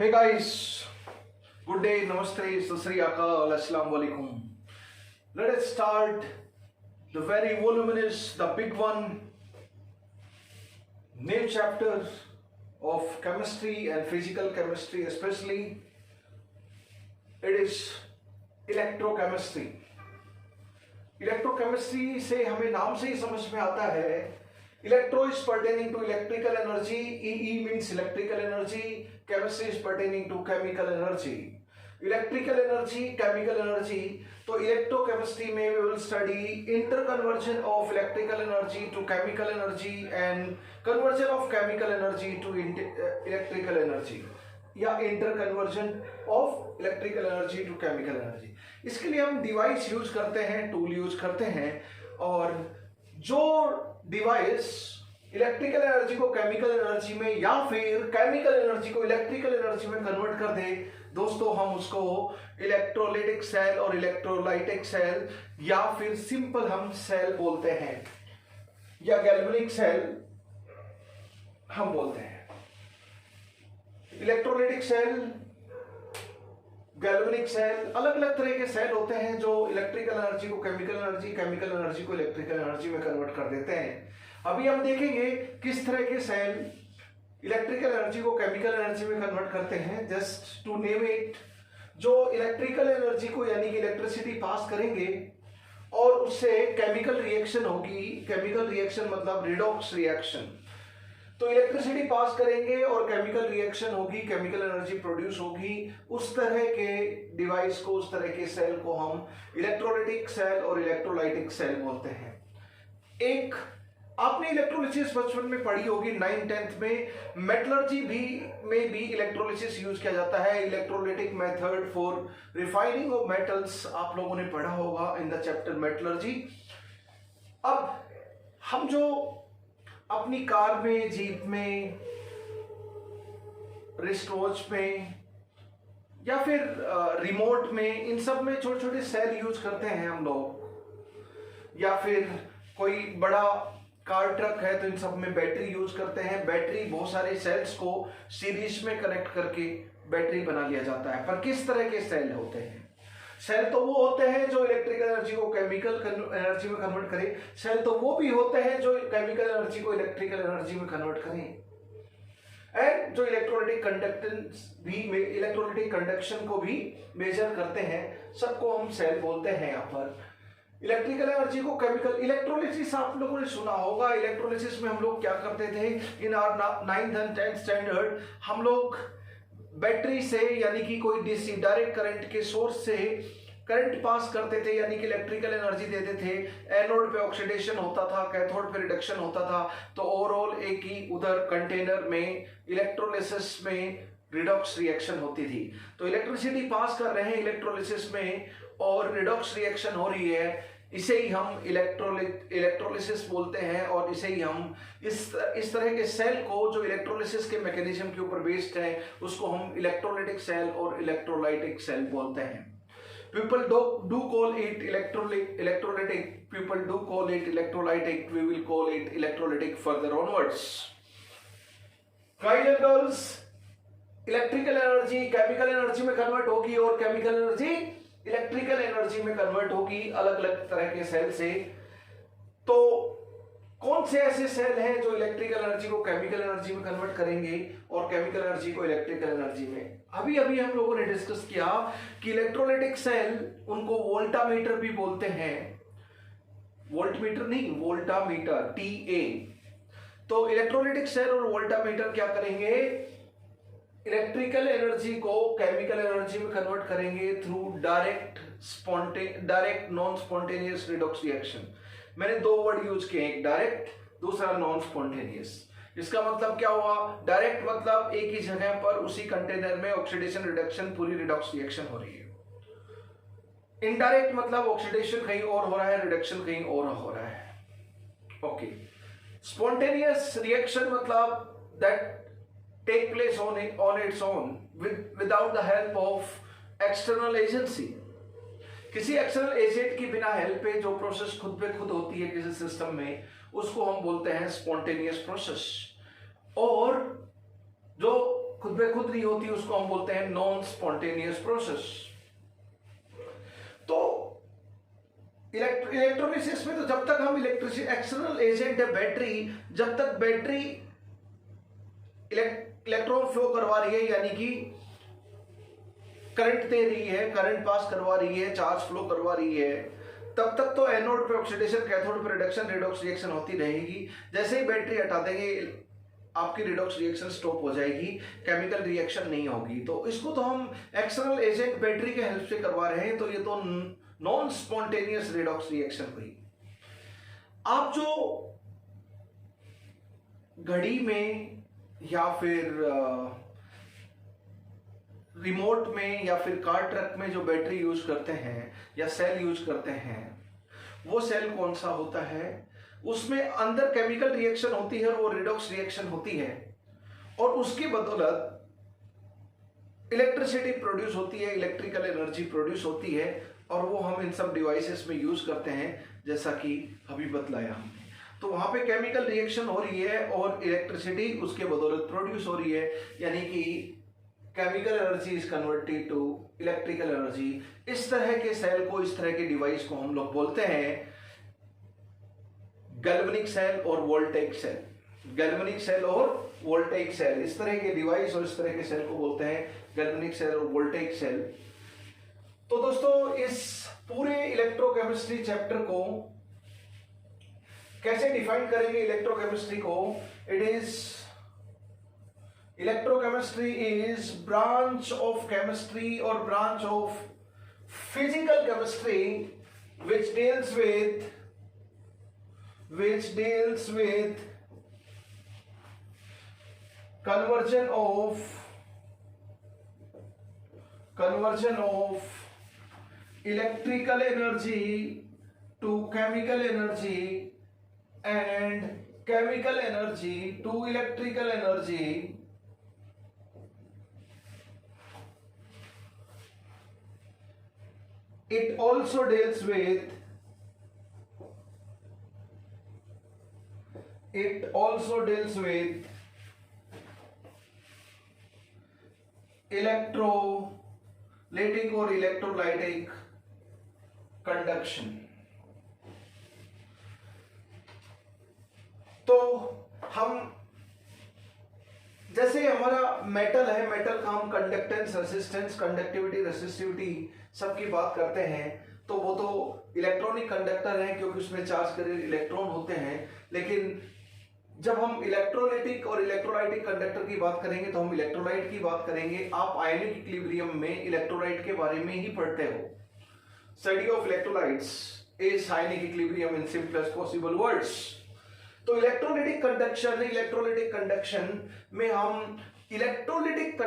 Hey guys, good day, namaste, sasri akal, assalamu alaikum. Let us start the very voluminous, the big one, new chapter of chemistry and physical chemistry, especially it is electrochemistry. Electrochemistry से हमें नाम से ही समझ में आता है electro is pertaining to electrical energy, E means electrical energy, chemistry is pertaining to chemical energy. Electrical energy, chemical energy. तो इलेक्ट्रोकेमिस्ट्री में we will study interconversion of electrical energy to chemical energy and conversion of chemical energy to electrical energy, या interconversion of electrical energy to chemical energy. इसके लिए हम device use करते हैं, tool use करते हैं, और जो डिवाइस इलेक्ट्रिकल एनर्जी को केमिकल एनर्जी में या फिर केमिकल एनर्जी को इलेक्ट्रिकल एनर्जी में कन्वर्ट कर दे, दोस्तों हम उसको इलेक्ट्रोलाइटिक सेल और इलेक्ट्रोलाइटिक सेल या फिर सिंपल हम सेल बोलते हैं, या गैल्वेनिक सेल हम बोलते हैं. इलेक्ट्रोलाइटिक सेल, गैल्वेनिक सेल, अलग अलग तरह के सेल होते हैं जो इलेक्ट्रिकल एनर्जी को केमिकल एनर्जी, केमिकल एनर्जी को इलेक्ट्रिकल एनर्जी में कन्वर्ट कर देते हैं. अभी हम देखेंगे किस तरह के सेल इलेक्ट्रिकल एनर्जी को केमिकल एनर्जी में कन्वर्ट करते हैं. जस्ट टू नेम इट, जो इलेक्ट्रिकल एनर्जी को यानी कि इलेक्ट्रिसिटी पास करेंगे और उससे केमिकल रिएक्शन होगी. केमिकल रिएक्शन मतलब रिडॉक्स रिएक्शन. तो इलेक्ट्रिसिटी पास करेंगे और केमिकल रिएक्शन होगी, केमिकल एनर्जी प्रोड्यूस होगी. उस तरह के डिवाइस को, उस तरह के सेल को हम इलेक्ट्रोलाइटिक सेल और इलेक्ट्रोलाइटिक सेल बोलते हैं. एक आपने इलेक्ट्रोलिसिस बचपन में पढ़ी होगी 9th-10th में. मेटलर्जी में भी इलेक्ट्रोलिसिस यूज किया जाता है. Electrolytic method for refining of metals आप लोगों ने पढ़ा होगा इन द चैप्टर मेटलर्जी. अब हम जो अपनी कार में, जीप में, रिस्ट वॉच में या फिर रिमोट में, इन सब में छोटे छोटे सेल यूज करते हैं हम लोग. या फिर कोई बड़ा कार ट्रक है तो इन सब में बैटरी यूज करते हैं. बैटरी, बहुत सारे सेल्स को सीरीज में कनेक्ट करके बैटरी बना लिया जाता है. पर किस तरह के सेल होते हैं? सेल तो वो होते हैं जो इलेक्ट्रिकल एनर्जी को केमिकल एनर्जी में कन्वर्ट करें. सेल तो वो भी होते हैं जो केमिकल एनर्जी को इलेक्ट्रिकल एनर्जी में कन्वर्ट करें. एंड जो इलेक्ट्रोलाइटिक कंडक्टेंस भी, इलेक्ट्रोलाइटिक कंडक्शन को भी मेजर करते हैं, सबको हम सेल बोलते हैं. यहाँ पर इलेक्ट्रिकल एनर्जी को केमिकल, इलेक्ट्रोलिसिस आप लोगों ने सुना होगा. इलेक्ट्रोलिसिस में हम लोग क्या करते थे in our 9th and 10th standard? हम लोग बैटरी से यानी कि कोई डीसी डायरेक्ट करंट के सोर्स से करंट पास करते थे, यानी कि इलेक्ट्रिकल एनर्जी देते थे. एनोड पे ऑक्सीडेशन होता था, कैथोड पे रिडक्शन होता था. तो ओवरऑल एक ही उधर कंटेनर में इलेक्ट्रोलिसिस में रिडॉक्स रिएक्शन होती थी. तो इलेक्ट्रिसिटी पास कर रहे हैं इलेक्ट्रोलिसिस में और रिडॉक्स रिएक्शन हो रही है. इसे ही हम इलेक्ट्रोलिसिस बोलते हैं. और इसे ही हम इस तरह के सेल को जो इलेक्ट्रोलिसिस के मैकेनिज्म के ऊपर बेस्ड है, उसको हम इलेक्ट्रोलाइटिक सेल और इलेक्ट्रोलाइटिक सेल बोलते हैं. People do call it electrolytic. People do call it electrolytic. We will call it electrolytic further onwards. Guys and girls, electrical energy chemical energy में कन्वर्ट होगी और केमिकल एनर्जी इलेक्ट्रिकल एनर्जी में convert होगी अलग अलग तरह के सेल से. तो कौन से ऐसे सेल हैं जो इलेक्ट्रिकल एनर्जी को केमिकल एनर्जी में कन्वर्ट करेंगे और केमिकल एनर्जी को इलेक्ट्रिकल एनर्जी में? अभी हम लोगों ने डिस्कस किया कि इलेक्ट्रोलाइटिक सेल, उनको वोल्टामीटर भी बोलते हैं. वोल्टमीटर नहीं, वोल्टामीटर, TA. तो इलेक्ट्रोलाइटिक सेल और वोल्टामीटर क्या करेंगे? इलेक्ट्रिकल एनर्जी को केमिकल एनर्जी में कन्वर्ट करेंगे through direct non spontaneous redox reaction. मैंने दो वर्ड यूज किए, एक डायरेक्ट, दूसरा नॉन स्पॉन्टेनियस. इसका मतलब क्या हुआ? डायरेक्ट मतलब एक ही जगह पर उसी कंटेनर में ऑक्सीडेशन रिडक्शन पूरी रिडॉक्स रिएक्शन हो रही है. इनडायरेक्ट मतलब ऑक्सीडेशन कहीं और हो रहा है, रिडक्शन कहीं और हो रहा है. ओके. स्पॉन्टेनियस रिएक्शन मतलब that take place on its own without the help of external agency. किसी एक्सटर्नल एजेंट की बिना हेल्प पे जो प्रोसेस खुद पे खुद होती है किसी सिस्टम में, उसको हम बोलते हैं स्पॉन्टेनियस प्रोसेस. और जो खुद ब खुद नहीं होती, उसको हम बोलते हैं नॉन स्पॉन्टेनियस प्रोसेस। तो इलेक्ट्रोलिसिस में तो जब तक हम एक्सटर्नल एजेंट है बैटरी, जब तक बैटरी इलेक्ट्रॉन फ्लो करवा रही है, यानी कि करंट दे रही है, करंट पास करवा रही है, चार्ज फ्लो करवा रही है, तब तक तो एनोड पे ऑक्सीडेशन, कैथोड पे रिडक्शन, रेडॉक्स रिएक्शन होती रहेगी। जैसे ही बैटरी हटा देंगे आपकी रिडॉक्स रिएक्शन स्टॉप हो जाएगी, केमिकल रिएक्शन नहीं होगी। तो इसको तो हम एक्सटर्नल एजेंट बैटरी के हेल्प से करवा रहे हैं, तो ये तो नॉन स्पॉन्टेनियस रिडॉक्स रिएक्शन हुई। आप जो घड़ी में या फिर रिमोट में या फिर कार ट्रक में जो बैटरी यूज करते हैं या सेल यूज करते हैं, वो सेल कौन सा होता है? उसमें अंदर केमिकल रिएक्शन होती है और वो रिडॉक्स रिएक्शन होती है, और उसकी बदौलत इलेक्ट्रिसिटी प्रोड्यूस होती है, इलेक्ट्रिकल एनर्जी प्रोड्यूस होती है, और वो हम इन सब डिवाइसेस में यूज करते हैं, जैसा कि अभी बतलाया हमने। तो वहां पे केमिकल रिएक्शन हो रही है और इलेक्ट्रिसिटी उसके बदौलत प्रोड्यूस हो रही है, यानी कि chemical energy is converted to electrical energy. इस तरह के सेल को, इस तरह के डिवाइस को हम लोग बोलते हैं गैल्वेनिक सेल और वोल्टेइक सेल। गैल्वेनिक सेल और वोल्टेइक सेल, इस तरह के डिवाइस और इस तरह के सेल को बोलते हैं गैल्वेनिक सेल और वोल्टेइक सेल। तो दोस्तों, इस पूरे इलेक्ट्रोकेमिस्ट्री चैप्टर को कैसे डिफाइन करेंगे? इलेक्ट्रोकेमिस्ट्री को, it is electrochemistry is branch of chemistry और branch of physical chemistry which deals with conversion of electrical energy to chemical energy and chemical energy to electrical energy. It also deals with electrolytic or electrolytic conduction. तो हम, जैसे हमारा metal है, metal का हम conductance, resistance, conductivity, resistivity सबकी बात करते हैं, तो वो तो इलेक्ट्रॉनिक कंडक्टर है क्योंकि उसमें चार्ज करे इलेक्ट्रॉन होते हैं। लेकिन जब हम इलेक्ट्रोलाइटिक और इलेक्ट्रोलाइटिक कंडक्टर की बात करेंगे तो हम इलेक्ट्रोलाइट की बात करेंगे। आप आयनिक इक्विलिब्रियम में इलेक्ट्रोलाइट के बारे में ही पढ़ते हो। Study of electrolytes is ionic equilibrium in simplest possible words. तो इलेक्ट्रोलाइटिक कंडक्शन में हम इलेक्ट्रोलाइटिक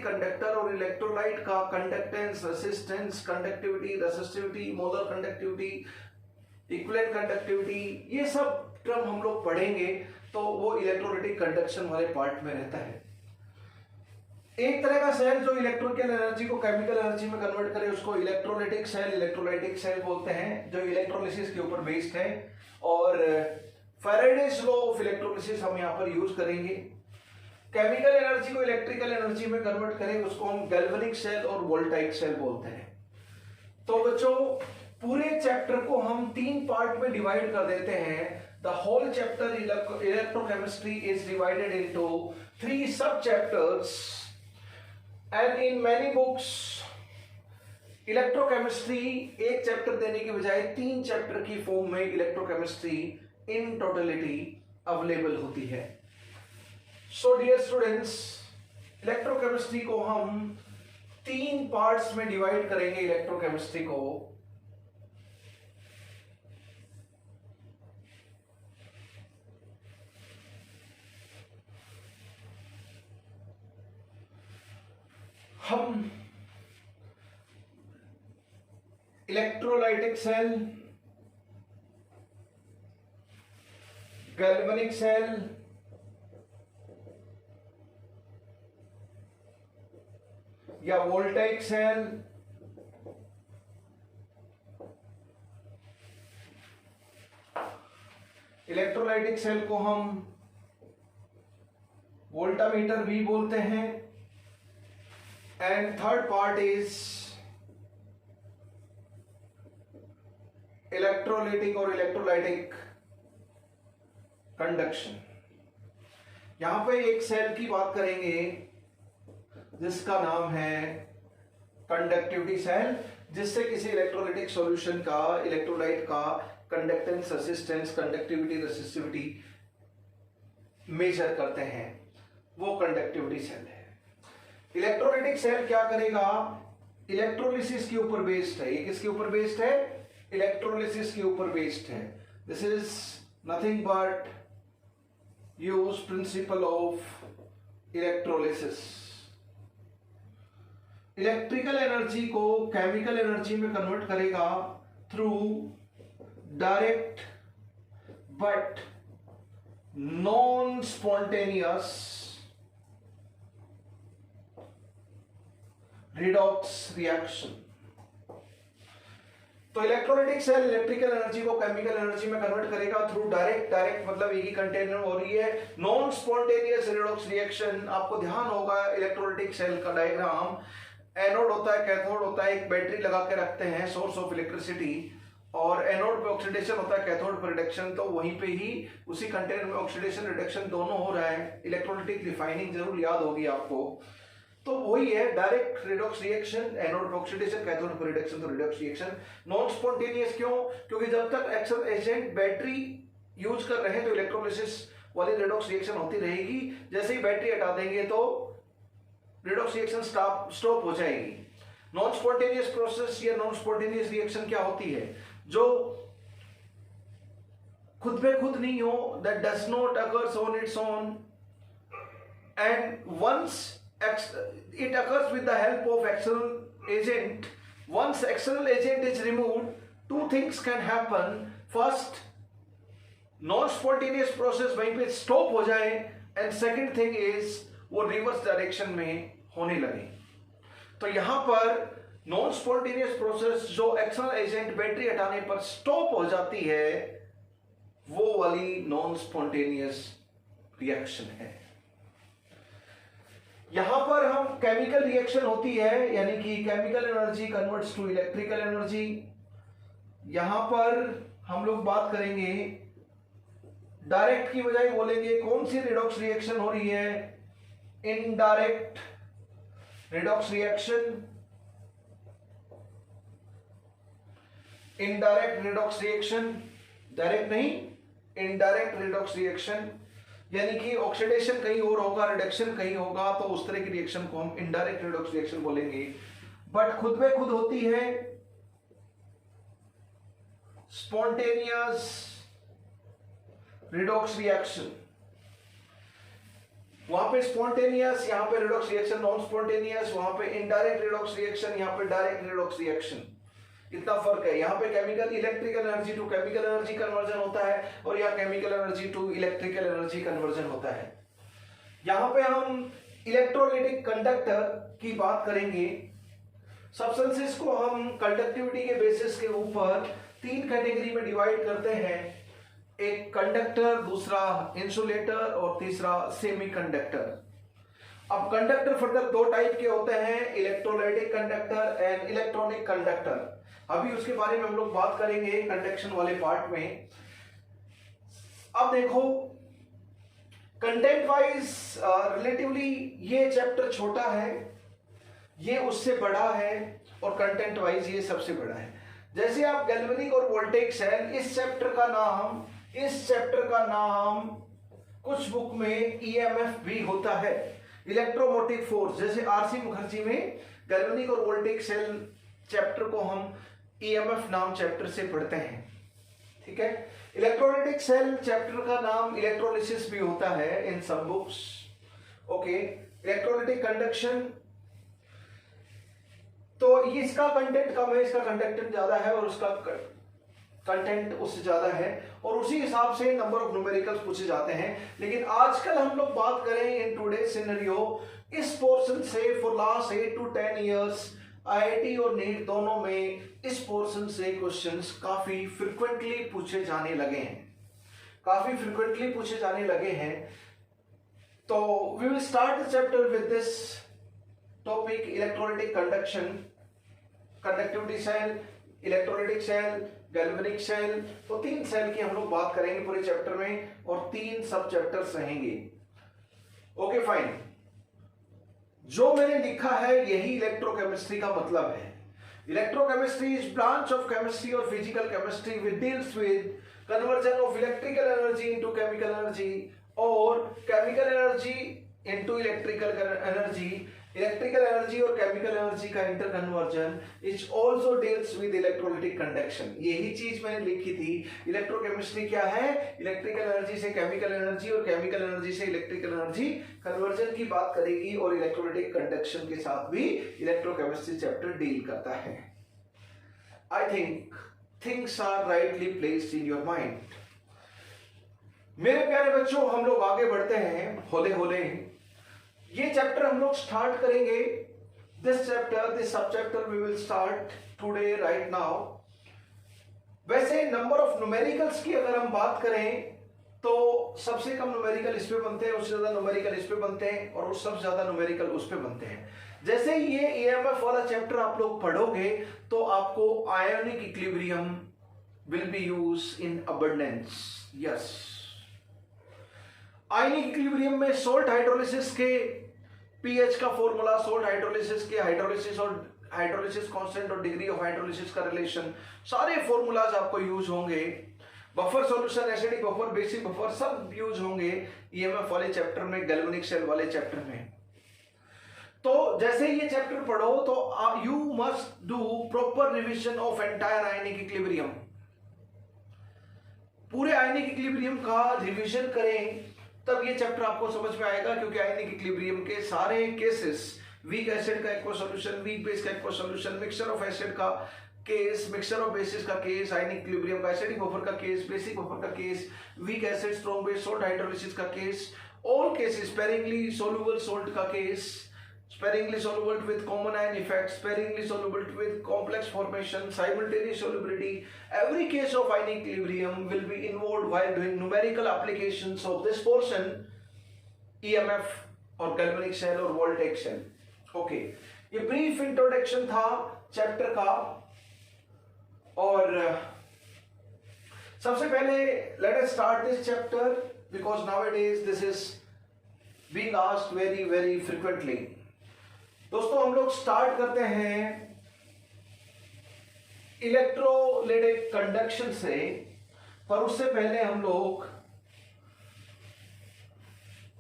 कंडक्टर और इलेक्ट्रोलाइट का conductance, resistance, conductivity, resistivity, molar conductivity, equivalent conductivity, ये सब टर्म हम लोग पढ़ेंगे। तो वो इलेक्ट्रोलाइटिक कंडक्शन वाले पार्ट में रहता है। एक तरह का सेल जो इलेक्ट्रिकल एनर्जी को केमिकल एनर्जी में कन्वर्ट करे उसको इलेक्ट्रोलाइटिक सेल बोलते हैं, जो इलेक्ट्रोलिसिस के ऊपर बेस्ड है। और फैराडेज लॉ ऑफ इलेक्ट्रोलिसिस हम यहाँ पर यूज करेंगे। केमिकल एनर्जी को इलेक्ट्रिकल एनर्जी में कन्वर्ट करें उसको हम गैल्वेनिक सेल और वोल्टाइक सेल बोलते हैं। तो बच्चों, पूरे चैप्टर को हम 3 पार्ट में डिवाइड कर देते हैं। The whole chapter electrochemistry is divided into 3 sub chapters and in many books electrochemistry एक चैप्टर देने की बजाय 3 चैप्टर की फॉर्म में इलेक्ट्रोकेमिस्ट्री इन टोटलिटी अवेलेबल होती है। सो डियर स्टूडेंट्स, इलेक्ट्रोकेमिस्ट्री को हम 3 पार्ट्स में डिवाइड करेंगे। इलेक्ट्रोकेमिस्ट्री को हम इलेक्ट्रोलाइटिक सेल, गैल्वेनिक सेल, या वोल्टाइक सेल, इलेक्ट्रोलाइटिक सेल को हम वोल्टामीटर भी बोलते हैं। And third part is electrolytic और इलेक्ट्रोलाइटिक कंडक्शन। यहां पे एक सेल की बात करेंगे जिसका नाम है कंडक्टिविटी सेल, जिससे किसी इलेक्ट्रोलाइटिक सॉल्यूशन का, इलेक्ट्रोलाइट का conductance, resistance, conductivity, resistivity measure करते हैं, वो कंडक्टिविटी सेल है। इलेक्ट्रोलाइटिक सेल क्या करेगा? इलेक्ट्रोलिसिस के ऊपर बेस्ड है। ये किसके ऊपर बेस्ड है? इलेक्ट्रोलिसिस के ऊपर बेस्ड है। This is nothing but use principle of electrolysis. Electrical energy को केमिकल एनर्जी में कन्वर्ट करेगा through direct but non spontaneous redox reaction. तो इलेक्ट्रोलाइटिक सेल इलेक्ट्रिकल एनर्जी को केमिकल एनर्जी में कन्वर्ट करेगा थ्रू डायरेक्ट मतलब एक ही कंटेनर हो रही है, नॉन स्पॉन्टेनियस रिडॉक्स रिएक्शन। आपको ध्यान होगा इलेक्ट्रोलाइटिक सेल का डायग्राम, एनोड होता है, कैथोड होता है, एक बैटरी लगा के रखते हैं, सोर्स ऑफ इलेक्ट्रिसिटी, और एनोड पे ऑक्सीडेशन होता है, कैथोड पे रिडक्शन। तो वहीं पे ही उसी कंटेनर में ऑक्सीडेशन रिडक्शन दोनों हो रहा है। इलेक्ट्रोलाइटिक रिफाइनिंग जरूर याद होगी आपको। तो वही है डायरेक्ट रिडॉक्स रिएक्शन, एनोड पे ऑक्सीडेशन, कैथोड पे रिडक्शन, तो रिडॉक्स रिएक्शन। नॉन स्पॉन्टेनियस क्यों? क्योंकि जब तक एक्शन एजेंट बैटरी यूज कर रहे हैं तो इलेक्ट्रोलिसिस वाली रिडॉक्स रिएक्शन होती रहेगी। जैसे ही बैटरी हटा देंगे तो रिडॉक्स रिएक्शन स्टॉप हो जाएगी। नॉन स्पॉन्टेनियस प्रोसेस या नॉन स्पॉन्टेनियस रिएक्शन क्या होती है? जो खुद पे खुद नहीं हो, that does not occurs on its own, and once it occurs with the help of external agent. Once external agent is removed, two things can happen. First, non-spontaneous process वहीं पे stop हो जाए, and second thing is वो reverse direction में होने लगे। तो यहां पर नॉन स्पॉन्टेनियस प्रोसेस जो एक्सटर्नल एजेंट बैटरी हटाने पर स्टॉप हो जाती है, वो वाली नॉन स्पॉन्टेनियस रिएक्शन है। यहां पर हम केमिकल रिएक्शन होती है, यानी कि chemical energy converts to electrical energy. यहां पर हम लोग बात करेंगे डायरेक्ट की बजाय बोलेंगे कौन सी रिडॉक्स रिएक्शन हो रही है? Indirect redox reaction. Indirect redox reaction, direct नहीं, इनडायरेक्ट रिडॉक्स रिएक्शन, यानी कि ऑक्सीडेशन कहीं और होगा, रिडक्शन कहीं होगा, तो उस तरह की रिएक्शन को हम इनडायरेक्ट रिडॉक्स रिएक्शन बोलेंगे। बट खुद में खुद होती है स्पॉन्टेनियस रिडॉक्स रिएक्शन। वहां पे स्पॉन्टेनियस, यहां पे रिडॉक्स रिएक्शन नॉन स्पॉन्टेनियस, वहां पे इनडायरेक्ट रिडॉक्स रिएक्शन, यहां पे डायरेक्ट रिडॉक्स रिएक्शन। इतना फर्क है। यहाँ पे chemical electrical energy to chemical energy conversion होता है, और यहाँ chemical energy to electrical energy conversion होता है। यहाँ पे हम इलेक्ट्रोलाइटिक कंडक्टर की बात करेंगे। सब्सटेंसेस को हम कंडक्टिविटी के बेसिस के ऊपर तीन कैटेगरी में डिवाइड करते हैं, एक कंडक्टर, दूसरा इंसुलेटर और तीसरा सेमीकंडक्टर। अब कंडक्टर फर्दर दो टाइप के होते हैं, electrolytic conductor and electronic conductor. अभी उसके बारे में हम लोग बात करेंगे कंडक्शन वाले पार्ट में। अब देखो कंटेंट वाइज रिलेटिवली ये चैप्टर छोटा है, ये उससे बड़ा है, और कंटेंट वाइज ये सबसे बड़ा है। जैसे आप गैल्वेनिक और वोल्टेइक सेल, इस चैप्टर का नाम कुछ बुक में ईएमएफ भी होता है, इलेक्ट्रोमोटिव फोर्स। जैसे आरसी मुखर्जी में गैल्वेनिक और वोल्टेइक सेल चैप्टर को हम ईएमएफ नाम चैप्टर से पढ़ते हैं, ठीक है। इलेक्ट्रोलाइटिक सेल चैप्टर का नाम इलेक्ट्रोलिसिस भी होता है इन सब बुक्स, ओके। इलेक्ट्रोलाइटिक कंडक्शन, तो इसका कंटेंट कम है, इसका कंडक्टेंस ज्यादा है, और उसका कंटेंट उससे ज्यादा है, और उसी हिसाब से नंबर ऑफ न्यूमेरिकल्स पूछे जाते हैं। लेकिन आजकल हम लोग बात करें इन टुडे सिनेरियो, इस पोर्शन से for last 8 to 10 years IIT और नीट दोनों में इस पोर्शन से क्वेश्चंस काफी फ्रिक्वेंटली पूछे जाने लगे हैं, तो we will start the chapter with this topic, electrolytic conduction, conductivity cell, electrolytic cell, galvanic cell. तो 3 सेल की हम लोग बात करेंगे पूरे चैप्टर में और 3 सब चैप्टर्स रहेंगे। ओके फाइन, जो मैंने लिखा है यही इलेक्ट्रोकेमिस्ट्री का मतलब है। Electrochemistry is branch of chemistry और physical chemistry which deals with conversion of electrical energy into chemical energy और chemical energy into electrical energy. Electrical energy और केमिकल एनर्जी का interconversion is also deals with electrolytic conduction. यही चीज मैंने लिखी थी। Electrochemistry क्या है? इलेक्ट्रिकल एनर्जी से केमिकल एनर्जी और केमिकल एनर्जी से इलेक्ट्रिकल एनर्जी कन्वर्जन की बात करेगी और इलेक्ट्रोलाइटिक कंडक्शन के साथ भी इलेक्ट्रोकेमिस्ट्री चैप्टर डील करता है। I think things are rightly placed in your mind. मेरे प्यारे बच्चों, हम लोग आगे बढ़ते हैं होले होले। ये चैप्टर हम लोग स्टार्ट करेंगे। This sub chapter we will start today right now. वैसे नंबर ऑफ न्यूमेरिकल्स की अगर हम बात करें तो सबसे कम न्यूमेरिकल इस पे बनते हैं, उससे ज्यादा न्यूमेरिकल इस पे बनते हैं और सबसे ज्यादा न्यूमेरिकल उस पे बनते हैं। जैसे ये ईएमएफ वाला चैप्टर आप लोग पढ़ोगे तो आपको ionic equilibrium will be use in abundance. Yes, ionic equilibrium में सोल्ट हाइड्रोलिसिस के पीएच का फॉर्मूला, सोल्ट हाइड्रोलिसिस के हाइड्रोलिसिस और हाइड्रोलिसिस कांस्टेंट और डिग्री ऑफ हाइड्रोलिसिस का रिलेशन, सारे फॉर्मूलाज आपको यूज होंगे। Buffer solution, acidic buffer, basic buffer सब यूज होंगे ईएमएफ वाले चैप्टर में, गैल्वेनिक सेल वाले चैप्टर में। तो जैसे ये चैप्टर पढ़ो तो you must do proper revision of entire ionic equilibrium. पूरे आयनिक इक्विलिब्रियम का रिवीजन करें तब ये चैप्टर आपको समझ में आएगा, क्योंकि आयनिक इक्विलिब्रियम के सारे केसेस, वीक एसिड का एक्वा सॉल्यूशन, वीक बेस का aqua solution, mixture of acid का केस, मिक्सचर ऑफ बेसिस का केस, आयनिक इक्विलिब्रियम का, एसिडिक बफर का केस, बेसिक बफर का case, weak acid strong base, salt hydrolysis का case, all cases, sparingly soluble salt का case, sparingly soluble with common ion effect, sparingly soluble with complex formation, simultaneous solubility. Every case of ionic equilibrium will be involved while doing numerical applications of this portion, EMF और galvanic cell और voltaic cell. Okay, ये brief introduction था chapter का। और सबसे पहले let us start this chapter because nowadays this is being asked very very frequently. दोस्तों, हम लोग स्टार्ट करते हैं इलेक्ट्रोलाइटिक कंडक्शन से, पर उससे पहले हम लोग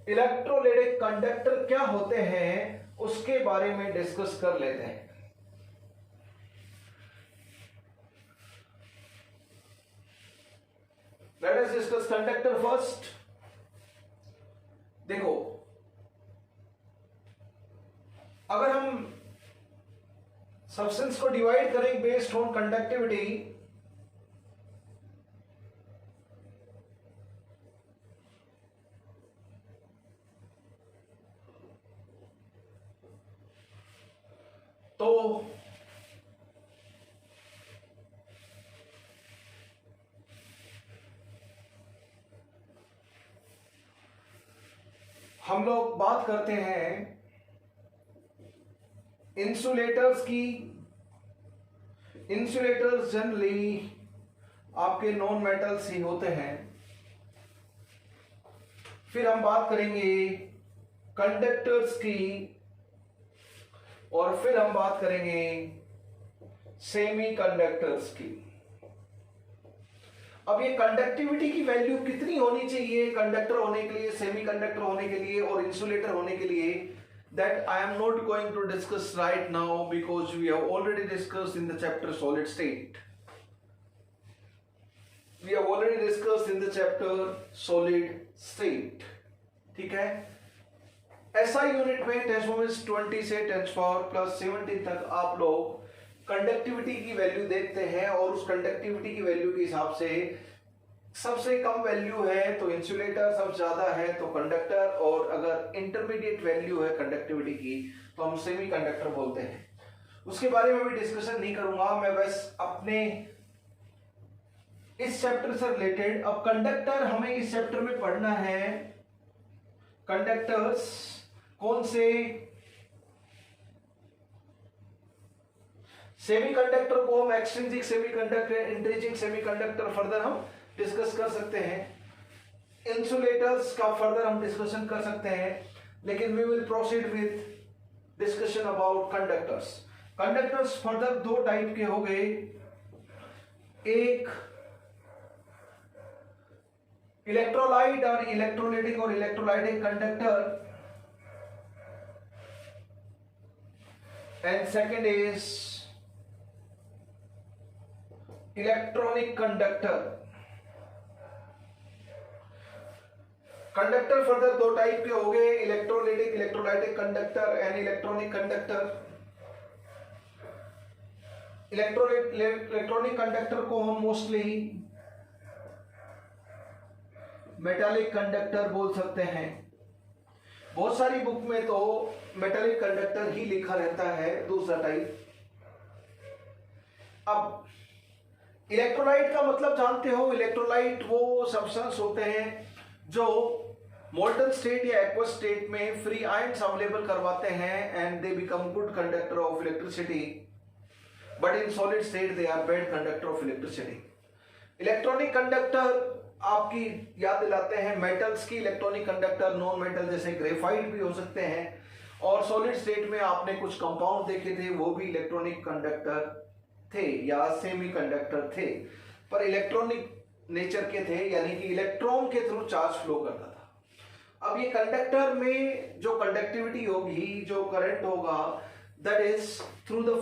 इलेक्ट्रोलाइटिक कंडक्टर क्या होते हैं उसके बारे में डिस्कस कर लेते हैं। Let us discuss conductor first. देखो, अगर हम सब्सटेंस को डिवाइड करें बेस्ड ऑन कंडक्टिविटी, तो हम लोग बात करते हैं इंसुलेटर्स की। इंसुलेटर्स जनरली आपके नॉन मेटल्स ही होते हैं। फिर हम बात करेंगे कंडक्टर्स की और फिर हम बात करेंगे सेमी कंडक्टर्स की। अब ये कंडक्टिविटी की वैल्यू कितनी होनी चाहिए कंडक्टर होने के लिए, सेमी कंडक्टर होने के लिए और इंसुलेटर होने के लिए, that I am not going to discuss right now because we have already discussed in the chapter solid state. We have already discussed in the chapter solid state. ठीक है? SI unit में 10⁻20 से 10⁻17 तक आप लोग कंडक्टिविटी की value देखते हैं और उस कंडक्टिविटी की वैल्यू के हिसाब से सबसे कम वैल्यू है तो इंसुलेटर, सबसे ज्यादा है तो कंडक्टर, और अगर इंटरमीडिएट वैल्यू है कंडक्टिविटी की तो हम सेमी कंडक्टर बोलते हैं। उसके बारे में भी डिस्कशन नहीं करूंगा मैं, बस अपने इस चैप्टर से रिलेटेड। अब कंडक्टर हमें इस चैप्टर में पढ़ना है। कंडक्टर्स कौन से? सेमीकंडक्टर को हम extrinsic semiconductor, intrinsic semiconductor further हम डिस्कस कर सकते हैं। इंसुलेटर्स का फर्दर हम डिस्कशन कर सकते हैं, लेकिन we will proceed with discussion about conductors. Conductors further दो टाइप के हो गए, एक इलेक्ट्रोलाइट और इलेक्ट्रोलिटिक और electrolytic conductor, and second is electronic conductor. Conductor further दो टाइप के हो गए, electrolytic electrolytic conductor and electronic conductor. Electronic conductor को हम मोस्टली मेटालिक कंडक्टर बोल सकते हैं। बहुत सारी बुक में तो मेटालिक कंडक्टर ही लिखा रहता है, दूसरा टाइप। अब इलेक्ट्रोलाइट का मतलब जानते हो, इलेक्ट्रोलाइट वो सब्सटेंस होते हैं जो मोल्टन स्टेट या एक्वस स्टेट में फ्री आयंस अवेलेबल करवाते हैं, and they become good conductor of electricity, but in solid state they are bad conductor of electricity. Electronic conductor आपकी याद दिलाते हैं मेटल्स की इलेक्ट्रॉनिक कंडक्टर, नॉन मेटल जैसे ग्रेफाइट भी हो सकते हैं, और सॉलिड स्टेट में आपने कुछ कंपाउंड देखे थे, वो भी इलेक्ट्रॉनिक कंडक्टर थे या सेमी कंडक्टर थे, पर इलेक्ट्रॉनिक नेचर के थे, यानी कि इलेक्ट्रॉन के थ्रू चार्ज फ्लो करता था। अब ये कंडक्टर में जो कंडक्टिविटी होगी, जो करंट होगा, that is through the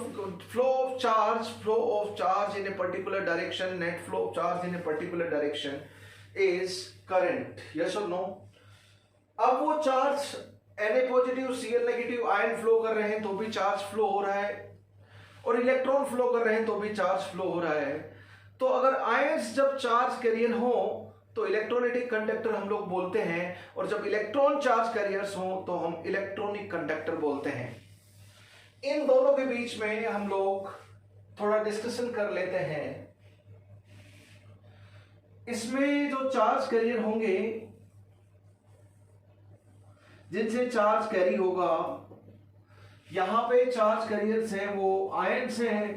flow of charge in a particular direction, net flow of charge in a particular direction is current, yes or no? अब वो charge Na positive Cl negative ion flow कर रहे हैं तो भी charge flow हो रहा है, और इलेक्ट्रॉन फ्लो कर रहे हैं तो भी चार्ज फ्लो हो रहा है। तो अगर आयंस जब चार्ज कैरियर हो तो इलेक्ट्रोलिटिक कंडक्टर हम लोग बोलते हैं, और जब इलेक्ट्रॉन चार्ज कैरियर्स हो तो हम इलेक्ट्रॉनिक कंडक्टर बोलते हैं। इन दोनों के बीच में हम लोग थोड़ा डिस्कशन कर लेते हैं। इसमें जो चार्ज कैरियर होंगे, जिनसे चार्ज कैरी होगा, यहां पे चार्ज कैरियर्स हैं वो आयंस हैं,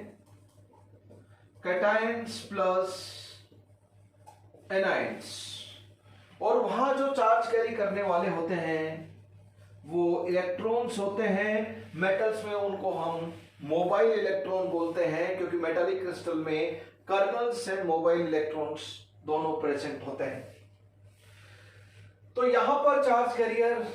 कैटायंस प्लस एनायंस, और वहां जो चार्ज कैरी करने वाले होते हैं वो इलेक्ट्रॉन्स होते हैं। मेटल्स में उनको हम मोबाइल इलेक्ट्रॉन बोलते हैं, क्योंकि मेटालिक क्रिस्टल में कर्नल्स एंड मोबाइल इलेक्ट्रॉन्स दोनों प्रेजेंट होते हैं। तो यहां पर चार्ज कैरियर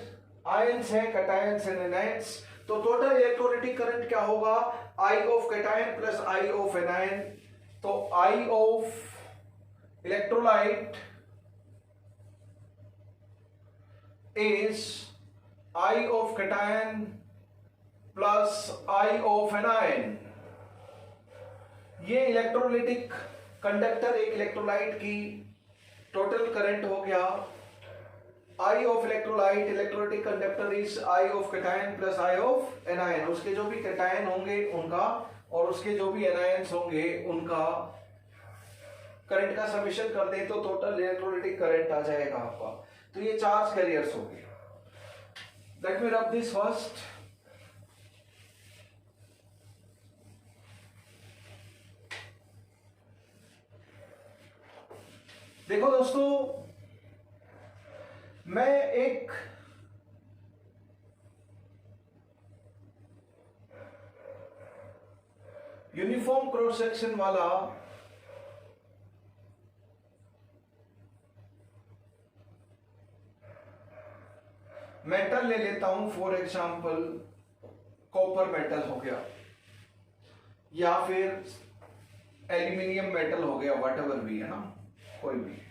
आयंस है, कैटायंस एंड एनायंस। तो टोटल इलेक्ट्रोलिटिक करंट क्या होगा? I of cation plus I of anion. तो I of electrolyte is I of cation plus I of anion. ये इलेक्ट्रोलिटिक कंडक्टर एक इलेक्ट्रोलाइट की टोटल करंट हो गया। I of electrolyte electrolytic conductor is I of cation plus I of anion. उसके जो भी cation होंगे उनका और उसके जो भी एनायंस होंगे उनका करंट का समेशन कर दे तो टोटल इलेक्ट्रोलिटिक करंट आ जाएगा आपका। तो ये चार्ज कैरियर्स होंगे। Let me rub this first. देखो दोस्तों, मैं एक यूनिफॉर्म क्रॉस सेक्शन वाला मेटल ले लेता हूं। फॉर एग्जाम्पल कॉपर मेटल हो गया या फिर एल्यूमिनियम मेटल हो गया, वट एवर भी है ना, कोई भी।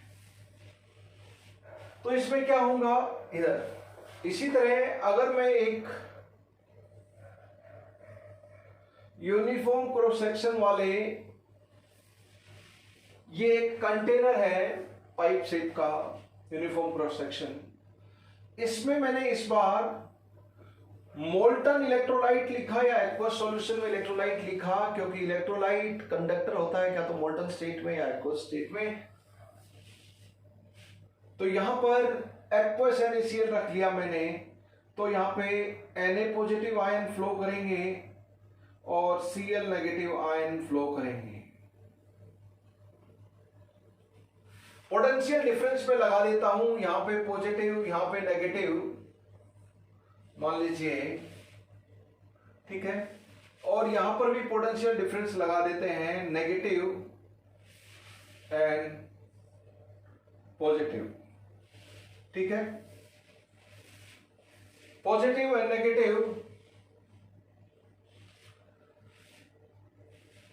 तो इसमें क्या होगा इधर। इसी तरह अगर मैं एक यूनिफॉर्म क्रॉस सेक्शन वाले, ये एक कंटेनर है पाइप शेप का यूनिफॉर्म क्रॉस सेक्शन, इसमें मैंने इस बार मोल्टन इलेक्ट्रोलाइट लिखा या एक्वस सॉल्यूशन में इलेक्ट्रोलाइट लिखा, क्योंकि इलेक्ट्रोलाइट कंडक्टर होता है क्या तो मोल्टन स्टेट में या एक्वस स्टेट में। तो यहां पर एक्वस NaCl रख लिया मैंने, तो यहाँ पे Na पॉजिटिव आयन फ्लो करेंगे और Cl नेगेटिव आयन फ्लो करेंगे। पोटेंशियल डिफरेंस में लगा देता हूं, यहां पे पॉजिटिव यहां पे नेगेटिव मान लीजिए, ठीक है, और यहां पर भी पोटेंशियल डिफरेंस लगा देते हैं, नेगेटिव एंड पॉजिटिव, ठीक है, positive and negative.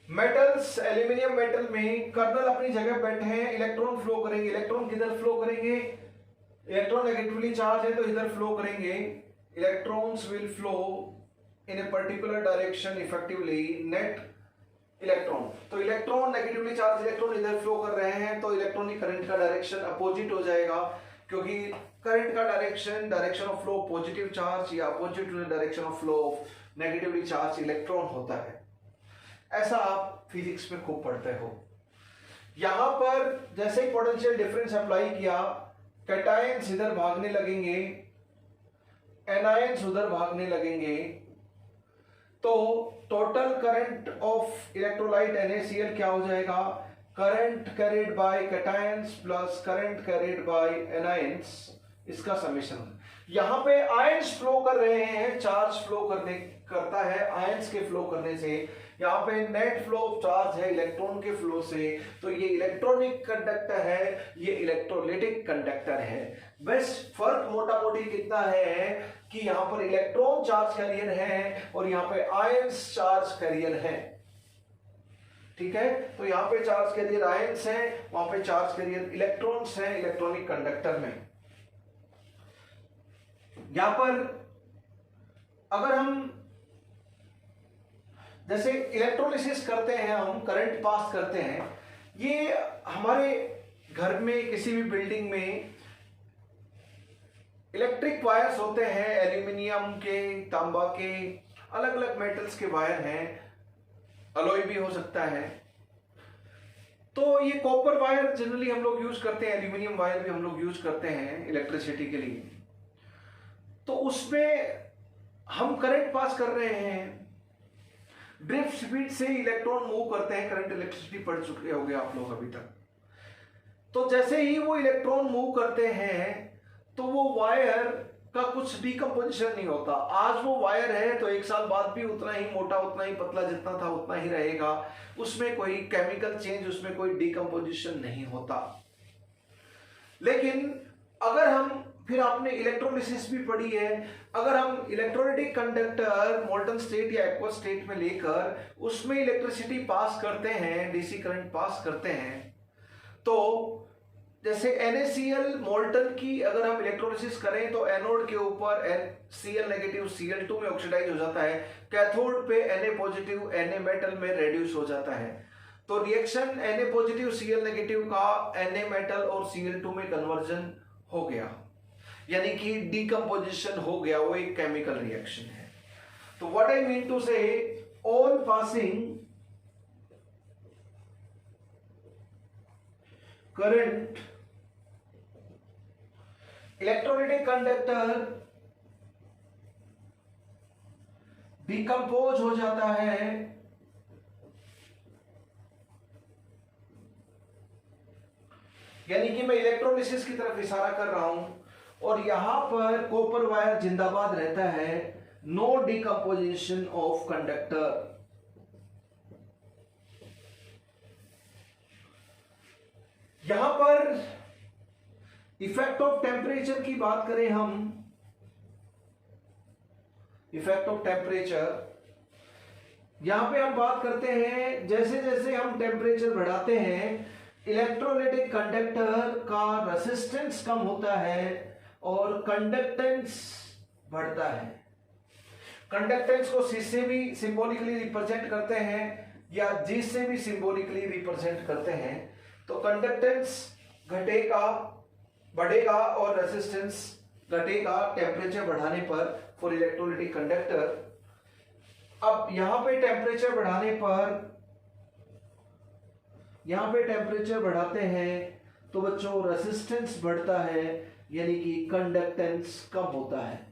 Metals, aluminium metal में कर्नल अपनी जगह बैठे हैं, इलेक्ट्रॉन फ्लो करेंगे। इलेक्ट्रॉन किधर फ्लो करेंगे? इलेक्ट्रॉन नेगेटिवली चार्ज है तो इधर फ्लो करेंगे। Electrons will flow in a particular direction effectively net electron. तो इलेक्ट्रॉन नेगेटिवली चार्ज इलेक्ट्रॉन इधर फ्लो कर रहे हैं तो इलेक्ट्रॉनिक करंट का डायरेक्शन अपोजिट हो जाएगा, क्योंकि करंट का direction of flow positive charge या opposite to the direction of flow of negatively charge electron होता है। ऐसा आप फिजिक्स में खूब पढ़ते हो। यहां पर जैसे ही पोटेंशियल डिफरेंस अप्लाई किया, कैटायंस इधर भागने लगेंगे, एनायंस उधर भागने लगेंगे, तो total current of electrolyte NaCl क्या हो जाएगा? Current carried by cations plus current carried by anions, इसका समेशन। यहां पे आयंस फ्लो कर रहे हैं, चार्ज फ्लो करता है आयंस के फ्लो करने से। यहाँ पे नेट फ्लो ऑफ चार्ज है इलेक्ट्रॉन के फ्लो से, तो ये इलेक्ट्रॉनिक कंडक्टर है, ये इलेक्ट्रोलिटिक कंडक्टर है। बस फर्क मोटा मोटी कितना है कि यहाँ पर इलेक्ट्रॉन चार्ज कैरियर है और यहाँ पे आयंस चार्ज कैरियर है, ठीक है। तो यहाँ पे चार्ज कैरियर आयंस है, वहां पे चार्ज कैरियर इलेक्ट्रॉन्स हैं इलेक्ट्रॉनिक कंडक्टर में। यहां पर अगर हम जैसे इलेक्ट्रोलिसिस करते हैं, हम करंट पास करते हैं, ये हमारे घर में किसी भी बिल्डिंग में इलेक्ट्रिक वायर्स होते हैं, एल्यूमिनियम के, तांबा के, अलग अलग मेटल्स के वायर हैं, अलॉय भी हो सकता है। तो ये कॉपर वायर जनरली हम लोग यूज करते हैं, एल्यूमिनियम वायर भी हम लोग यूज करते हैं इलेक्ट्रिसिटी के लिए। तो उसमें हम करंट पास कर रहे हैं, ड्रिफ्ट स्पीड से इलेक्ट्रॉन मूव करते हैं, करंट इलेक्ट्रिसिटी पढ़ चुके होंगे आप लोग अभी तक। तो जैसे ही वो इलेक्ट्रॉन मूव करते हैं तो वो वायर का कुछ डिकम्पोजिशन नहीं होता। आज वो वायर है तो एक साल बाद भी उतना ही मोटा, उतना ही पतला, जितना था उतना ही रहेगा, उसमें कोई केमिकल चेंज, उसमें कोई डिकम्पोजिशन नहीं होता। लेकिन अगर हम, फिर आपने इलेक्ट्रोलिसिस भी पढ़ी है, अगर हम इलेक्ट्रोलिटिक कंडक्टर मोल्टन स्टेट या एक्वस स्टेट में लेकर उसमें इलेक्ट्रिसिटी पास करते हैं, डीसी करंट पास करते हैं, तो जैसे NaCl मोल्टन की अगर हम इलेक्ट्रोलिसिस करें तो एनोड के ऊपर Cl नेगेटिव Cl2 में ऑक्सीडाइज हो जाता है, कैथोड पे Na पॉजिटिव Na मेटल में रेड्यूस हो जाता है। तो reaction Na positive Cl negative का Na मेटल और Cl2 में कन्वर्जन हो गया, यानी कि डिकम्पोजिशन हो गया, वो एक केमिकल रिएक्शन है। तो व्हाट आई मीन टू से, on passing current electrolytic conductor decompose हो जाता है, यानी कि मैं इलेक्ट्रोलिसिस की तरफ इशारा कर रहा हूं, और यहां पर कॉपर वायर जिंदाबाद रहता है, नो डिकम्पोजिशन ऑफ कंडक्टर। यहां पर इफेक्ट ऑफ टेम्परेचर की बात करें हम, इफेक्ट ऑफ टेम्परेचर, यहां पे हम बात करते हैं, जैसे जैसे हम टेम्परेचर बढ़ाते हैं इलेक्ट्रोलिटिक कंडक्टर का रेसिस्टेंस कम होता है और कंडक्टेंस बढ़ता है। कंडक्टेंस को C से भी सिंबॉलिकली रिप्रेजेंट करते हैं या G से भी सिंबॉलिकली रिप्रेजेंट करते हैं। तो कंडक्टेंस घटेगा, बढ़ेगा और रेसिस्टेंस घटेगा टेम्परेचर बढ़ाने पर फॉर इलेक्ट्रोलिटिक कंडक्टर। अब यहां पे टेम्परेचर बढ़ाने पर, यहां पे टेम्परेचर बढ़ाते हैं तो बच्चों रेसिस्टेंस बढ़ता है, यानी कि कंडक्टेंस कम होता है।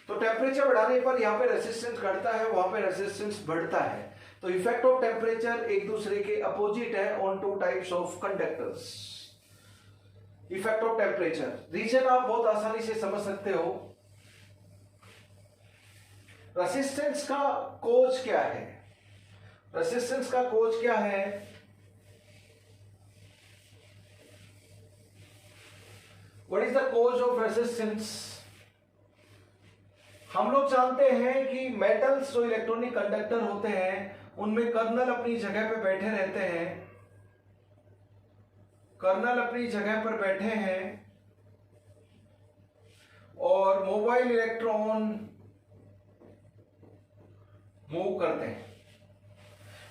तो टेम्परेचर बढ़ाने पर यहाँ पे रेसिस्टेंस घटता है, वहां पे रेसिस्टेंस बढ़ता है। तो इफेक्ट ऑफ टेम्परेचर एक दूसरे के अपोजिट है on two types of conductors. Effect of temperature reason आप बहुत आसानी से समझ सकते हो। रेसिस्टेंस का कोज क्या है? रेसिस्टेंस का कोज क्या है? What is the cause of resistance? हम लोग जानते हैं कि मेटल्स जो इलेक्ट्रॉनिक कंडक्टर होते हैं उनमें कर्नल अपनी जगह पे बैठे रहते हैं, कर्नल अपनी जगह पर बैठे हैं और मोबाइल इलेक्ट्रॉन मूव करते हैं।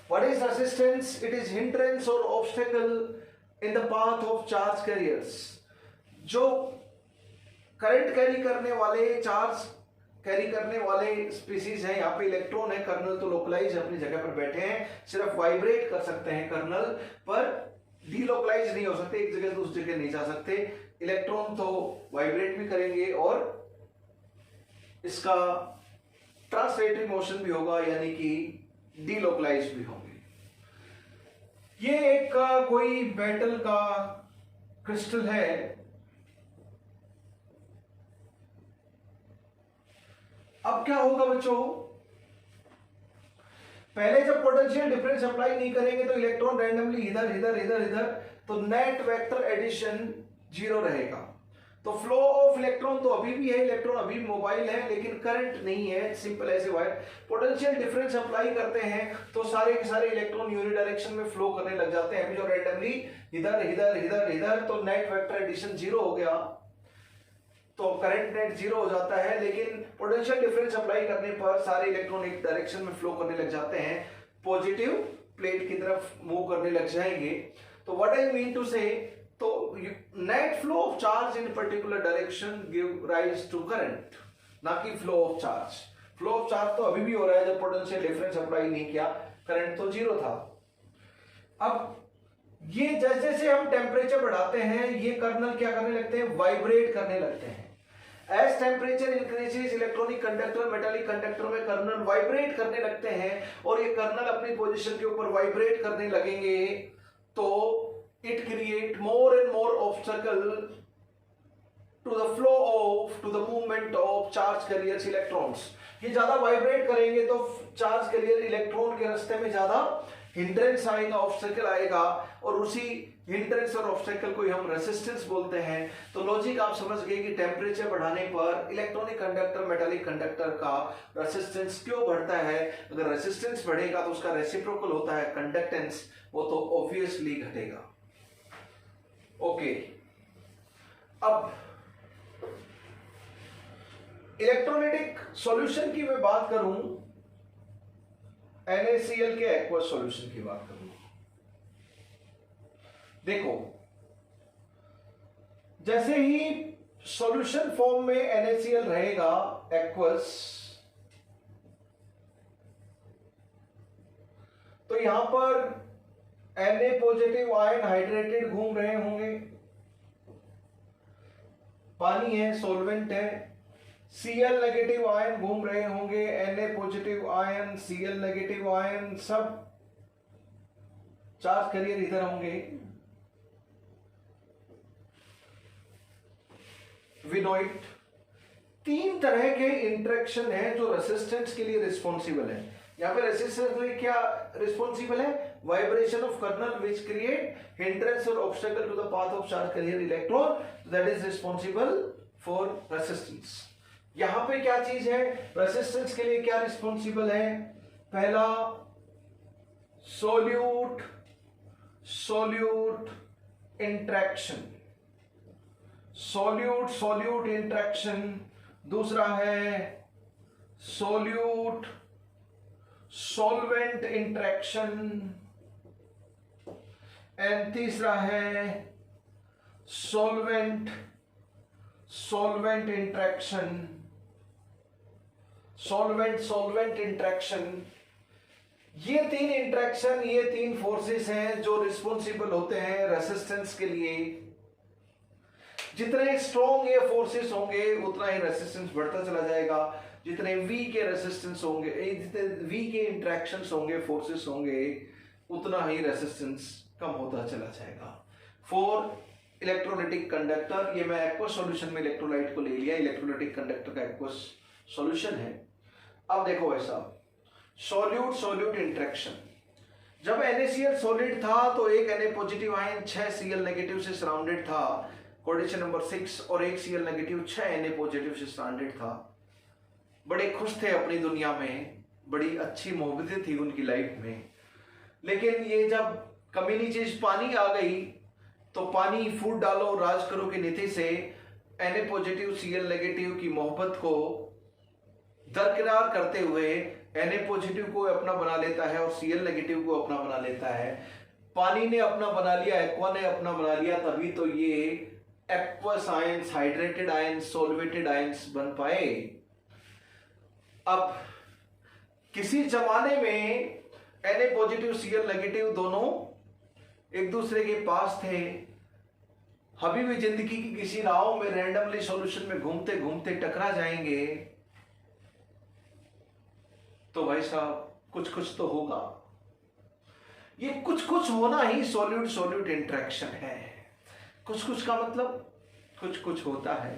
What is resistance? It is hindrance और obstacle in the path of charge carriers. जो करंट कैरी करने वाले, चार्ज कैरी करने वाले स्पीसीज है, यहाँ पे इलेक्ट्रॉन है, कर्नल तो लोकलाइज अपनी जगह पर बैठे हैं, सिर्फ वाइब्रेट कर सकते हैं कर्नल, पर डीलोकलाइज नहीं हो सकते, एक जगह से दूसरी जगह नहीं जा सकते। इलेक्ट्रॉन तो वाइब्रेट भी करेंगे और इसका ट्रांसलेटरी मोशन भी होगा, यानी कि डीलोकलाइज भी होंगे। ये एक कोई मेटल का क्रिस्टल है। अब क्या होगा बच्चों? पहले जब पोटेंशियल डिफरेंस अप्लाई नहीं करेंगे तो इलेक्ट्रॉन रैंडमली इधर इधर इधर इधर, तो नेट वेक्टर एडिशन 0 रहेगा। तो फ्लो ऑफ इलेक्ट्रॉन तो अभी भी है, इलेक्ट्रॉन अभी मोबाइल है, लेकिन करंट नहीं है, सिंपल ऐसे वायर। पोटेंशियल डिफरेंस अप्लाई करते हैं तो सारे के सारे इलेक्ट्रॉन यूनिडायरेक्शन में फ्लो करने लग जाते हैं। अभी जो रैंडमली इधर इधर इधर इधर, तो नेट वेक्टर एडिशन 0 हो गया, तो करंट नेट 0 हो जाता है। लेकिन पोटेंशियल डिफरेंस अप्लाई करने पर सारे इलेक्ट्रॉन एक डायरेक्शन में फ्लो करने लग जाते हैं, पॉजिटिव प्लेट की तरफ मूव करने लग जाएंगे। तो what I mean to say, तो net flow of charge in particular direction give rise to current, ना कि flow of charge. Flow of charge तो अभी भी हो रहा है, जब पोटेंशियल डिफरेंस अप्लाई नहीं किया, करंट तो 0 था। अब ये जैसे जैसे हम टेम्परेचर बढ़ाते हैं, ये कर्नल क्या करने लगते हैं? वाइब्रेट करने लगते हैं। As temperature increases, electronic conductor, metallic conductor में कर्नल वाइब्रेट करने लगते हैं, और ये कर्नल अपनी पोजीशन के ऊपर वाइब्रेट करने लगेंगे, तो it create more and more obstacle to the flow of, to the movement of charge carriers electrons. ये ज्यादा वाइब्रेट करेंगे तो चार्ज कैरियर इलेक्ट्रॉन के रास्ते में ज्यादा हिंड्रेंस आएगा, ऑब्स्टेकल आएगा, और उसी हिंड्रेंस और ऑब्स्टेकल को ही हम रेसिस्टेंस बोलते हैं। तो लॉजिक आप समझ गए कि टेम्परेचर बढ़ाने पर इलेक्ट्रॉनिक कंडक्टर, मेटालिक कंडक्टर का रेसिस्टेंस क्यों बढ़ता है। अगर रेसिस्टेंस बढ़ेगा तो उसका रेसिप्रोकल होता है कंडक्टेंस, वो तो ऑब्वियसली घटेगा। ओके, अब इलेक्ट्रोलाइटिक सॉल्यूशन की मैं बात करूं, NaCl के एक्वस सॉल्यूशन की बात करूं, देखो जैसे ही सॉल्यूशन फॉर्म में NaCl रहेगा एक्वस, तो यहां पर Na पॉजिटिव आयन हाइड्रेटेड घूम रहे होंगे, पानी है, सॉल्वेंट है। Cl नेगेटिव आयन घूम रहे होंगे, Na positive ion, Cl negative ion, सब चार्ज कैरियर इधर होंगे। विनोइट, 3 तरह के इंटरेक्शन है जो रेसिस्टेंस के लिए रिस्पॉन्सिबल है। यहां पे रेसिस्टेंस के लिए क्या रिस्पॉन्सिबल है? Vibration of kernel which create hindrance और obstacle to the path of charge carrier electron, that is responsible for resistance. यहां पे क्या चीज है? रेसिस्टेंस के लिए क्या रिस्पॉन्सिबल है? पहला solute solute interaction, solute solute interaction. दूसरा है सोल्यूट सॉल्वेंट इंटरेक्शन, एंड तीसरा है solvent solvent interaction, solvent solvent interaction. ये 3 इंटरेक्शन, ये 3 फोर्सेस हैं जो रिस्पॉन्सिबल होते हैं रेसिस्टेंस के लिए। जितने स्ट्रॉन्ग ये फोर्सेस होंगे उतना ही रेसिस्टेंस बढ़ता चला जाएगा, जितने वीक के रेसिस्टेंस होंगे, जितने वीक के इंटरेक्शंस होंगे, फोर्सेस होंगे, उतना ही रेसिस्टेंस कम होता चला जाएगा। फॉर इलेक्ट्रोलाइटिक कंडक्टर, ये मैं एक्वस सॉल्यूशन में इलेक्ट्रोलाइट को ले लिया, इलेक्ट्रोलाइटिक कंडक्टर का एक्वस सॉल्यूशन है। अब देखो ऐसा सॉल्यूट सॉल्यूट इंटरेक्शन, जब NaCl सॉलिड था तो एक Na positive ion 6 Cl negative से सराउंडेड था, कोऑर्डिनेशन नंबर 6, और एक Cl नेगेटिव 6 Na पॉजिटिव से सराउंडेड था। बड़े खुश थे अपनी दुनिया में, बड़ी अच्छी मोहब्बतें थी उनकी लाइफ में। लेकिन ये जब कमीनी चीज पानी आ गई तो पानी फूट डालो राज करो की नीति से Na पॉजिटिव Cl नेगेटिव की मोहब्बत को दरकिरार करते हुए Na पॉजिटिव को अपना बना लेता है और Cl नेगेटिव को अपना बना लेता है। पानी ने अपना बना लिया, एक्वा ने अपना बना लिया, तभी तो ये aqueous ions, hydrated ions, solvated ions बन पाए। अब किसी जमाने में Na पॉजिटिव Cl नेगेटिव दोनों एक दूसरे के पास थे, अभी भी जिंदगी की किसी राहों में रैंडमली सॉल्यूशन में घूमते घूमते टकरा जाएंगे तो भाई साहब कुछ कुछ तो होगा। ये कुछ कुछ होना ही सॉल्यूट सॉल्यूट इंटरेक्शन है। कुछ कुछ का मतलब कुछ कुछ होता है।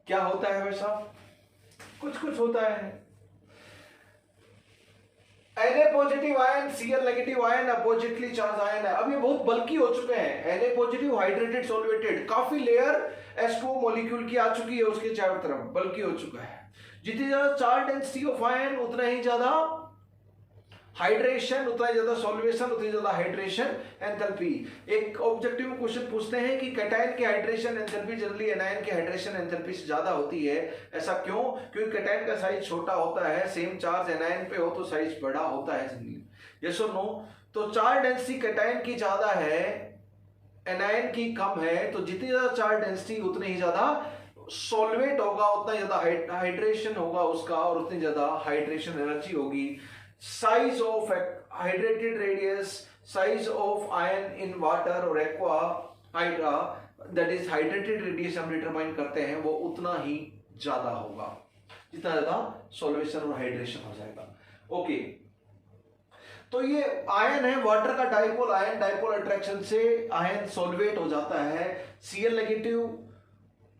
क्या होता है भाई साहब? कुछ कुछ होता है। Na positive ion Cl negative ion oppositely charge ion है। अब ये बहुत बल्की हो चुके हैं। Na पॉजिटिव हाइड्रेटेड सॉल्वेटेड, काफी लेयर H2O मॉलिक्यूल की आ चुकी है उसके चारों तरफ, बल्की हो चुका है। जितनी ज्यादा चार्ज डेंसिटी ऑफ आयन उतना ही ज्यादा हाइड्रेशन, उतना ही ज्यादा सॉल्वेशन, उतनी ज्यादा हाइड्रेशन एंथैल्पी। एक ऑब्जेक्टिव क्वेश्चन पूछते हैं कि कैटायन की हाइड्रेशन एंथैल्पी जनरली एनायन की हाइड्रेशन एंथैल्पी से ज्यादा होती है। ऐसा क्यों? क्योंकि कैटायन का साइज छोटा होता है, सेम चार्ज एनायन पे हो तो साइज बड़ा होता है जनरली। Yes or no? तो चार्ज डेंसिटी कैटायन की ज्यादा है, एनायन की कम है, तो जितनी ज्यादा चार्ज डेंसिटी उतनी ही ज्यादा सॉल्वेट होगा, उतना ज्यादा हाइड्रेशन होगा उसका, और उतनी ज्यादा हाइड्रेशन एनर्जी होगी। Size of hydrated radius, size of ion in water और aqua hydra, that is hydrated radius हम डिटरमाइन करते हैं, वो उतना ही ज्यादा होगा जितना ज्यादा सॉल्वेशन और हाइड्रेशन हो जाएगा। ओके, तो ये आयन है वाटर का डाइपोल आयन, डाइपोल अट्रैक्शन से आयन सॉल्वेट हो जाता है। Cl नेगेटिव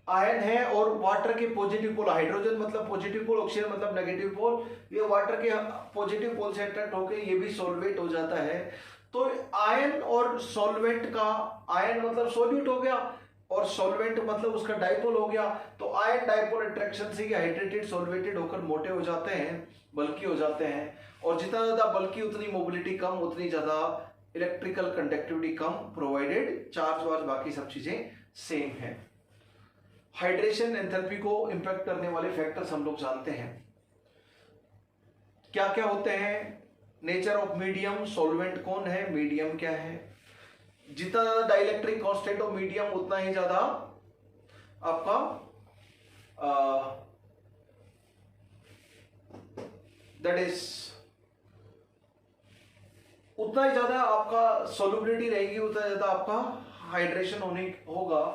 आयन है और वाटर के पॉजिटिव पोल, हाइड्रोजन मतलब पॉजिटिव पोल, ऑक्सीजन मतलब नेगेटिव पोल, ये वाटर के पॉजिटिव पोल से अट्रैक्ट होकर ये भी सॉल्वेट हो जाता है। तो आयन और सॉल्वेंट का, आयन मतलब सॉल्यूट हो गया और सॉल्वेंट मतलब उसका डाइपोल हो गया, तो आयन डाइपोल अट्रैक्शन से ये हाइड्रेटेड सॉल्वेटेड होकर मोटे हो जाते हैं, बल्कि हो जाते हैं। और जितना ज्यादा बल्कि उतनी मोबिलिटी कम, उतनी ज्यादा इलेक्ट्रिकल कंडक्टिविटी कम, प्रोवाइडेड चार्ज वार्ज बाकी सब चीजें सेम है। हाइड्रेशन एंथैल्पी को इंपैक्ट करने वाले फैक्टर्स हम लोग जानते हैं। क्या क्या होते हैं? नेचर ऑफ मीडियम, सॉल्वेंट कौन है, मीडियम क्या है। जितना ज्यादा डाइलेक्ट्रिक कांस्टेंट ऑफ मीडियम उतना ही ज्यादा आपका दैट इज उतना ही ज्यादा आपका सॉल्युबिलिटी रहेगी, उतना ज्यादा आपका हाइड्रेशन होने होगा।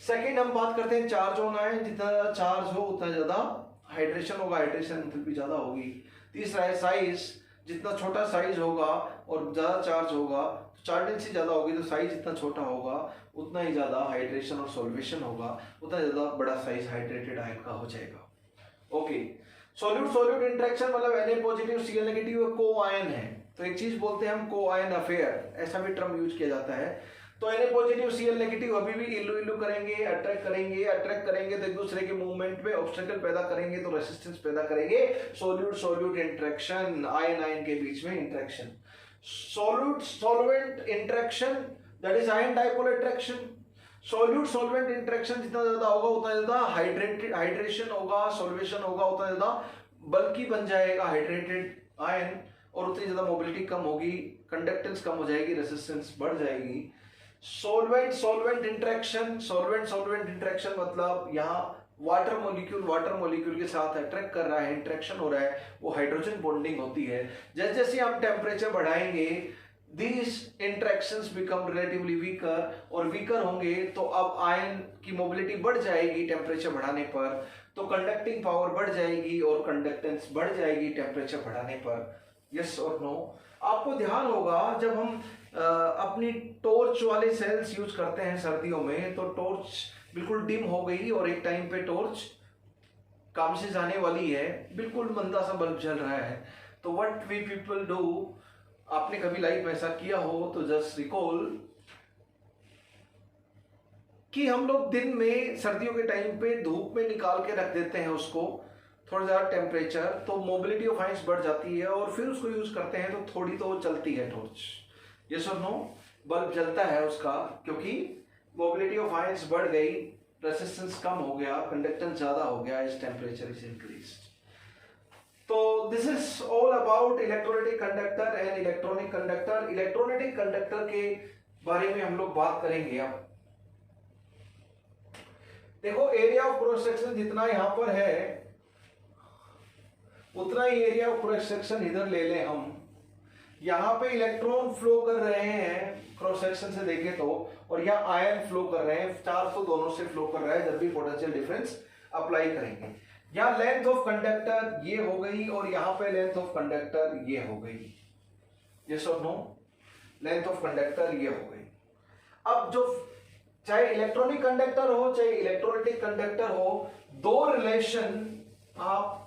सेकेंड हम बात करते हैं चार्ज होना है, जितना ज्यादा चार्ज हो उतना ज्यादा हाइड्रेशन होगा, हाइड्रेशन एंथैल्पी ज्यादा होगी। तीसरा है साइज, जितना छोटा साइज होगा और ज्यादा चार्ज होगा, चार्ज डेंसिटी ज्यादा होगी तो साइज जितना छोटा होगा उतना ही ज्यादा हाइड्रेशन और सॉल्वेशन होगा, उतना ज्यादा बड़ा साइज हाइड्रेटेड आयन का हो जाएगा। ओके, सॉल्यूट सॉल्यूट इंटरेक्शन मतलब Na पॉजिटिव Cl नेगेटिव को आयन है, तो एक चीज बोलते हैं हम को आयन अफेयर, ऐसा भी टर्म यूज किया जाता है। तो Na पॉजिटिव Cl नेगेटिव अभी भी इल्लू इल्लू करेंगे, अट्रैक्ट करेंगे तो एक दूसरे के मूवमेंट में ऑब्स्टेकल पैदा करेंगे, तो रेसिस्टेंस पैदा करेंगे। Solute solute interaction, ion ion के बीच में interaction. Solute solvent interaction that is ion dipole attraction. Solute solvent interaction जितना ज्यादा होगा उतना ज्यादा हाइड्रेशन होगा, सॉल्वेशन होगा, उतना ज्यादा बल्कि बन जाएगा हाइड्रेटेड आयन, और उतनी ज्यादा मोबिलिटी कम होगी, कंडक्टेंस कम हो जाएगी, रेसिस्टेंस बढ़ जाएगी। Solvent solvent interaction, solvent solvent interaction मतलब यहाँ वाटर मॉलिक्यूल के साथ अट्रैक्ट कर रहा है, इंटरेक्शन हो रहा है, वो हाइड्रोजन बॉन्डिंग होती है। जैसे जैसे हम टेम्परेचर बढ़ाएंगे, these interactions become relatively weaker, और weaker होंगे तो अब आयन की मोबिलिटी बढ़ जाएगी टेम्परेचर बढ़ाने पर, तो कंडक्टिंग पावर बढ़ जाएगी और कंडक्टेंस बढ़ जाएगी टेम्परेचर बढ़ाने पर। Yes or no? आपको ध्यान होगा जब हम अपनी टॉर्च वाले सेल्स यूज करते हैं सर्दियों में, तो टॉर्च बिल्कुल डिम हो गई और एक टाइम पे टॉर्च काम से जाने वाली है, बिल्कुल मंदा सा बल्ब जल रहा है, तो व्हाट वी पीपल डू, आपने कभी लाइफ में ऐसा किया हो तो जस्ट रिकॉल कि हम लोग दिन में सर्दियों के टाइम पे धूप में निकाल के रख देते हैं उसको थोड़ा ज़्यादा टेम्परेचर, तो मोबिलिटी ऑफ आयंस बढ़ जाती है और फिर उसको यूज करते हैं तो थोड़ी तो चलती है torch. Yes or no? Bulb जलता है उसका क्योंकि मोबिलिटी ऑफ आयंस बढ़ गई, रेसिस्टेंस कम हो गया, कंडक्टेंस ज्यादा हो गया, इस टेम्परेचर इज इंक्रीज्ड। तो this is all about electrolytic conductor and electronic conductor. Electrolytic conductor के बारे में हम लोग बात करेंगे। अब देखो, एरिया ऑफ क्रॉस सेक्शन जितना यहां पर है उतना ही एरिया ऑफ क्रॉस सेक्शन इधर ले लें हम। यहां पे इलेक्ट्रॉन फ्लो कर रहे हैं क्रॉस सेक्शन से देखें तो, और यहाँ आयन फ्लो कर रहे हैं, चार्ज तो दोनों से फ्लो कर रहा है, जब भी पोटेंशियल डिफरेंस अप्लाई करेंगे। यहाँ लेंथ ऑफ कंडक्टर ये हो गई और यहाँ पे लेंथ ऑफ कंडक्टर ये हो गई। Yes or no? Length of conductor ये हो गई। अब जो चाहे इलेक्ट्रॉनिक कंडक्टर हो चाहे इलेक्ट्रोलाइटिक कंडक्टर हो, दो रिलेशन आप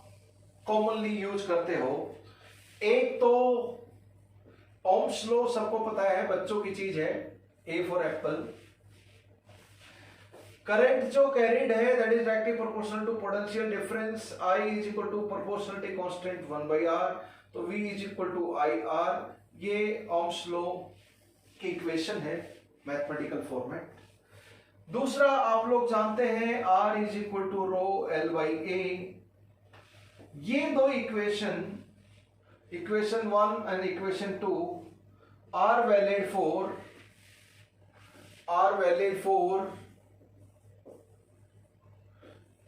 कॉमनली यूज करते हो। एक तो ओम्स लॉ सबको पता है, बच्चों की चीज है, ए फॉर एप्पल। करंट जो कैरिड है that is directly proportional to potential difference, I is equal to proportionality constant 1/r, तो V is equal to IR। ये ओम्स लॉ की इक्वेशन है मैथमेटिकल फॉर्मेट। दूसरा आप लोग जानते हैं R is equal to rho L/A। ये दो equation, equation 1 and equation 2 are valid for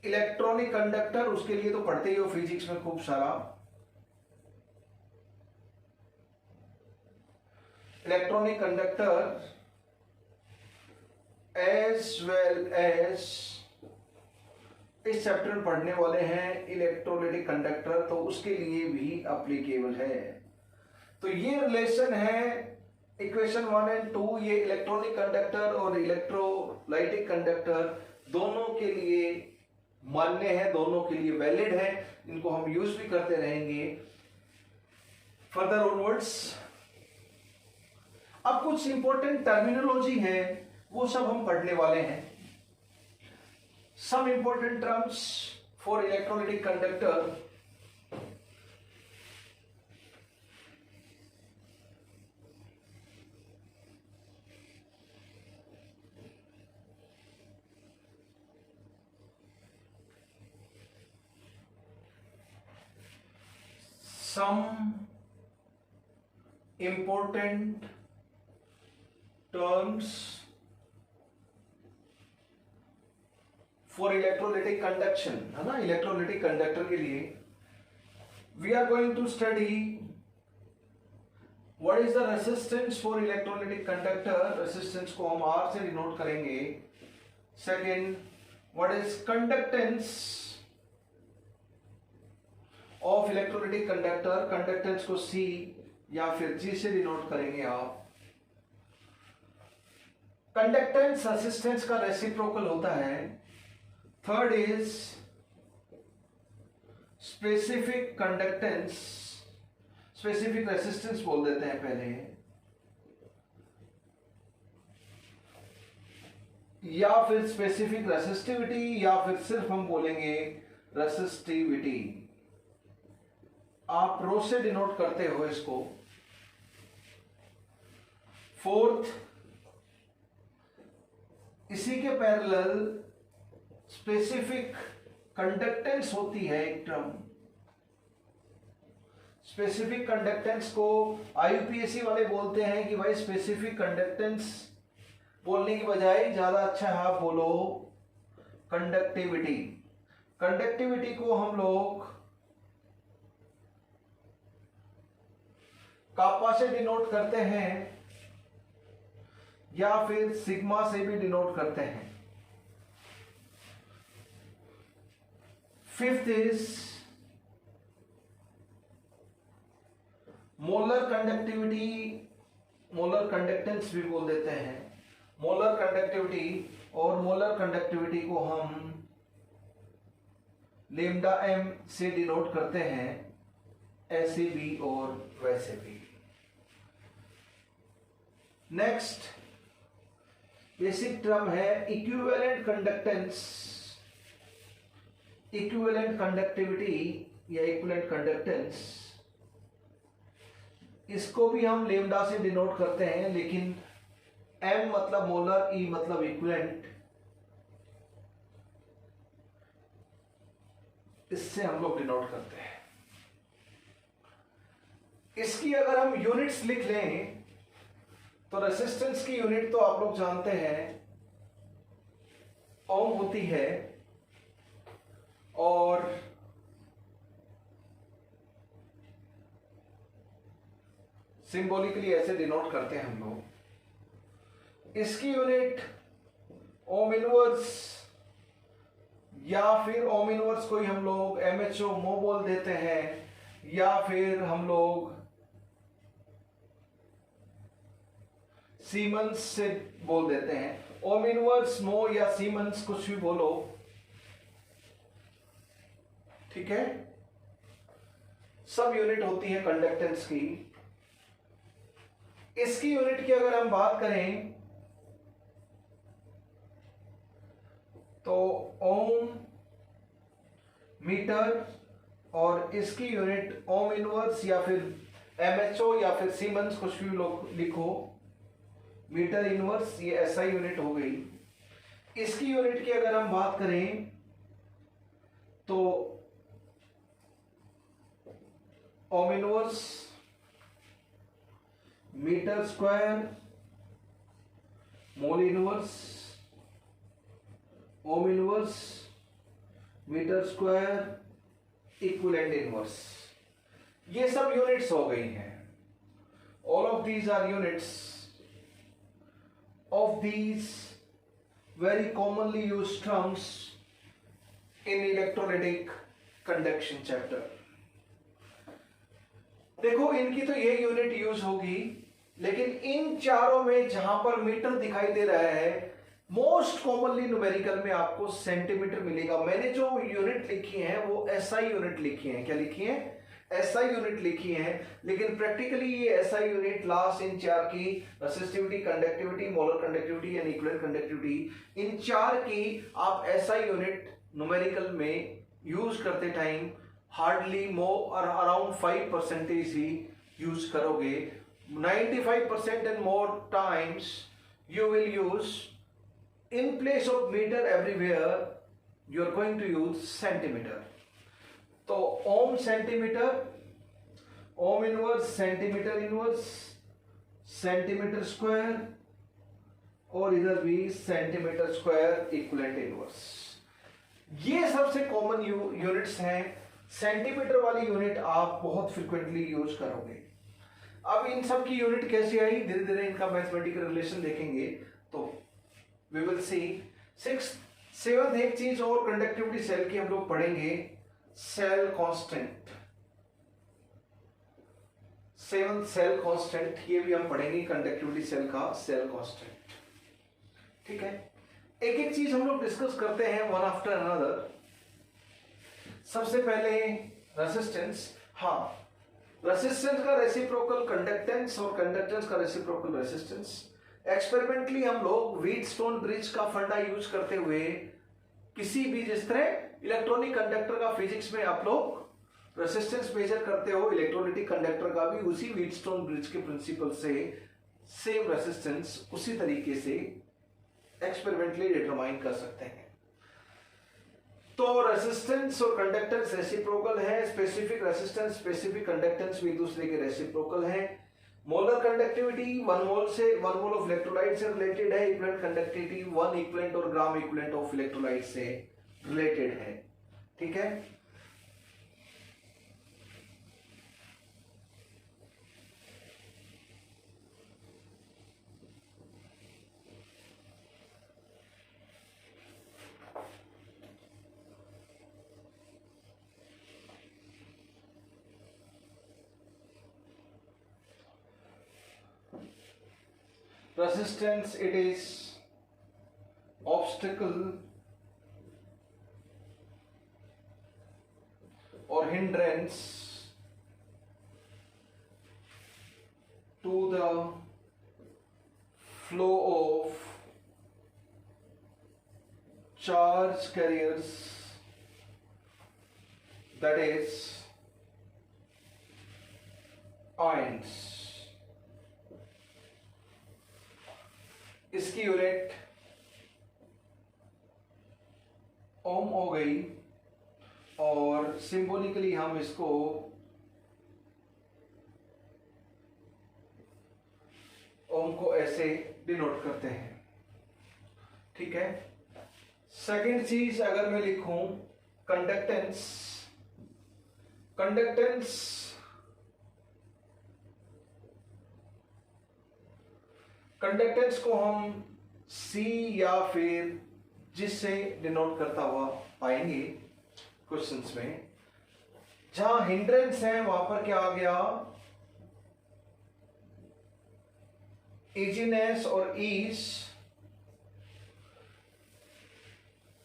electronic conductor. उसके लिए तो पढ़ते ही हो फिजिक्स में खूब सारा। Electronic conductor as well as इस चैप्टर में पढ़ने वाले हैं इलेक्ट्रोलाइटिक कंडक्टर, तो उसके लिए भी एप्लीकेबल है। तो ये रिलेशन है इक्वेशन 1 एंड 2, ये इलेक्ट्रॉनिक कंडक्टर और इलेक्ट्रोलाइटिक कंडक्टर दोनों के लिए मान्य है, दोनों के लिए वैलिड है। इनको हम यूज भी करते रहेंगे फर्दर ऑनवर्ड्स। अब कुछ इंपॉर्टेंट टर्मिनोलॉजी है वो सब हम पढ़ने वाले हैं। Some important terms for electrolytic conductor. Some important terms for electrolytic conduction, है ना, इलेक्ट्रोलाइटिक कंडक्टर के लिए we are going to study what is the resistance for electrolytic conductor। resistance को हम R से डिनोट करेंगे। second, what is conductance of electrolytic conductor. Conductance को C या फिर G से डिनोट करेंगे आप। कंडक्टेंस रेसिस्टेंस का रेसिप्रोकल होता है। Third is specific conductance, specific resistance बोल देते हैं पहले, या फिर स्पेसिफिक रेसिस्टिविटी, या फिर सिर्फ हम बोलेंगे रेसिस्टिविटी। आप रो से डिनोट करते हो इसको। फोर्थ, इसी के पैरेलल स्पेसिफिक कंडक्टेंस होती है एक टर्म। स्पेसिफिक कंडक्टेंस को आईयूपीएससी वाले बोलते हैं कि भाई स्पेसिफिक कंडक्टेंस बोलने की बजाय ज्यादा अच्छा है आप बोलो कंडक्टिविटी। कंडक्टिविटी को हम लोग कापा से डिनोट करते हैं या फिर सिग्मा से भी डिनोट करते हैं। Fifth is molar conductivity, molar conductance भी बोल देते हैं। मोलर कंडक्टिविटी, और मोलर कंडक्टिविटी को हम लेमडा एम से डिनोट करते हैं, ऐसे भी और वैसे भी। नेक्स्ट बेसिक टर्म है इक्विवेलेंट कंडक्टेंस, इक्विवेलेंट कंडक्टिविटी या इक्विवेलेंट कंडक्टेंस। इसको भी हम लेमडा से डिनोट करते हैं, लेकिन एम मतलब मोलर, ई मतलब इक्विवेलेंट, इससे हम लोग डिनोट करते हैं। इसकी अगर हम यूनिट्स लिख लें तो रेसिस्टेंस की यूनिट तो आप लोग जानते हैं ओम होती है, और सिंबॉलिकली ऐसे डिनोट करते हैं हम लोग। इसकी यूनिट ओम इनवर्स, या फिर ओम इनवर्स को ही हम लोग एमएचओ मो बोल देते हैं, या फिर हम लोग सीमेंस से बोल देते हैं। ओम इनवर्स, मो या सीमेंस कुछ भी बोलो, ठीक है। सब यूनिट होती है कंडक्टेंस की। इसकी यूनिट की अगर हम बात करें तो ओम मीटर, और इसकी यूनिट ओम इनवर्स या फिर एमएचओ या फिर सीमेंस कुछ भी लोग लिखो, मीटर इनवर्स, ये एसआई यूनिट हो गई। इसकी यूनिट की अगर हम बात करें तो ohm inverse metre square, mole inverse, ohm inverse metre square, equivalent inverse, ये सब यूनिट्स हो गई हैं। All of these are units of these very commonly used terms in electrolytic conduction chapter। देखो इनकी तो ये यूनिट यूज होगी, लेकिन इन चारों में जहां पर मीटर दिखाई दे रहा है, मोस्ट कॉमनली न्यूमेरिकल में आपको सेंटीमीटर मिलेगा। मैंने जो यूनिट लिखी है वो एसआई यूनिट लिखी है। क्या लिखी है? एसआई यूनिट लिखी है, लेकिन प्रैक्टिकली ये एसआई यूनिट लास्ट इन चार की resistivity, conductivity, molar conductivity and equivalent conductivity, इन चार की आप एसआई यूनिट न्यूमेरिकल में यूज करते टाइम हार्डली मोर अराउंड 5% ही यूज करोगे। 95% and more times you will use, in place of meter everywhere, you are going to use centimeter। तो ohm centimetre, ohm inverse centimetre inverse, centimetre square, और इधर भी centimetre square equivalent inverse. ये सबसे common units हैं। Centimetre वाली unit आप बहुत फ्रिक्वेंटली यूज करोगे। अब इन सब की यूनिट कैसे आई, धीरे धीरे इनका मैथमेटिकल रिलेशन देखेंगे तो वी विल सी। 7th एक चीज और कंडक्टिविटी सेल की हम लोग पढ़ेंगे, cell constant. 7th cell constant, ये भी हम पढ़ेंगे कंडक्टिविटी सेल का सेल कांस्टेंट। ठीक है, एक एक चीज हम लोग डिस्कस करते हैं वन आफ्टर अनदर। सबसे पहले रेसिस्टेंस। हाँ, रेसिस्टेंस का रेसिप्रोकल कंडक्टेंस और कंडक्टेंस का रेसिप्रोकल रेसिस्टेंस। एक्सपेरिमेंटली हम लोग व्हीटस्टोन ब्रिज का फंडा यूज करते हुए किसी भी, जिस तरह इलेक्ट्रॉनिक कंडक्टर का फिजिक्स में आप लोग रेसिस्टेंस मेजर करते हो, इलेक्ट्रोलिटिक कंडक्टर का भी उसी व्हीटस्टोन ब्रिज के प्रिंसिपल से सेम रेसिस्टेंस उसी तरीके से एक्सपेरिमेंटली डिटरमाइन कर सकते हैं। तो रेसिस्टेंस और कंडक्टेंस रेसिप्रोकल है। स्पेसिफिक रेसिस्टेंस, स्पेसिफिक कंडक्टेंस भी एक दूसरे के रेसिप्रोकल है। मोलर कंडक्टिविटी 1 मोल से 1 मोल ऑफ इलेक्ट्रोलाइट से रिलेटेड है। इक्विवेलेंट कंडक्टिविटी 1 इक्विवेलेंट और ग्राम इक्विवेलेंट ऑफ इलेक्ट्रोलाइट से रिलेटेड है। ठीक है, resistance, it is obstacle or hindrance to the flow of charge carriers, that is ions. इसकी यूनिट ओम हो गई और सिंबॉलिकली हम इसको ओम को ऐसे डिनोट करते हैं, ठीक है। सेकंड चीज अगर मैं लिखूं कंडक्टेंस, कंडक्टेंस कंडक्टेंस को हम C या फिर जिससे डिनोट करता हुआ पाएंगे क्वेश्चंस में। जहां हिंड्रेंस है वहां पर क्या आ गया, easiness और ease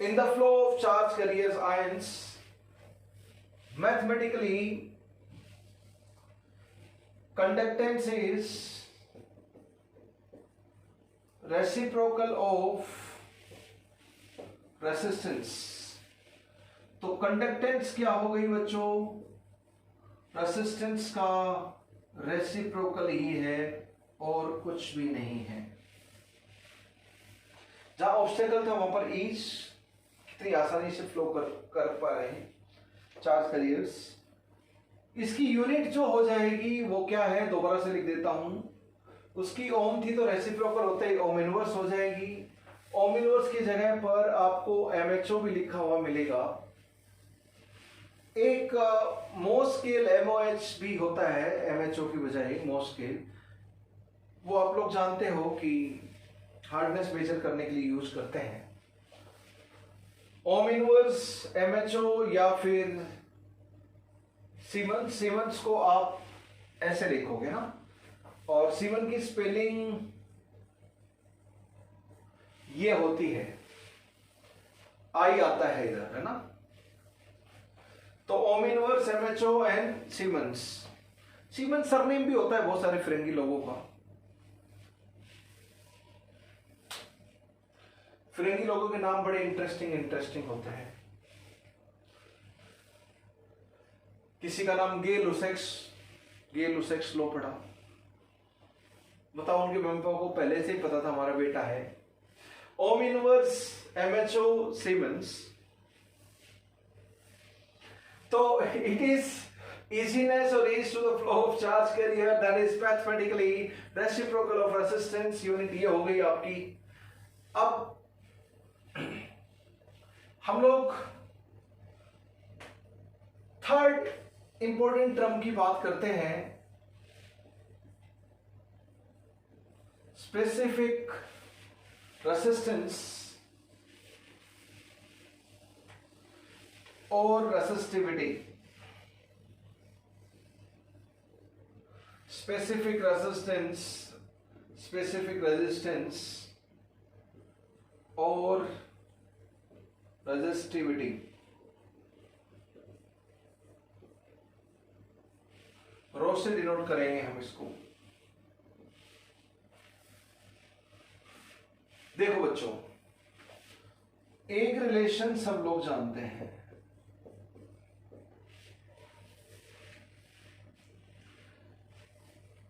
in the flow of charge carriers ions. Mathematically, conductance is reciprocal of resistance. तो कंडक्टेंस क्या हो गई बच्चों, रेसिस्टेंस का रेसिप्रोकल ही है और कुछ भी नहीं है। जहां ऑब्स्टेकल था वहां पर ईच कितनी आसानी से फ्लो कर पा रहे हैं चार्ज कैरियर्स। इसकी यूनिट जो हो जाएगी वो क्या है, दोबारा से लिख देता हूं। उसकी ओम थी तो रेसिप्रोकल होते ही ओम इनवर्स हो जाएगी। ओम इनवर्स की जगह पर आपको MHO भी लिखा हुआ मिलेगा। एक मो स्केल MOH भी होता है MHO की बजाय मो स्केल, वो आप लोग जानते हो कि हार्डनेस मेजर करने के लिए यूज करते हैं। ओम इनवर्स MHO या फिर सीमेंस, सीमेंस को आप ऐसे लिखोगे ना, और सीमेंस की स्पेलिंग ये होती है, आई आता है इधर, है ना। तो ohm inverse MHO and siemens. Siemens surname भी होता है बहुत सारे फिरंगी लोगों का। फिरंगी लोगों के नाम बड़े इंटरेस्टिंग होते हैं। किसी का नाम गे लुसेक्स लो पड़ा, बताओ उनके मम्मी पापा को पहले से ही पता था हमारा बेटा है। ओम इनवर्स MHO सीमेंस, तो it is easiness or ease to the flow of charge carrier, that is mathematically reciprocal of resistance, unit ये हो गई आपकी। अब हम लोग थर्ड इंपॉर्टेंट टर्म की बात करते हैं, स्पेसिफिक रेसिस्टेंस और रेसिस्टिविटी। स्पेसिफिक रेजिस्टेंस और रेजिस्टिविटी। रो से डिनोट करेंगे हम इसको। देखो बच्चों, एक रिलेशन सब लोग जानते हैं,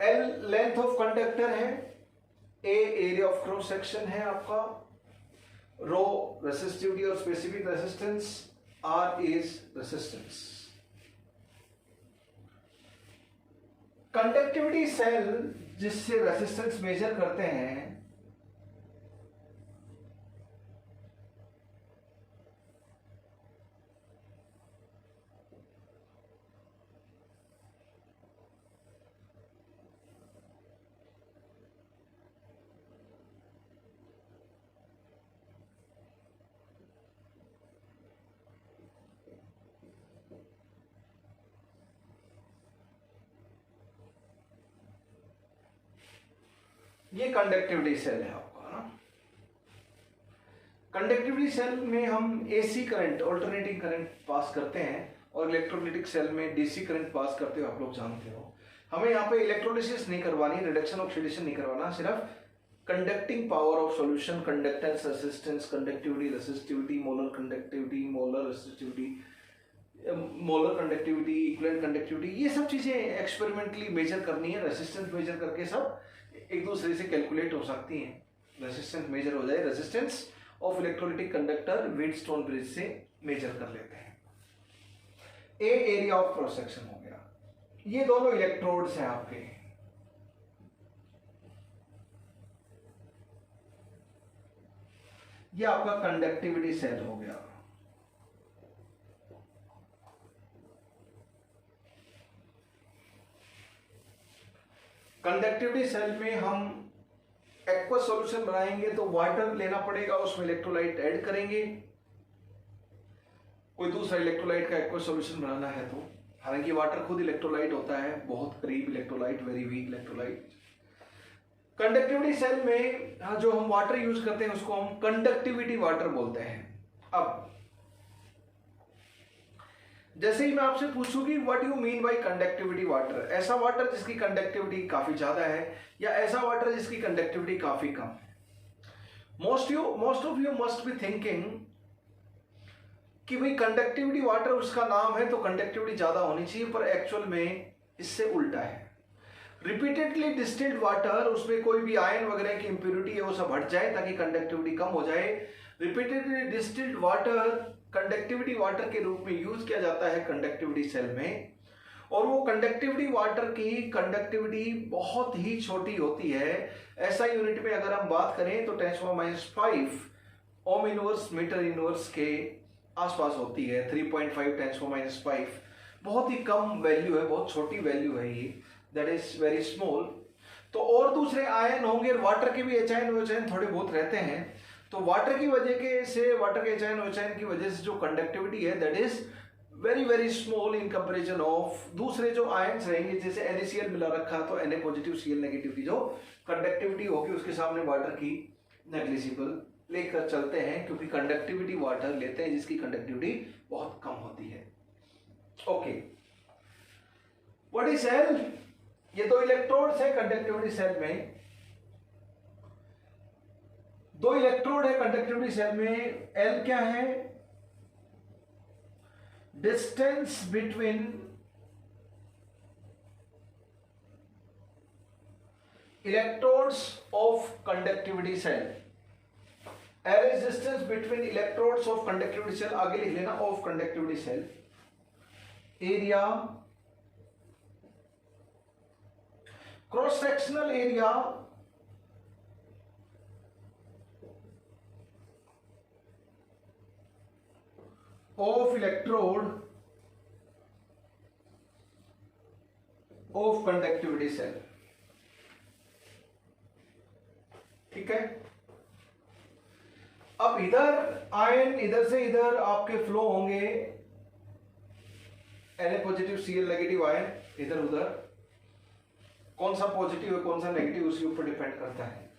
L लेंथ ऑफ कंडक्टर है, A area of cross section है आपका, रो रेसिस्टिविटी और specific resistance, R is resistance. Conductivity cell जिससे रेसिस्टेंस मेजर करते हैं, ये कंडक्टिविटी सेल है आपका ना। कंडक्टिविटी सेल में हम AC current, alternating current pass करते हैं, और इलेक्ट्रोलाइटिक सेल में डीसी करंट पास करते हो, आप लोग जानते हो। हमें यहाँ पे इलेक्ट्रोलिसिस नहीं करवानी, रिडक्शन ऑक्सीडेशन नहीं करवाना, सिर्फ conducting power of solution, conductance, resistance, conductivity, resistivity, molar conductivity, molar resistivity, molar conductivity, equivalent conductivity, ये सब चीजें एक्सपेरिमेंटली मेजर करनी है। रेसिस्टेंस मेजर करके सब एक दूसरे से कैलकुलेट हो सकती हैं। रेसिस्टेंस मेजर हो जाए, resistance of electrolytic conductor Wheatstone bridge से मेजर कर लेते हैं। ए एरिया ऑफ क्रॉस सेक्शन हो गया। ये दोनों इलेक्ट्रोड्स हैं आपके, ये आपका कंडक्टिविटी सेल हो गया। कंडक्टिविटी सेल में हम एक्वस सॉल्यूशन बनाएंगे तो वाटर लेना पड़ेगा, उसमें इलेक्ट्रोलाइट ऐड करेंगे। कोई दूसरा इलेक्ट्रोलाइट का एक्वस सॉल्यूशन बनाना है तो, हालांकि वाटर खुद इलेक्ट्रोलाइट होता है, बहुत करीब electrolyte, very weak electrolyte. Conductivity cell में जो हम वाटर यूज करते हैं उसको हम कंडक्टिविटी वाटर बोलते हैं। अब जैसे ही मैं आपसे पूछूंगी what you mean bye conductivity water, ऐसा वाटर जिसकी कंडक्टिविटी काफी ज्यादा है या ऐसा वाटर जिसकी कंडक्टिविटी काफी कम है। Most of you must be thinking कि भाई कंडक्टिविटी वाटर उसका नाम है तो कंडक्टिविटी ज्यादा होनी चाहिए, पर एक्चुअल में इससे उल्टा है। रिपीटेडली डिस्टिल्ड वाटर, उसमें कोई भी आयन वगैरह की इंप्योरिटी है वो सब हट जाए ताकि कंडक्टिविटी कम हो जाए। Repeatedly distilled water conductivity water के रूप में यूज किया जाता है कंडक्टिविटी सेल में, और वो कंडक्टिविटी वाटर की कंडक्टिविटी बहुत ही छोटी होती है। ऐसा यूनिट में अगर हम बात करें तो 10⁻⁵ ओम इनवर्स मीटर इनवर्स के आसपास होती है। 3.5 10⁻⁵ बहुत ही कम वैल्यू है, बहुत छोटी वैल्यू है ये, दैट इज वेरी स्मॉल। तो और दूसरे आयन होंगे, वाटर के भी एच थोड़े बहुत रहते हैं, तो वाटर की वजह के से, वाटर के एच की वजह से जो कंडक्टिविटी है that is very very small in comparison of दूसरे जो आयंस रहेंगे। जैसे NaCl मिला रखा तो Na पॉजिटिव Cl नेगेटिव की जो कंडक्टिविटी होगी उसके सामने वाटर की नेग्लिजिबल लेकर चलते हैं, क्योंकि कंडक्टिविटी वाटर लेते हैं जिसकी कंडक्टिविटी बहुत कम होती है। Okay, what is cell? ये दो इलेक्ट्रोड्स है कंडक्टिविटी सेल में, दो इलेक्ट्रोड है कंडक्टिविटी सेल में। L क्या है? Distance between electrodes of conductivity cell. L is distance between electrodes of conductivity cell, आगे लिख लेना, of conductivity cell। Area, cross sectional area of electrode of conductivity cell। ठीक है, अब इधर आयन इधर से इधर आपके फ्लो होंगे, Na positive Cl negative ion इधर उधर, कौन सा पॉजिटिव है कौन सा नेगेटिव उसके ऊपर डिपेंड करता है।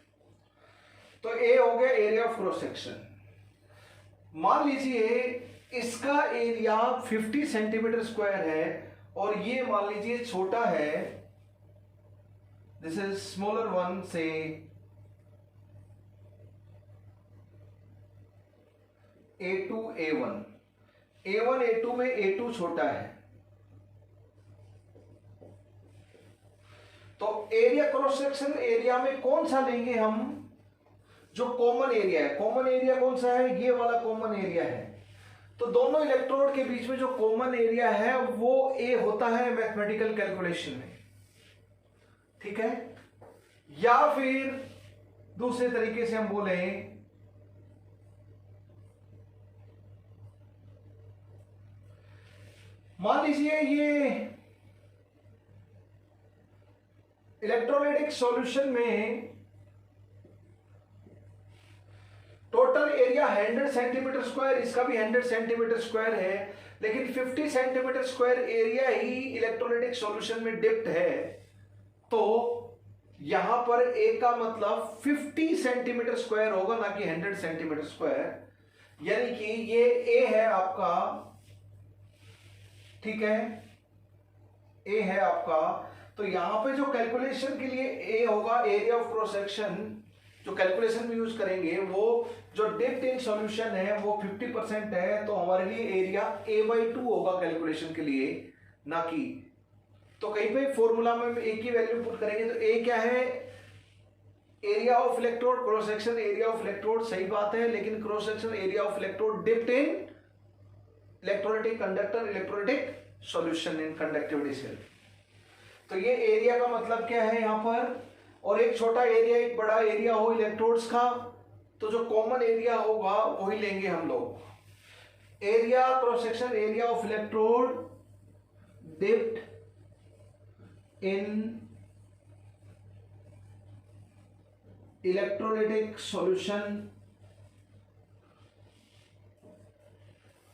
तो A हो गया एरिया ऑफ क्रॉस सेक्शन। मान लीजिए इसका एरिया 50 सेंटीमीटर स्क्वायर है और ये मान लीजिए छोटा है, दिस इज स्मॉलर वन से A2 A1, A1 A2 में A2 छोटा है, तो एरिया क्रॉस सेक्शन एरिया में कौन सा लेंगे हम? जो कॉमन एरिया है। कॉमन एरिया कौन सा है? ये वाला कॉमन एरिया है। तो दोनों इलेक्ट्रोड के बीच में जो कॉमन एरिया है वो A होता है मैथमेटिकल कैलकुलेशन में, ठीक है। या फिर दूसरे तरीके से हम बोले, मान लीजिए ये इलेक्ट्रोलाइटिक सॉल्यूशन में टोटल एरिया 100 सेंटीमीटर स्क्वायर, इसका भी 100 सेंटीमीटर स्क्वायर है, लेकिन 50 सेंटीमीटर स्क्वायर एरिया ही इलेक्ट्रोलाइटिक सॉल्यूशन में डिप्ट है। तो यहां पर ए का मतलब 50 सेंटीमीटर स्क्वायर होगा, ना कि 100 सेंटीमीटर स्क्वायर। यानी कि ये ए है आपका, ठीक है, ए है आपका। तो यहां पे जो कैलकुलेशन के लिए ए होगा, एरिया ऑफ क्रॉस सेक्शन, जो कैलकुलेशन में यूज करेंगे, वो जो डेप्थ इन सॉल्यूशन है वो 50% है, तो हमारे लिए एरिया a/2 होगा कैलकुलेशन के लिए, ना कि। तो कहीं पे फॉर्मूला में ए की वैल्यू पुट करेंगे तो ए क्या है, area of electrode, cross section area of electrode, सही बात है, लेकिन cross section area of electrode depth in electrolytic conductor, electrolytic solution in conductivity cell. तो ये एरिया का मतलब क्या है यहां पर, और एक छोटा एरिया एक बड़ा एरिया हो इलेक्ट्रोड्स का, तो जो कॉमन एरिया होगा वही लेंगे हम लोग। Area cross section area of electrode dipped in electrolytic solution,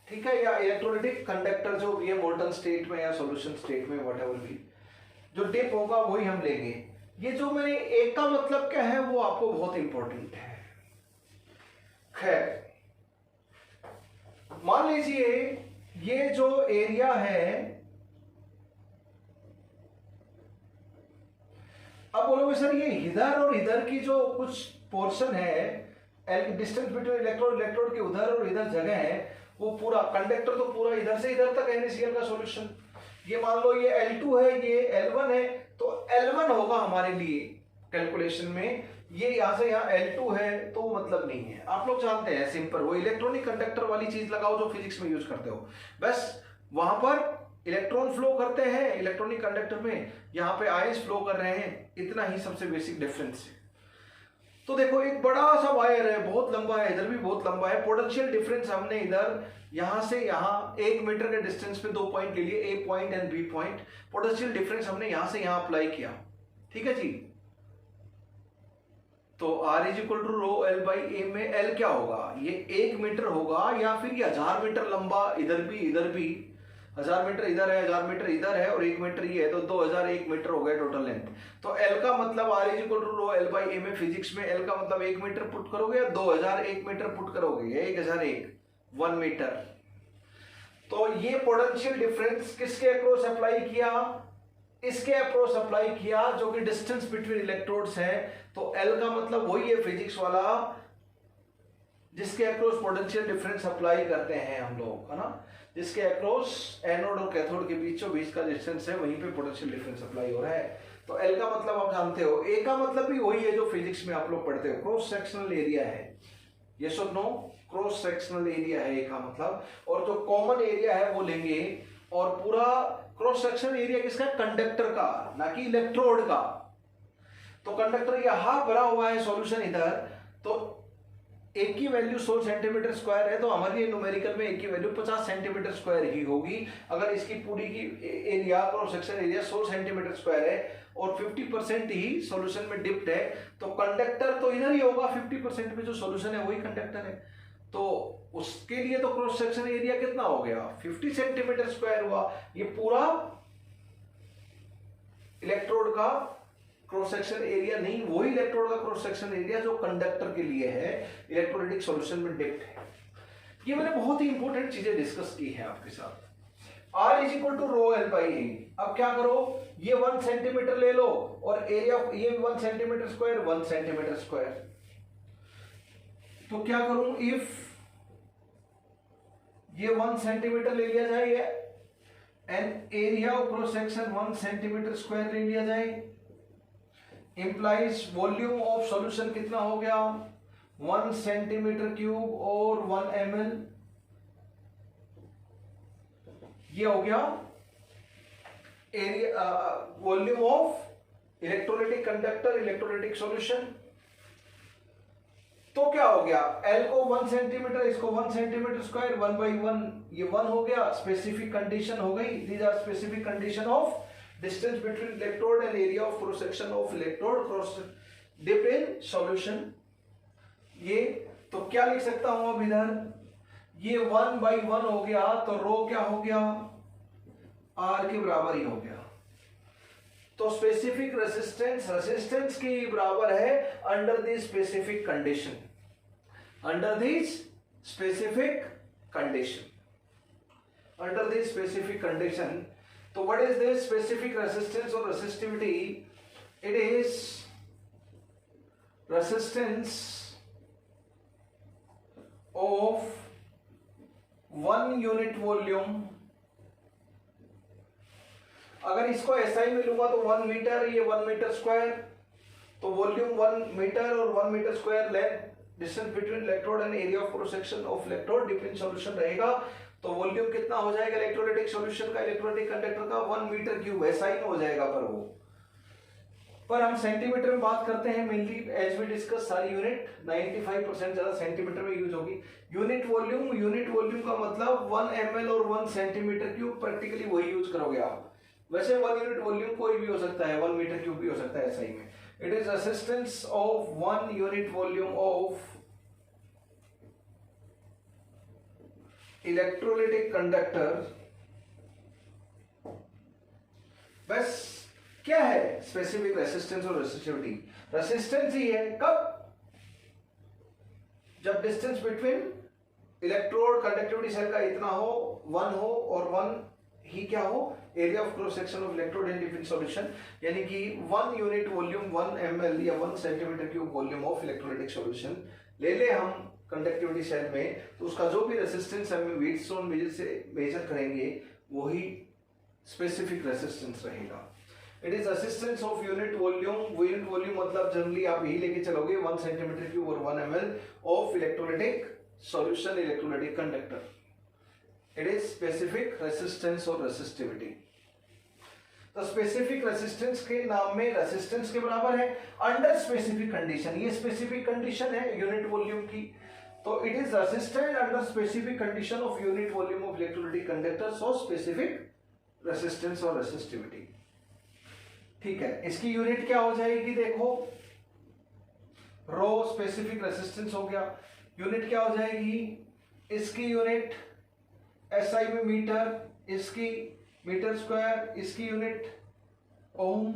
ठीक है, या इलेक्ट्रोलाइटिक कंडक्टर जो भी है मोल्टन स्टेट में या सॉल्यूशन स्टेट में, व्हाटएवर भी जो डिप होगा वही हम लेंगे। ये जो मैंने एक का मतलब क्या है वो आपको बहुत इंपॉर्टेंट है। खैर, मान लीजिए ये जो एरिया है, अब बोलोगे सर ये इधर और इधर की जो कुछ पोर्शन है, डिस्टेंस बिटवीन इलेक्ट्रोड इलेक्ट्रोड के उधर और इधर जगह है, वो पूरा कंडक्टर तो पूरा इधर से इधर तक NaCl का सॉल्यूशन। ये मान लो ये L2 है, ये L1 है, तो L1 होगा हमारे लिए कैलकुलेशन में। ये यहां से यहाँ L2 है तो मतलब नहीं है, आप लोग जानते हैं, सिंपल। वो इलेक्ट्रॉनिक कंडक्टर वाली चीज लगाओ जो फिजिक्स में यूज करते हो, बस वहां पर इलेक्ट्रॉन फ्लो करते हैं इलेक्ट्रॉनिक कंडक्टर में, यहाँ पे आयंस फ्लो कर रहे हैं, इतना ही सबसे बेसिक डिफरेंस है। तो देखो एक बड़ा सा वायर है, बहुत लंबा है, इधर भी बहुत लंबा है। पोटेंशियल डिफरेंस हमने इधर यहां से यहां 1 मीटर के डिस्टेंस पे 2 पॉइंट ले लिए, A point and B point. Potential difference हमने यहां से यहां अप्लाई किया, ठीक है जी। तो R is equal to rho L by A में L क्या होगा, ये 1 मीटर होगा, या फिर ये 1000 मीटर लंबा, इधर भी 1000 मीटर इधर है, 1000 मीटर इधर है, और 1 मीटर ये है, तो 2001 मीटर हो गया टोटल लेंथ। तो L का मतलब R is equal to rho L by A में फिजिक्स में L का मतलब 1 मीटर पुट करोगे या 2001 मीटर पुट करोगे, 1001 1 मीटर। तो ये पोटेंशियल डिफरेंस किसके अक्रॉस अप्लाई किया, इसके अक्रॉस अप्लाई किया, जो कि डिस्टेंस बिटवीन इलेक्ट्रोड्स है। तो L का मतलब वही है फिजिक्स वाला, जिसके अक्रॉस पोटेंशियल डिफरेंस अप्लाई करते हैं हम लोग, है ना, जिसके अक्रॉस एनोड और कैथोड के बीच का डिस्टेंस है, वहीं पे पोटेंशियल डिफरेंस अप्लाई हो रहा है। तो L का मतलब आप जानते हो, A का मतलब भी वही है जो फिजिक्स में आप लोग पढ़ते हो, क्रॉस सेक्शनल एरिया है, yes or no, cross sectional area है A का मतलब। और जो कॉमन एरिया है वो लेंगे, और पूरा क्रॉस सेक्शनल एरिया किसका, कंडक्टर का, ना कि इलेक्ट्रोड का। तो कंडक्टर यहां भरा हुआ है सॉल्यूशन इधर, तो एक की वैल्यू 100 सेंटीमीटर स्क्वायर है, तो हमारे लिए न्यूमेरिकल में एक की वैल्यू 50 सेंटीमीटर स्क्वायर ही होगी। अगर इसकी पूरी की area cross section area 100 centimetre square है और 50% ही सॉल्यूशन में डिप्ट है, तो कंडक्टर तो इधर ही होगा, 50% में जो सॉल्यूशन है वही कंडक्टर है। तो उसके लिए तो क्रॉस सेक्शन एरिया कितना हो गया, 50 सेंटीमीटर स्क्वायर हुआ। ये पूरा इलेक्ट्रोड का क्रॉस सेक्शन एरिया नहीं, वही इलेक्ट्रोड का क्रॉस सेक्शन एरिया जो कंडक्टर के लिए है, इलेक्ट्रोलाइटिक सॉल्यूशन में डिप्ट है। ये मैंने बहुत ही इंपॉर्टेंट चीजें डिस्कस की है आपके साथ। R is equal to rho L by A। अब क्या करो, ये 1 सेंटीमीटर ले लो, और एरिया ये 1 सेंटीमीटर स्क्वायर 1 सेंटीमीटर स्क्वायर। तो क्या करूं, इफ ये 1 सेंटीमीटर ले लिया जाए and area of cross section 1 centimetre square ले लिया जाए, इंप्लाइज वॉल्यूम ऑफ सॉल्यूशन कितना हो गया, 1 सेंटीमीटर क्यूब और 1 ml। ये हो गया area volume of electrolytic conductor, electrolytic solution. तो क्या हो गया, L को 1 सेंटीमीटर, इसको 1 सेंटीमीटर स्क्वायर, 1 बाई 1, ये 1 हो गया, स्पेसिफिक कंडीशन हो गई। These are specific condition of distance between electrode and area of cross section of electrode cross dip in solution। ये तो क्या लिख सकता हूं अब इधर, ये 1 बाई 1 हो गया, तो रो क्या हो गया, R के बराबर ही हो गया। तो स्पेसिफिक रेसिस्टेंस रेसिस्टेंस के बराबर है under the specific condition, under the specific condition, under the specific condition. तो what is this specific resistance और resistivity? It is resistance of 1 unit volume. अगर इसको एसआई में लूंगा तो 1 मीटर, ये 1 मीटर स्क्वायर, तो वॉल्यूम 1 मीटर और 1 metre square length distance between electrode and area of cross section of electrode different solution रहेगा. तो वॉल्यूम कितना हो जाएगा इलेक्ट्रोलाइटिक सॉल्यूशन का, इलेक्ट्रोलाइटिक कंडक्टर का? 1 मीटर क्यूब. एसआई में हो जाएगा पर हम सेंटीमीटर में बात करते हैं मेनली. एज वी डिस्कस सारी यूनिट 95% ज्यादा सेंटीमीटर में यूज होगी. यूनिट वॉल्यूम का मतलब 1 ml और 1 सेंटीमीटर क्यूब, प्रैक्टिकली वही यूज करोगे आप. वैसे 1 यूनिट वॉल्यूम कोई भी हो सकता है, 1 मीटर क्यूब भी हो सकता है एसआई में. It is resistance of 1 unit volume of electrolytic conductor. बस क्या है स्पेसिफिक रेसिस्टेंस और रेसिस्टिविटी? रेसिस्टेंस ही है कब? जब distance between electrode conductivity cell का इतना हो, 1 हो, और 1 ही क्या हो, area of cross section of electrode in different solution. यानी कि 1 यूनिट वॉल्यूम 1 ml या 1 centimetre cube volume of electrolytic solution ले ले हम कंडक्टिविटी सेल में, तो उसका जो भी रेसिस्टेंस हम व्हीटस्टोन मेजर से मेजर करेंगे वही स्पेसिफिक रेसिस्टेंस रहेगा. It is resistance of unit volume. Unit volume मतलब जनरली आप यही लेके चलोगे 1 सेंटीमीटर क्यूब और 1 ml of electrolytic solution electrolytic conductor. It is specific resistance और रेसिस्टिविटी. तो स्पेसिफिक रेसिस्टेंस के नाम में रेसिस्टेंस के बराबर है अंडर स्पेसिफिक कंडीशन. ये स्पेसिफिक कंडीशन है यूनिट वॉल्यूम की. तो it is resistant under specific condition of unit volume of electrolytic conductor. So specific resistance और रेसिस्टिविटी. ठीक है, इसकी यूनिट क्या हो जाएगी? देखो, रो स्पेसिफिक रेसिस्टेंस हो गया. यूनिट क्या हो जाएगी? इसकी यूनिट एसआई में मीटर, इसकी मीटर स्क्वायर, इसकी यूनिट ओम.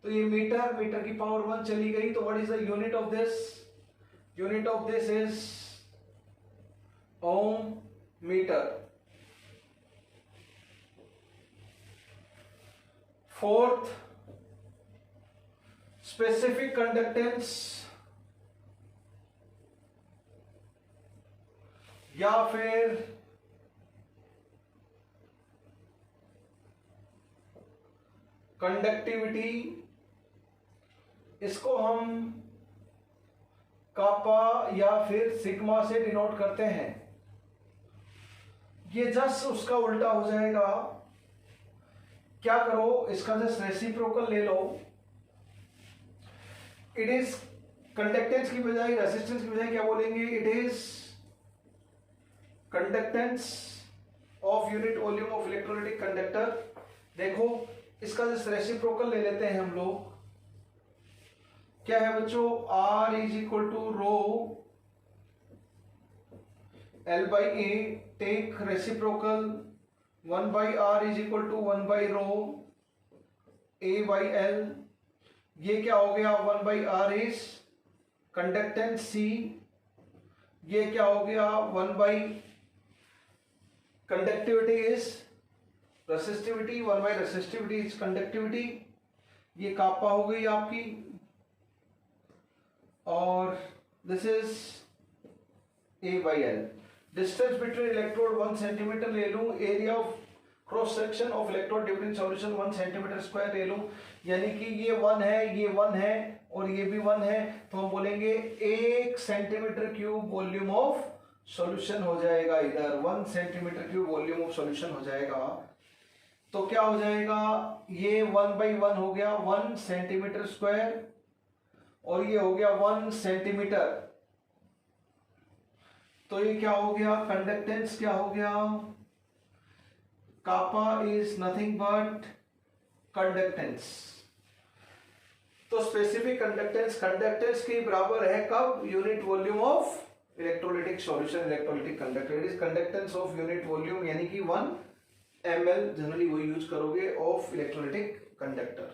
तो ये मीटर की पावर 1 चली गई. तो what is the unit of this? Unit of this is ohm metre. Fourth, specific conductance या फिर कंडक्टिविटी, इसको हम कापा या फिर सिग्मा से डिनोट करते हैं. ये जस्ट उसका उल्टा हो जाएगा. क्या करो, इसका जस्ट रेसिप्रोकल ले लो. इट इज कंडक्टेंस की बजाय, रेसिस्टेंस की बजाय क्या बोलेंगे? It is conductance of unit volume of electrolytic conductor. देखो, इसका जस्ट रेसिप्रोकल ले लेते हैं हम लोग. क्या है बच्चों? R is equal to rho L by A. Take reciprocal 1 by R is equal to 1 by rho A by L. ये क्या हो गया? 1 by R is conductance C. ये क्या हो गया? 1 by conductivity is resistivity. 1 by resistivity is conductivity. ये कापा हो गई आपकी. और this is A by L. Distance between electrode 1 centimetre ले लूं. Area of cross section of electrode different solution 1 centimetre square ले लूं. यानी कि ये 1 है, ये 1 है और ये भी 1 है. तो हम बोलेंगे 1 centimetre cube volume of solution हो जाएगा. इधर 1 centimetre cube volume of solution हो जाएगा. तो क्या हो जाएगा? ये 1 by 1 हो गया 1 सेंटीमीटर स्क्वायर और ये हो गया 1 सेंटीमीटर. तो ये क्या हो गया? कंडक्टेंस क्या हो गया? कापा इज नथिंग बट कंडक्टेंस. तो स्पेसिफिक कंडक्टेंस के बराबर है कब? Unit volume of electrolytic solution electrolytic conductor. Is conductance of unit volume यानी कि 1 ml जनरली वो यूज करोगे ऑफ इलेक्ट्रोलाइटिक कंडक्टर.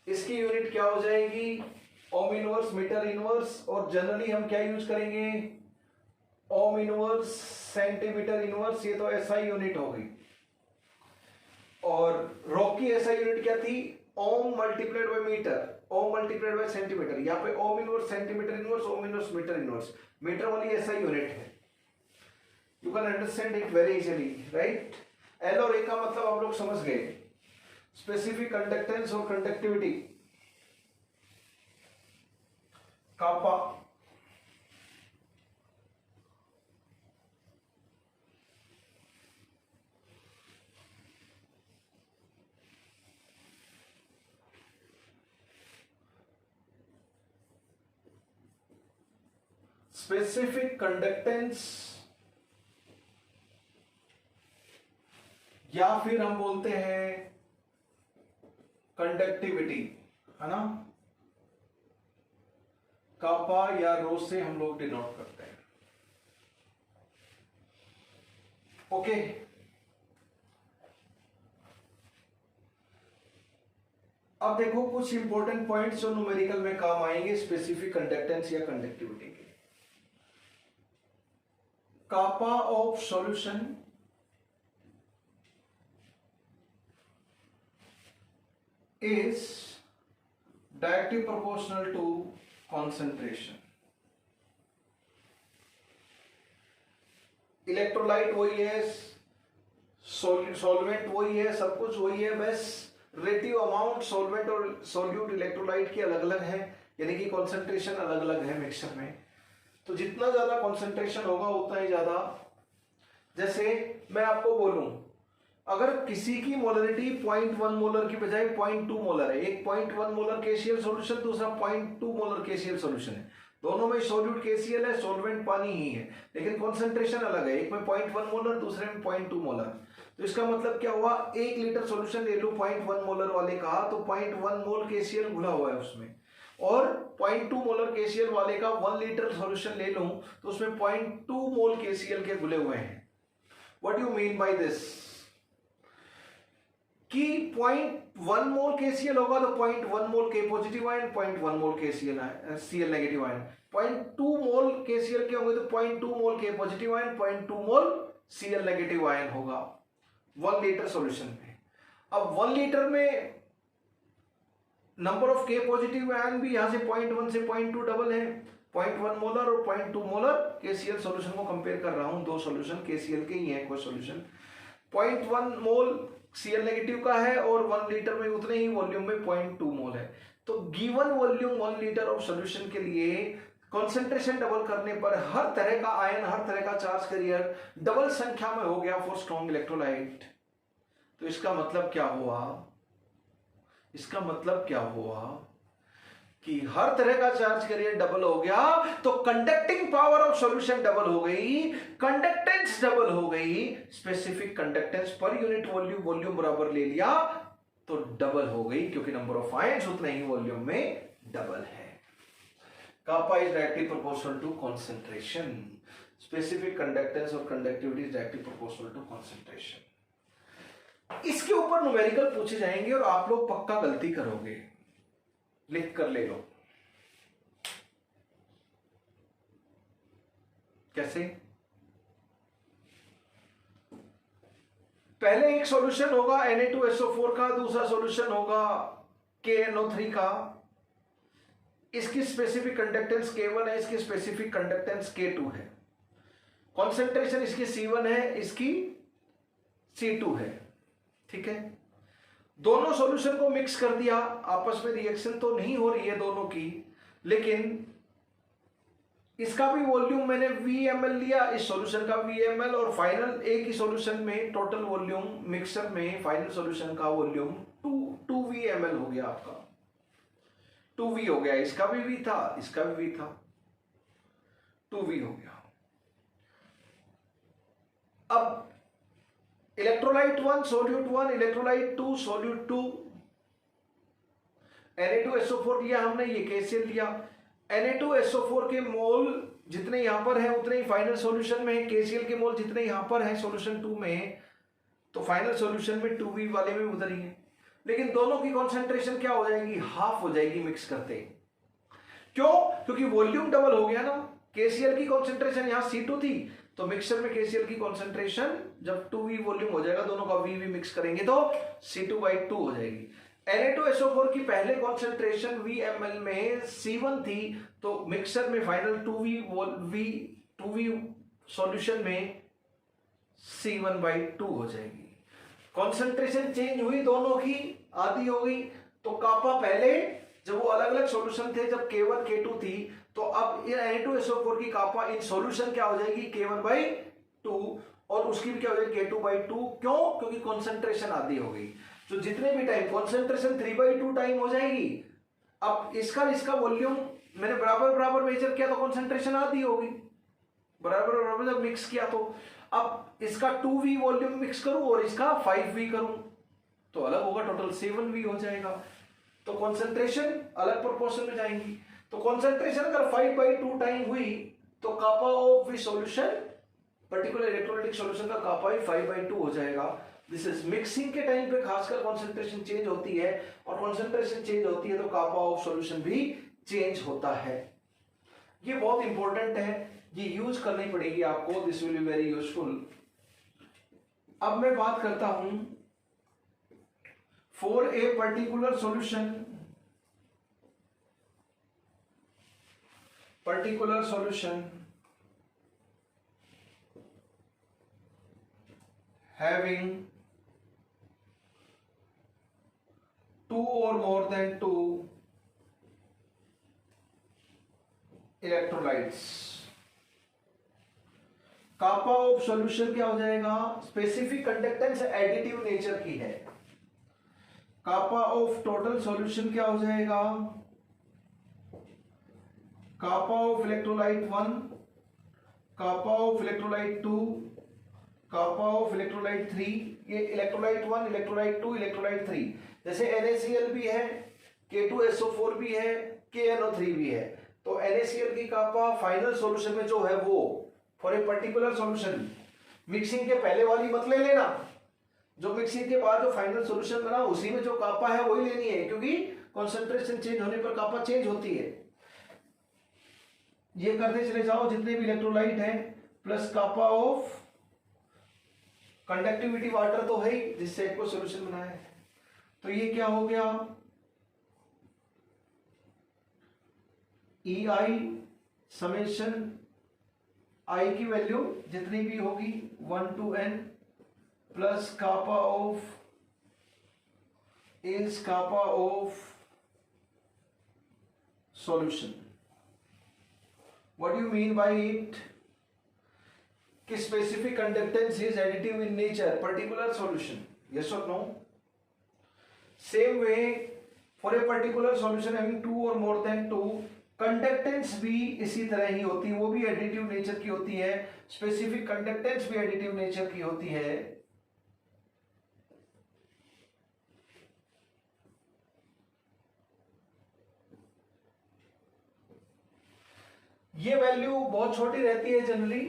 इसकी यूनिट क्या हो जाएगी, ओम इनवर्स मीटर इनवर्स, और जनरली हम क्या यूज करेंगे, ओम इनवर्स सेंटीमीटर इनवर्स, ये तो एसआई यूनिट होगी। और रॉ की एसआई यूनिट क्या थी, ohm multiplied by metre, ohm multiplied by centimetre. यहाँ पे ohm inverse centimetre inverse, ohm inverse metre inverse, metre वाली एसआई यूनिट है। You can understand it very easily, right. L और ए का मतलब आप लोग समझ गए, स्पेसिफिक कंडक्टेंस और कंडक्टिविटी, कापा, स्पेसिफिक कंडक्टेंस, या फिर हम बोलते हैं कंडक्टिविटी, है ना, कापा या रो से हम लोग डिनोट करते हैं। ओके, अब देखो कुछ इंपॉर्टेंट पॉइंट्स जो न्यूमेरिकल में काम आएंगे स्पेसिफिक कंडक्टेंस या कंडक्टिविटी के। Kappa of solution is directly proportional to concentration। Electrolyte वही है, सॉल्वेंट वही है, सब कुछ वही है, बस रेटिव अमाउंट सॉल्वेंट और सॉल्यूट इलेक्ट्रोलाइट की अलग अलग है, यानी कि कॉन्सेंट्रेशन अलग अलग है मिक्सचर में। तो जितना ज्यादा कॉन्सेंट्रेशन होगा उतना ही ज्यादा, जैसे मैं आपको बोलूं अगर किसी की मोलरिटी 0.1 मोलर की बजाय 0.2 मोलर है, एक 0.1 मोलर केसीएल सॉल्यूशन, दूसरा 0.2 मोलर केसीएल सॉल्यूशन है, दोनों में सॉल्यूट केसीएल है, सॉल्वेंट पानी ही है, लेकिन कॉन्सेंट्रेशन अलग है, एक में 0.1 मोलर, दूसरे में 0.2 मोलर। तो इसका मतलब क्या हुआ, 1 लीटर सॉल्यूशन ले लूं 0.1 मोलर वाले का, तो 0.1 मोल केसीएल घुला हुआ है उसमें, और 0.2 मोलर केसीएल वाले का 1 लीटर सॉल्यूशन ले लूं तो उसमें 0.2 मोल केसीएल के घुले हुए हैं। What you mean by this, कि 0.1 मोल KCl होगा तो 0.1 मोल K पॉजिटिव आयन, 0.1 मोल Cl नेगेटिव आयन, 0.2 मोल KCl के होंगे तो 0.2 मोल K पॉजिटिव आयन, 0.2 मोल Cl नेगेटिव आयन होगा 1 लीटर सॉल्यूशन में। अब 1 लीटर में number of K positive ion भी यहां से 0.1 से 0.2 डबल है, 0.1 मोलर और 0.2 मोलर KCl सॉल्यूशन को कंपेयर कर रहा हूं, दो सॉल्यूशन KCl के ही हैं कोई सॉल्यूशन। 0.1 मोल Cl नेगेटिव का है और 1 लीटर में उतने ही वॉल्यूम में 0.2 मोल है। तो given volume 1 litre of solution के लिए कंसंट्रेशन डबल करने पर हर तरह का आयन, हर तरह का चार्ज कैरियर डबल संख्या में हो गया फॉर स्ट्रॉन्ग इलेक्ट्रोलाइट। तो इसका मतलब क्या हुआ, इसका मतलब क्या हुआ कि हर तरह का चार्ज कैरियर डबल हो गया, तो conducting power of solution double हो गई, कंडक्टेंस डबल हो गई, specific conductance per unit volume, volume बराबर ले लिया तो डबल हो गई, क्योंकि नंबर ऑफ आयंस उतने ही वॉल्यूम में डबल है। Kappa is directly proportional to concentration, specific conductance और conductivity is directly proportional to concentration. इसके ऊपर न्यूमेरिकल पूछे जाएंगे और आप लोग पक्का गलती करोगे, लिख कर ले लो। कैसे, पहले एक सॉल्यूशन होगा Na2SO4 का, दूसरा सॉल्यूशन होगा KNO3 का, इसकी स्पेसिफिक कंडक्टेंस K1 है, इसकी स्पेसिफिक कंडक्टेंस K2 है, कॉन्सेंट्रेशन इसकी C1 है, इसकी C2 है, ठीक है। दोनों सॉल्यूशन को मिक्स कर दिया, आपस में रिएक्शन तो नहीं हो रही है दोनों की, लेकिन इसका भी वॉल्यूम मैंने VmL लिया, इस सॉल्यूशन का VmL, और फाइनल एक ही सॉल्यूशन में टोटल वॉल्यूम मिक्सर में फाइनल सॉल्यूशन का वॉल्यूम 2 VmL हो गया, आपका 2V हो गया, इसका भी V था, इसका भी V था, 2V हो गया। अब electrolyte 1 solute 1, electrolyte 2 solute 2, Na2SO4 लिया हमने, ये KCl लिया। Na2SO4 के मोल जितने यहां पर हैं उतने ही फाइनल सॉल्यूशन में है, KCl के मोल जितने यहां पर हैं सॉल्यूशन 2 में, तो फाइनल सॉल्यूशन में 2V वाले में उधर ही है। लेकिन दोनों की कॉन्सेंट्रेशन क्या हो जाएगी, हाफ हो जाएगी मिक्स करते। क्यों? क्योंकि वॉल्यूम डबल हो गया ना। KCl की कॉन्सेंट्रेशन यहां C2 थी, तो मिक्सचर में KCl की कॉन्सेंट्रेशन जब 2V वॉल्यूम हो जाएगा, दोनों का V मिक्स करेंगे तो C2/2 हो जाएगी। Na2SO4 की पहले कॉन्सेंट्रेशन VmL में C1 थी, तो मिक्सचर में फाइनल 2V सॉल्यूशन में C1/2 हो जाएगी। कॉन्सेंट्रेशन चेंज हुई दोनों की, आधी हो गई। तो कापा पहले जब वो अलग अलग सॉल्यूशन थे, जब K1 K2 थी, तो अब Na2SO4 की कापा इन सॉल्यूशन क्या हो जाएगी, K1/2, और उसकी भी क्या हो जाएगी, K2/2। क्यों? क्योंकि कॉन्सेंट्रेशन आधी हो गई। तो जितने भी टाइम कॉन्सेंट्रेशन 3/2 टाइम हो जाएगी। अब इसका वॉल्यूम मैंने बराबर बराबर मेजर किया तो कॉन्सेंट्रेशन आधी होगी, बराबर बराबर जब मिक्स किया। तो अब इसका 2V वॉल्यूम मिक्स करूं और इसका 5V करूं तो अलग होगा, टोटल 7V हो जाएगा। तो कॉन्सेंट्रेशन अलग प्रोपोर्शन में जाएंगी। तो कॉन्सेंट्रेशन अगर 5/2 टाइम हुई तो kappa of V solution, particular electrolytic solution का कापा ही 5/2 हो जाएगा। दिस इज मिक्सिंग के टाइम पे खासकर कॉन्सेंट्रेशन चेंज होती है, और कॉन्सेंट्रेशन चेंज होती है तो कापा ऑफ सॉल्यूशन भी चेंज होता है। ये बहुत इंपॉर्टेंट है, ये यूज करनी पड़ेगी आपको, this will be very useful. अब मैं बात करता हूं for a particular solution having 2 or more than 2 electrolytes, kappa of solution क्या हो जाएगा, स्पेसिफिक कंडक्टेंस एडिटिव नेचर की है। कापा ऑफ टोटल सॉल्यूशन क्या हो जाएगा, kappa of electrolyte 1, kappa of electrolyte 2, kappa of electrolyte 3। ये इलेक्ट्रोलाइट 1, इलेक्ट्रोलाइट 2, इलेक्ट्रोलाइट 3, जैसे NaCl भी है, K2SO4 भी है, KNO3 भी है। तो NaCl की कापा फाइनल सॉल्यूशन में जो है वो for a particular solution, mixing के पहले वाली मत ले लेना, जो मिक्सिंग के बाद जो फाइनल सॉल्यूशन बना उसी में जो कापा है वही लेनी है, क्योंकि कॉन्सेंट्रेशन चेंज होने पर कापा चेंज होती है। ये करते चले जाओ जितने भी इलेक्ट्रोलाइट हैं, plus kappa of conductivity water तो है ही जिससे एक को सॉल्यूशन बनाया है। तो ये क्या हो गया, EI समेशन I की वैल्यू जितनी भी होगी 1 to n plus kappa of is kappa of solution. What you mean by it, कि specific conductance is additive in nature particular solution, yes or no. Same way for a particular solution having 2 or more than 2, conductance भी इसी तरह ही होती है, वो भी additive nature की होती है, स्पेसिफिक कंडक्टेंस भी एडिटिव नेचर की होती है। ये वैल्यू बहुत छोटी रहती है जनरली,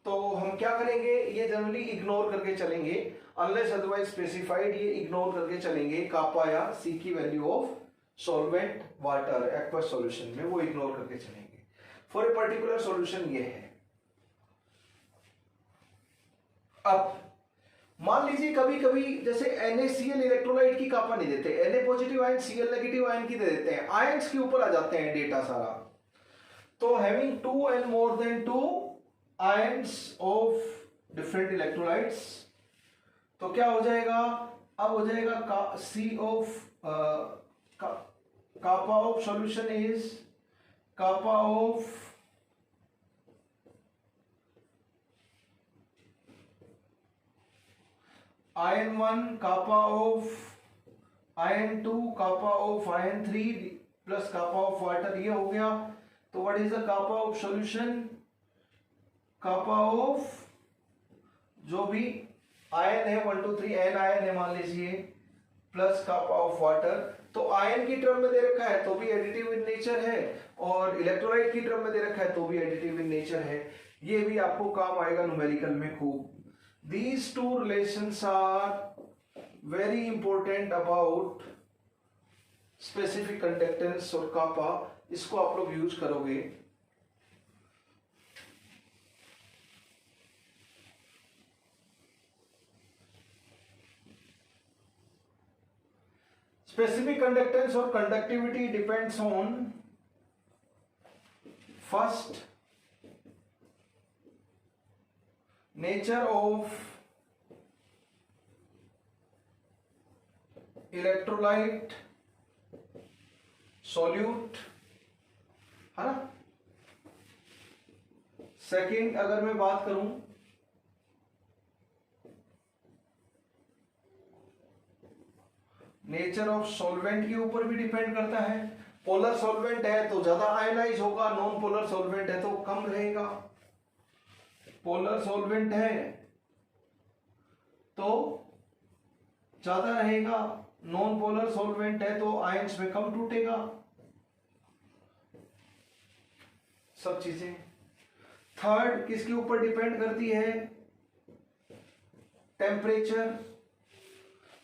तो हम क्या करेंगे, ये जनरली इग्नोर करके चलेंगे, अनलेस अदरवाइज स्पेसिफाइड, ये इग्नोर करके चलेंगे। कापा या C की value of solvent water aqueous solution में वो इग्नोर करके चलेंगे। फॉर ए पर्टिकुलर सॉल्यूशन ये है। अब मान लीजिए कभी कभी जैसे NaCl इलेक्ट्रोलाइट की कापा नहीं देते, Na positive ion Cl negative ion की दे देते हैं, आयंस के ऊपर आ जाते हैं डेटा सारा। तो having 2 and more than 2 ions of different electrolytes, तो क्या हो जाएगा, अब हो जाएगा C of kappa of solution is kappa of ion 1 kappa of ion 2 kappa of ion 3 plus kappa of water, ये हो गया। तो what is the kappa of solution, kappa of जो भी आयन है 1 2 3 n आयन है मान लीजिए, प्लस कापा ऑफ वाटर। तो आयन की टर्म में दे रखा है तो भी एडिटिव इन नेचर है, और इलेक्ट्रोलाइट की टर्म में दे रखा है तो भी एडिटिव इन नेचर है। ये भी आपको काम आएगा न्यूमेरिकल में खूब। These two relations are very important about specific conductance और कापा, इसको आप लोग यूज करोगे। स्पेसिफिक कंडक्टेंस और conductivity depends on first nature of electrolyte solute, है ना। सेकंड अगर मैं बात करूं नेचर ऑफ सॉल्वेंट के ऊपर भी डिपेंड करता है। पोलर सॉल्वेंट है तो ज्यादा आयनाइज होगा, नॉन पोलर सॉल्वेंट है तो कम रहेगा। पोलर सॉल्वेंट है तो ज्यादा रहेगा, नॉन पोलर सॉल्वेंट है तो आयंस में कम टूटेगा, सब चीजें। थर्ड किसके ऊपर डिपेंड करती है? टेम्परेचर।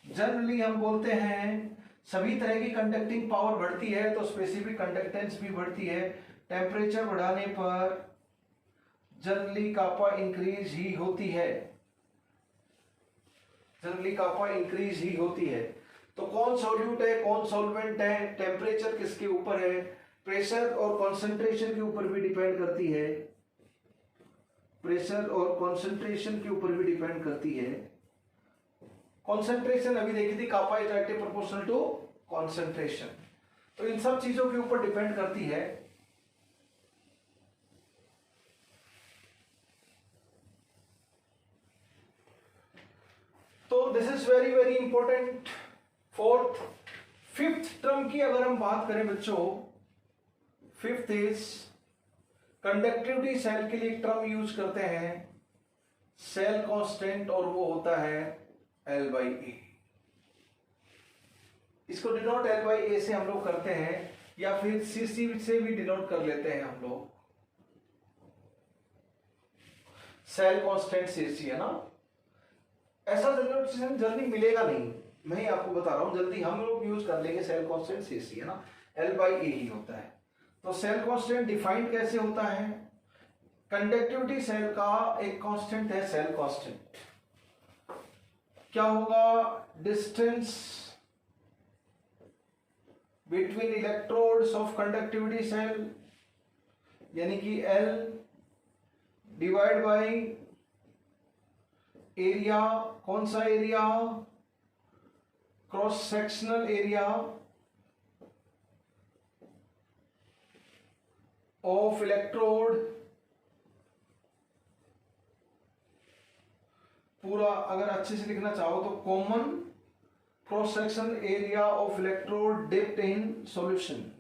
जनरली हम बोलते हैं सभी तरह की कंडक्टिंग पावर बढ़ती है तो स्पेसिफिक कंडक्टेंस भी बढ़ती है। टेम्परेचर बढ़ाने पर जनरली कापा इंक्रीज ही होती है, जनरली कापा इंक्रीज ही होती है। तो कौन सॉल्यूट है कौन सॉल्वेंट है, टेम्परेचर किसके ऊपर है? प्रेशर और कॉन्सेंट्रेशन के ऊपर भी डिपेंड करती है, प्रेशर और कॉन्सेंट्रेशन के ऊपर भी डिपेंड करती है। कॉन्सेंट्रेशन अभी देखी थी, kappa is directly proportional to concentration. तो इन सब चीजों के ऊपर डिपेंड करती है। तो this is very very important. Fourth fifth term की अगर हम बात करें बच्चों, फिफ्थ इज कंडक्टिविटी सेल के लिए एक टर्म यूज करते हैं सेल कांस्टेंट, और वो होता है L/A। इसको डिनोट L/A से हम लोग करते हैं, या फिर CC से भी डिनोट कर लेते हैं हम लोग। सेल कांस्टेंट CC है ना। ऐसा डिनोटेशन जल्दी मिलेगा नहीं, मैं ही आपको बता रहा हूं, जल्दी हम लोग यूज कर लेंगे सेल कांस्टेंट CC है ना, L/A ही होता है। तो सेल कांस्टेंट डिफाइंड कैसे होता है? कंडक्टिविटी सेल का एक कांस्टेंट है सेल कांस्टेंट। क्या होगा? Distance between electrodes of conductivity cell, यानी कि L डिवाइड बाय एरिया। कौन सा एरिया? Cross sectional area of electrode. पूरा अगर अच्छे से लिखना चाहो तो common cross section area of electrode dipped in solution.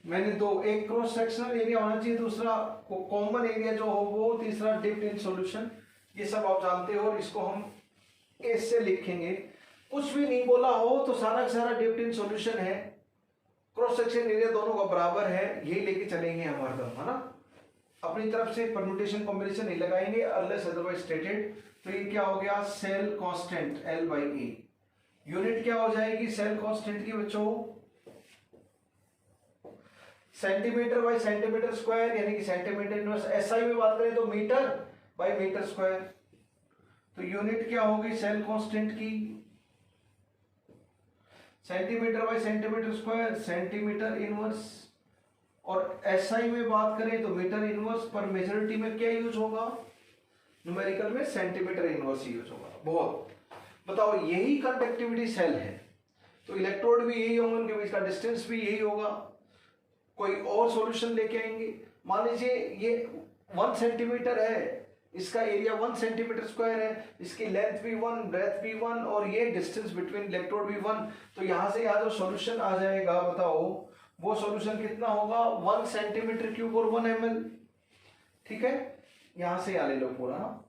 मैंने दो, एक क्रॉस सेक्शनल एरिया होना चाहिए, दूसरा कॉमन एरिया जो हो वो, तीसरा डिप्ड इन सॉल्यूशन। ये सब आप जानते हो और इसको हम ऐसे लिखेंगे। कुछ भी नहीं बोला हो तो सारा का सारा डिप्ड इन सॉल्यूशन है, क्रॉस सेक्शन एरिया दोनों का बराबर है, यही लेके चलेंगे हमारे तरफ, है ना। अपनी तरफ से परम्यूटेशन कॉम्बिनेशन नहीं लगाएंगे अनलेस अदरवाइज स्टेटेड। तो ये क्या हो गया? Cell constant L/A। यूनिट क्या हो जाएगी सेल कांस्टेंट की बच्चों? सेंटीमीटर बाय सेंटीमीटर स्क्वायर, यानी कि सेंटीमीटर इनवर्स। SI में बात करें तो मीटर बाय मीटर स्क्वायर। तो यूनिट क्या होगी सेल कांस्टेंट की? Centimetre bye centimetre square, centimetre inverse. और SI में बात करें तो मीटर इनवर्स, पर मेजॉरिटी में क्या यूज होगा? न्यूमेरिकल में सेंटीमीटर इनवर्स यूज होगा। बहुत बताओ, यही कंडक्टिविटी सेल है तो इलेक्ट्रोड भी यही होंगे, उनके बीच का डिस्टेंस भी यही होगा। कोई और सॉल्यूशन लेके आएंगे। मान लीजिए ये 1 सेंटीमीटर है, इसका एरिया 1 सेंटीमीटर स्क्वायर है, इसकी लेंथ भी 1, ब्रेथ भी 1, और ये डिस्टेंस बिटवीन इलेक्ट्रोड भी 1। तो यहां से यहाँ जो सॉल्यूशन आ जाएगा बताओ, वो सॉल्यूशन कितना होगा? 1 सेंटीमीटर क्यूब और 1 ml। ठीक है, यहां से यहाँ ले लो पूरा ना,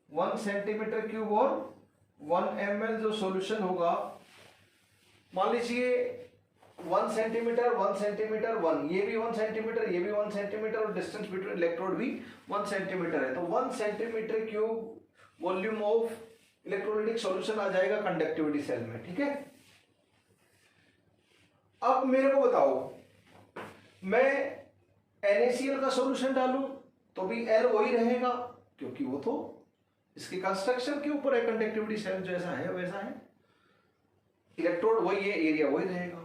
1 सेंटीमीटर क्यूब और 1 ml जो सॉल्यूशन होगा। मान लीजिए 1 सेंटीमीटर 1 सेंटीमीटर 1, ये भी 1 सेंटीमीटर, ये भी 1 सेंटीमीटर, और डिस्टेंस बिटवीन इलेक्ट्रोड भी 1 सेंटीमीटर है। तो 1 centimetre cube volume of electrolytic solution आ जाएगा कंडक्टिविटी सेल में। ठीक है, अब मेरे को बताओ, मैं NaCl का सॉल्यूशन डालूं तो भी L वही रहेगा, क्योंकि वो तो इसके कंस्ट्रक्शन के ऊपर है, कंडक्टिविटी सेल जैसा है वैसा है, इलेक्ट्रोड वही है, एरिया वही रहेगा।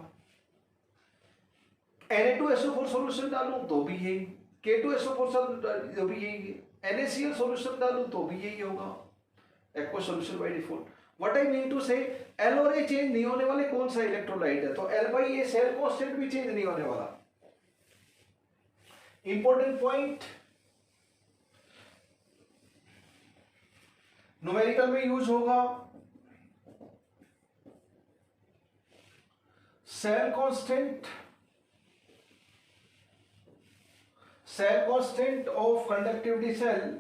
Na2SO4 सॉल्यूशन डालूं तो भी यही, K2SO4 तो भी यही, NaCl सॉल्यूशन डालूं तो भी यही होगा, aqua solution by default. What I mean to say, L और A चेंज नहीं होने वाले, कौन सा इलेक्ट्रोलाइट है, तो L/A सेल कांस्टेंट भी चेंज नहीं होने वाला। इंपॉर्टेंट पॉइंट, न्यूमेरिकल में यूज होगा cell constant of conductivity cell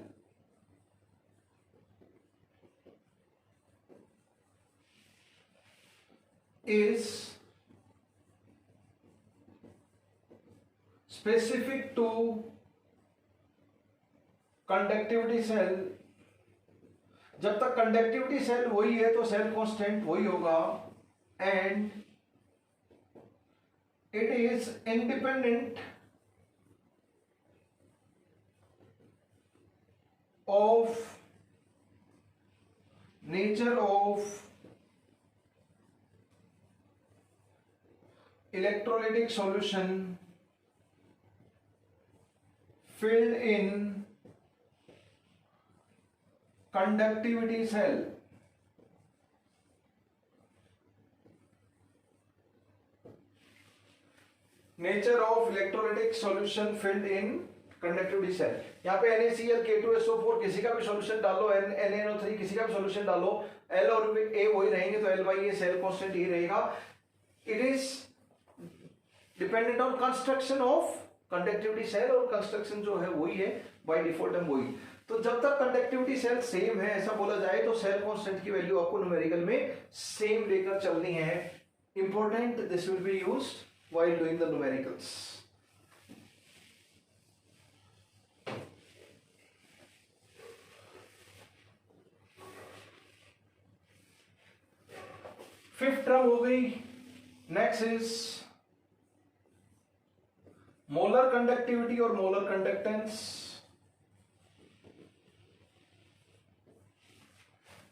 is specific to conductivity cell। जब तक कंडक्टिविटी सेल वही है तो सेल कांस्टेंट वही होगा, and it is independent of nature of electrolytic solution filled in conductivity cell। Nature of electrolytic solution filled in conductivity cell, यहाँ पे NaCl, K2SO4 किसी का भी सॉल्यूशन डालो, NaNO3 किसी का भी सॉल्यूशन डालो, L और A वही रहेंगे तो L/A सेल कांस्टेंट ही रहेगा। It is dependent on construction of conductivity cell, और कंस्ट्रक्शन जो है वही है बाय डिफॉल्ट, हम वही। तो जब तक कंडक्टिविटी सेल सेम है ऐसा बोला जाए तो सेल कांस्टेंट की वैल्यू आपको न्यूमेरिकल में सेम लेकर चलनी है। Important, this will be used while doing the numericals. Fifth term हो गई। नेक्स्ट इज मोलर कंडक्टिविटी और मोलर कंडक्टेंस।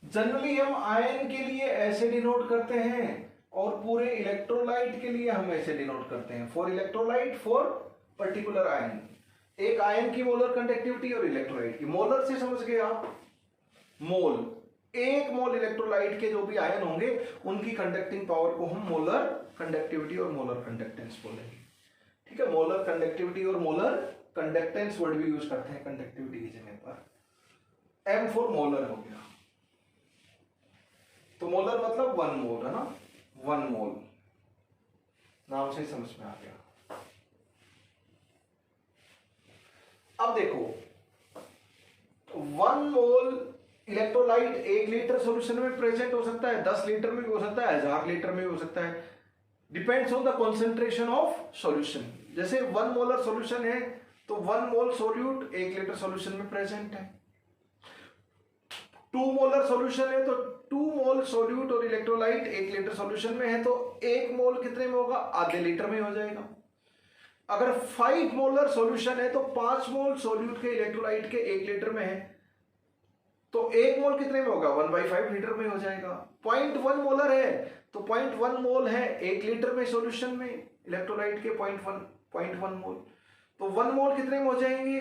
जनरली हम आयन के लिए ऐसे डिनोट करते हैं और पूरे इलेक्ट्रोलाइट के लिए हम ऐसे डिनोट करते हैं, for electrolyte for particular ion. एक आयन की मोलर कंडक्टिविटी और इलेक्ट्रोलाइट की, मोलर से समझ गए आप, मोल, एक मोल इलेक्ट्रोलाइट के जो भी आयन होंगे उनकी कंडक्टिंग पावर को हम मोलर कंडक्टिविटी और मोलर कंडक्टेंस बोलेंगे। ठीक है, मोलर कंडक्टिविटी और मोलर कंडक्टेंस वर्ड भी यूज करते हैं कंडक्टिविटी की जगह पर। M फॉर मोलर हो गया, तो मोलर मतलब 1 मोल है ना, 1 मोल, नाम से समझ में आ गया। अब देखो 1 मोल इलेक्ट्रोलाइट 1 लीटर सॉल्यूशन में प्रेजेंट हो सकता है, 10 लीटर में भी हो सकता है, 1000 लीटर में भी हो सकता है, depends on the concentration of solution. जैसे 1 मोलर सॉल्यूशन है तो 1 मोल सोल्यूट 1 लीटर सॉल्यूशन में प्रेजेंट है। 2 मोलर सॉल्यूशन है तो 2 मोल सोल्यूट और इलेक्ट्रोलाइट 1 लीटर सॉल्यूशन में है तो 1 मोल कितने में होगा, आधे लीटर में हो जाएगा। अगर 5 मोलर सॉल्यूशन है तो 5 मोल सोल्यूट के इलेक्ट्रोलाइट के 1 लीटर में है तो 1 मोल कितने में होगा, 1/5 लीटर में हो जाएगा। 0.1 मोलर है तो 0.1 मोल है 1 लीटर में सॉल्यूशन में इलेक्ट्रोलाइट के 0.1 मोल, तो 1 मोल कितने में हो जाएंगे,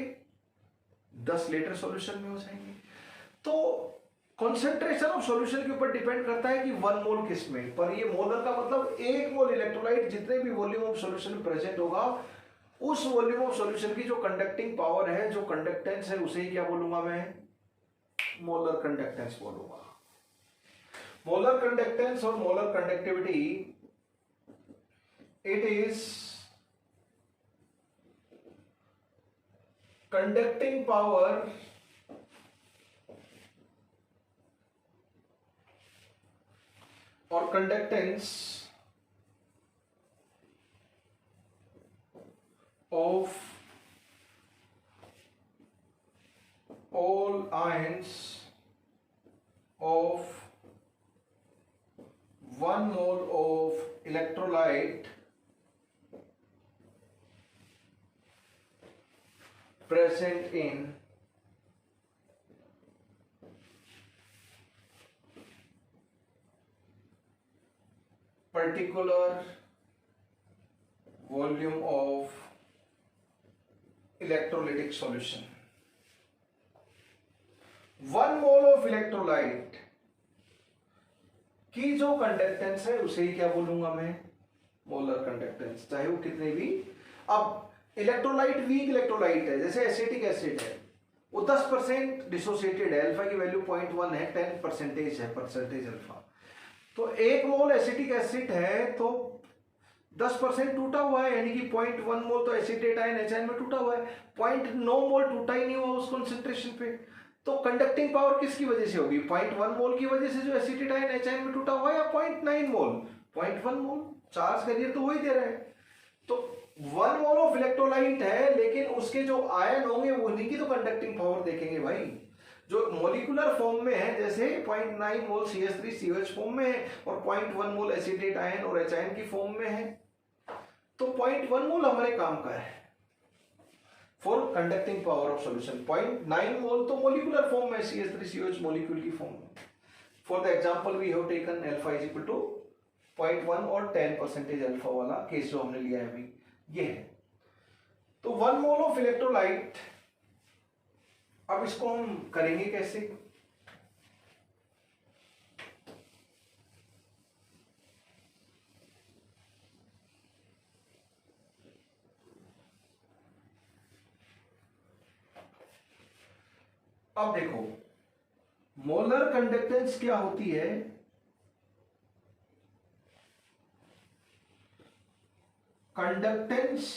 10 लीटर सॉल्यूशन में हो जाएंगे। तो कॉन्सेंट्रेशन ऑफ सॉल्यूशन के ऊपर डिपेंड करता है कि 1 मोल किस में, पर ये मोलर का मतलब 1 मोल इलेक्ट्रोलाइट जितने भी वॉल्यूम ऑफ सॉल्यूशन में प्रेजेंट होगा उस वॉल्यूम ऑफ सॉल्यूशन की जो कंडक्टिंग पावर है, जो कंडक्टेंस है, उसे ही क्या बोलूंगा मैं, मोलर कंडक्टेंस बोलूंगा। मोलर कंडक्टेंस और molar conductivity, it is conducting power और conductance of all ions of 1 mole of electrolyte present in particular volume of electrolytic solution. 1 mole of electrolyte की जो कंडक्टेंस है उसे ही क्या बोलूंगा मैं, मोलर कंडक्टेंस, चाहे वो कितने भी। अब इलेक्ट्रोलाइट वीक इलेक्ट्रोलाइट है, जैसे एसिटिक एसिड है, वो 10% डिसोसिएटेड है, अल्फा की वैल्यू 0.1 है, 10% है, परसेंटेज अल्फा। तो 1 मोल एसिटिक एसिड है तो 10% टूटा हुआ है, यानी कि 0.1 मोल तो एसिटेट आयन एचआईएन में टूटा हुआ है, 0.9 मोल टूटा ही नहीं हुआ उस कंसंट्रेशन पे। तो कंडक्टिंग पावर किसकी वजह से होगी, 0.1 मोल की वजह से जो एसिटेट आयन एचआईएन में टूटा हुआ है, या 0.9 मोल, 0.1 मोल, चार्ज कैरियर तो वही दे रहा है। तो 1 मोल ऑफ इलेक्ट्रोलाइट है, लेकिन उसके जो आयन होंगे वो उन्हीं की तो कंडक्टिंग पावर देखेंगे भाई। जो मॉलिक्यूलर फॉर्म में है, जैसे 0.9 मोल CH3COH फॉर्म में है और 0.1 मोल एसिटेट आयन और एचआईएन की फॉर्म में है, तो 0.1 मोल हमारे काम का है for conducting power of solution. 0.9 mole तो मॉलिक्यूलर फॉर्म में CH3COH मॉलिक्यूल की फॉर्म में। For the example we have taken alpha is equal to 0.1 और 10% अल्फा वाला केस जो हमने लिया है अभी, ये है। तो 1 मोल ऑफ इलेक्ट्रोलाइट, अब इसको हम करेंगे कैसे, अब देखो मोलर कंडक्टेंस क्या होती है, conductance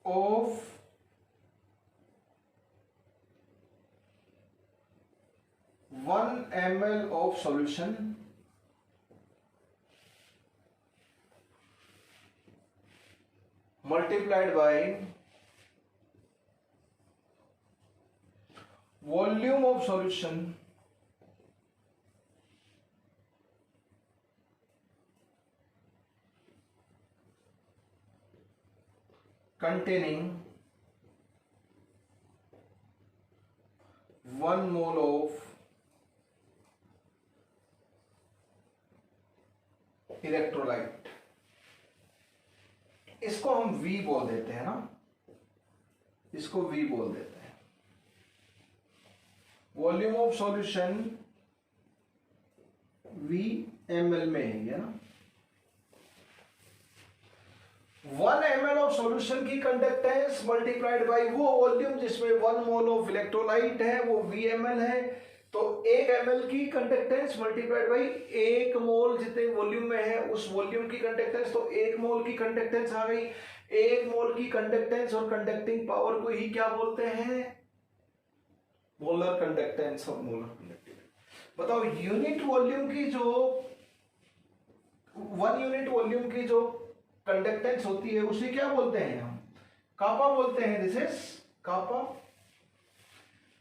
of 1 ml of solution multiplied by volume of solution containing 1 mole of electrolyte. इसको हम V बोल देते हैं ना, इसको V बोल देते हैं। Volume of solution V ml में है ना। 1 ml ऑफ सॉल्यूशन की कंडक्टेंस मल्टीप्लाइड बाय वो वॉल्यूम जिसमें 1 मोल ऑफ इलेक्ट्रोलाइट है, वो VmL है। तो 1 ml की कंडक्टेंस मल्टीप्लाइड बाय 1 मोल जितने वॉल्यूम में है उस वॉल्यूम की कंडक्टेंस, तो 1 मोल की कंडक्टेंस आ गई। 1 मोल की कंडक्टेंस और कंडक्टिंग पावर को ही क्या बोलते हैं, मोलर कंडक्टेंस और मोलर कंडक्टिविटी। बताओ यूनिट वॉल्यूम की जो 1 यूनिट वॉल्यूम की जो कंडक्टेंस होती है उसे क्या बोलते हैं हम, कापा बोलते हैं। दिस इज कापा।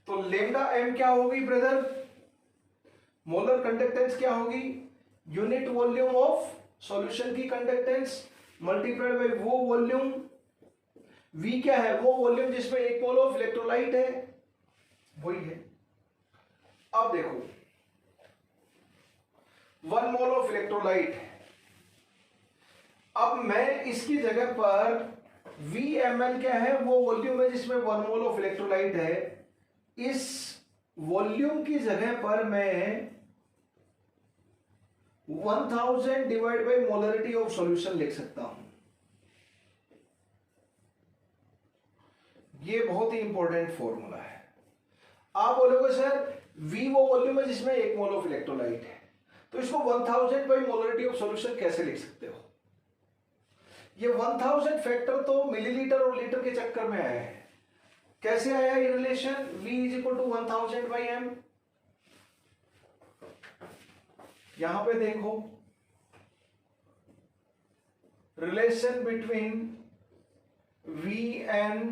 तो लेमडा एम क्या होगी ब्रदर, मोलर कंडक्टेंस क्या होगी, यूनिट वॉल्यूम ऑफ सॉल्यूशन की कंडक्टेंस मल्टीप्लाइड बाय वो वॉल्यूम, V क्या है, वो वॉल्यूम जिसमें 1 मोल ऑफ इलेक्ट्रोलाइट है, वही है। अब देखो 1 मोल ऑफ इलेक्ट्रोलाइट है, अब मैं इसकी जगह पर VmL क्या है, वो वॉल्यूम है जिसमें 1 मोल ऑफ इलेक्ट्रोलाइट है। इस वॉल्यूम की जगह पर मैं 1000 divide by molarity of solution लिख सकता हूं। ये बहुत ही इंपॉर्टेंट फॉर्मूला है। आप बोलोगे सर V वो वॉल्यूम है जिसमें 1 मोल ऑफ इलेक्ट्रोलाइट है, तो इसको 1000 बाय मोलरिटी ऑफ सॉल्यूशन कैसे लिख सकते हो। ये 1000 फैक्टर तो मिलीलीटर और लीटर के चक्कर में आया है। कैसे आया ये relation, V is equal to 1000 by m। यहां पे देखो relation between V and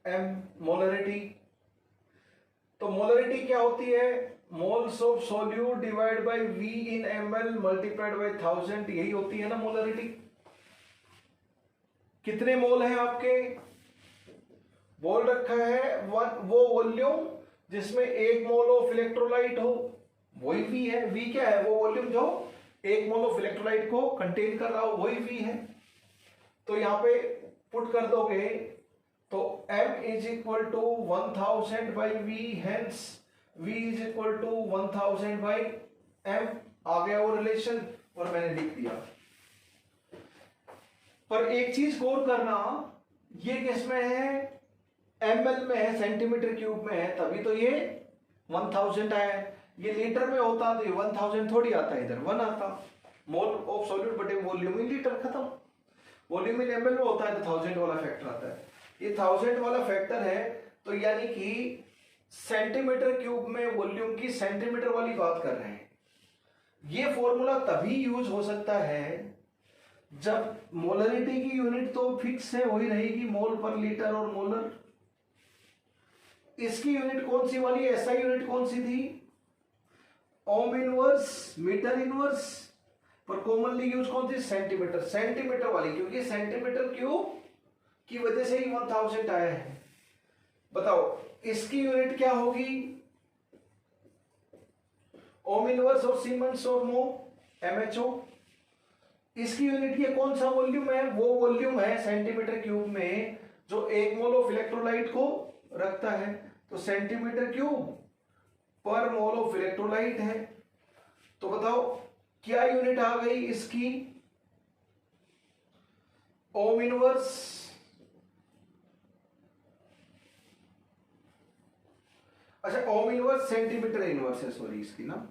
m molarity, तो मोलरिटी क्या होती है, moles of solute divide by V in ml multiplied by 1000, यही होती है ना मोलरिटी। कितने मोल हैं आपके, बोल रखा है वो वॉल्यूम जिसमें 1 मोल ऑफ इलेक्ट्रोलाइट हो, वही V है। V क्या है, वो वॉल्यूम जो 1 मोल ऑफ इलेक्ट्रोलाइट को कंटेन कर रहा हो, वही V है। तो यहां पे पुट कर दोगे तो M is equal to 1000 by V, hence V is equal to 1000 by M। आ गया वो रिलेशन और मैंने लिख दिया। पर एक चीज गौर करना, ये किस में है, ml में है, सेंटीमीटर क्यूब में है, तभी तो ये 1000 आया है। ये लीटर में होता तो ये 1000 थोड़ी आता है, इधर 1 आता। मोल ऑफ सॉल्यूट बटे वॉल्यूम इन लीटर, खत्म। वॉल्यूम इन ml में होता है तो 1000 वाला फैक्टर आता है। ये 1000 वाला फैक्टर है, तो यानी कि सेंटीमीटर क्यूब में वॉल्यूम की सेंटीमीटर वाली बात कर रहे हैं। ये फॉर्मूला तभी यूज हो सकता है जब मोलरिटी की यूनिट तो फिक्स है, वही रहेगी, मोल पर लीटर और मोलर। इसकी यूनिट कौन सी वाली, ऐसा यूनिट कौन सी थी, ओम इनवर्स, मीटर इनवर्स, पर कॉमनली यूज कौन सी, सेंटीमीटर, सेंटीमीटर वाली, क्योंकि सेंटीमीटर क्यूब की वजह से ही 1000 आया है। बताओ इसकी यूनिट क्या होगी, ओम इनवर्स और सीमेंस और मो, MHO। इसकी यूनिट ये कौन सा वॉल्यूम है, वो वॉल्यूम है सेंटीमीटर क्यूब में जो 1 मोल ऑफ इलेक्ट्रोलाइट को रखता है। तो सेंटीमीटर क्यूब पर मोल ऑफ इलेक्ट्रोलाइट है। तो बताओ क्या यूनिट आ गई इसकी, ओम इनवर्स, अच्छा ओम इनवर्स सेंटीमीटर इनवर्स है, सॉरी इसकी ना,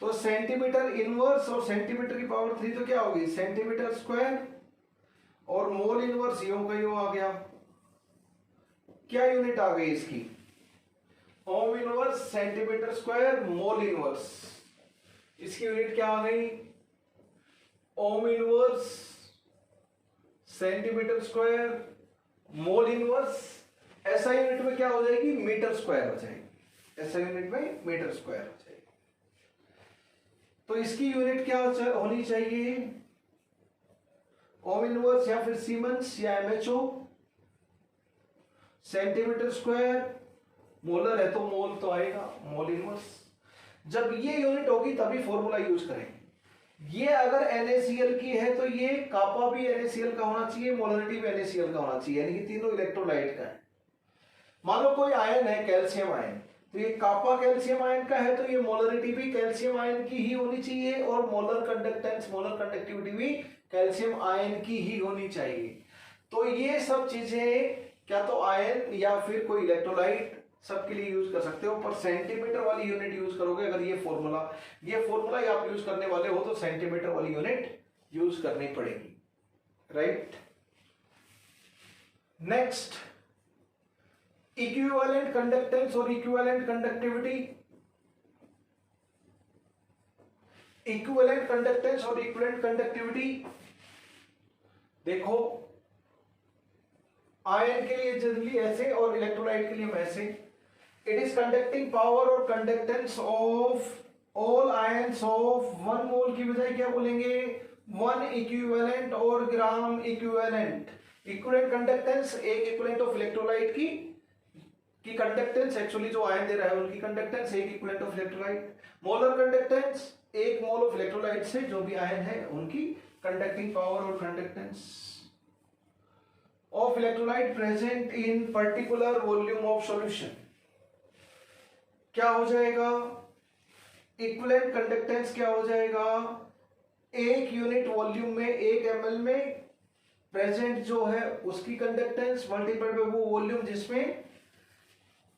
तो सेंटीमीटर इनवर्स और सेंटीमीटर की पावर 3 तो क्या होगी, सेंटीमीटर स्क्वायर, और मोल इनवर्स यो का यो आ गया। क्या यूनिट आ गई इसकी, ओम inverse centimetre square mole inverse, इसकी यूनिट क्या आ गई, ओम inverse centimetre square mole inverse. ऐसा यूनिट में क्या हो जाएगी, मीटर स्क्वायर हो जाएगी, ऐसा यूनिट में मीटर स्क्वायर हो जाएगी। तो इसकी यूनिट क्या होनी चाहिए, ओम इनवर्स या फिर सीमेंस या MHO, सेंटीमीटर स्क्वायर, मोलर है तो मोल तो आएगा, मोल इनवर्स। जब ये यूनिट होगी तभी फॉर्मूला यूज करेंगे। ये अगर NaCl की है तो ये कापा भी NaCl का होना चाहिए, मोलरिटी भी NaCl का होना चाहिए, यानी कि तीनों इलेक्ट्रोलाइट का है। मान लो कोई आयन है कैल्शियम आयन, तो ये कापा कैल्शियम आयन का है तो ये मोलरिटी भी कैल्शियम आयन की ही होनी चाहिए, और मोलर कंडक्टेंस, मोलर कंडक्टिविटी भी कैल्शियम आयन की ही होनी चाहिए। तो ये सब चीजें क्या तो आयन या फिर कोई इलेक्ट्रोलाइट सबके लिए यूज कर सकते हो, पर सेंटीमीटर वाली यूनिट यूज करोगे अगर ये फॉर्मूला आप यूज करने वाले हो तो सेंटीमीटर वाली यूनिट यूज करनी पड़ेगी, राइट। नेक्स्ट, इक्विवेलेंट कंडक्टेंस और इक्विवेलेंट कंडक्टिविटी। इक्विवेलेंट कंडक्टेंस और इक्विवेलेंट कंडक्टिविटी, देखो आयन के लिए जनरली ऐसे और इलेक्ट्रोलाइट के लिए ऐसे। इट इज कंडक्टिंग पावर और conductance of all ions of 1 मोल की बजाय क्या बोलेंगे, 1 इक्विवेलेंट और ग्राम इक्विवेलेंट। इक्विवेलेंट कंडक्टेंस एक इक्विवेलेंट ऑफ इलेक्ट्रोलाइट की कंडक्टेंस, एक्चुअली जो आयन दे रहा है उनकी कंडक्टेंस एक equivalent of electrolyte. Molar conductance एक मोल ऑफ इलेक्ट्रोलाइट से जो भी आयन है उनकी कंडक्टिंग पावर और conductance of electrolyte present in particular volume of solution. क्या हो जाएगा, इक्विवेलेंट कंडक्टेंस क्या हो जाएगा, एक यूनिट वॉल्यूम में 1 ml में प्रेजेंट जो है उसकी कंडक्टेंस मल्टीप्लाइड बाय वो वॉल्यूम जिसमें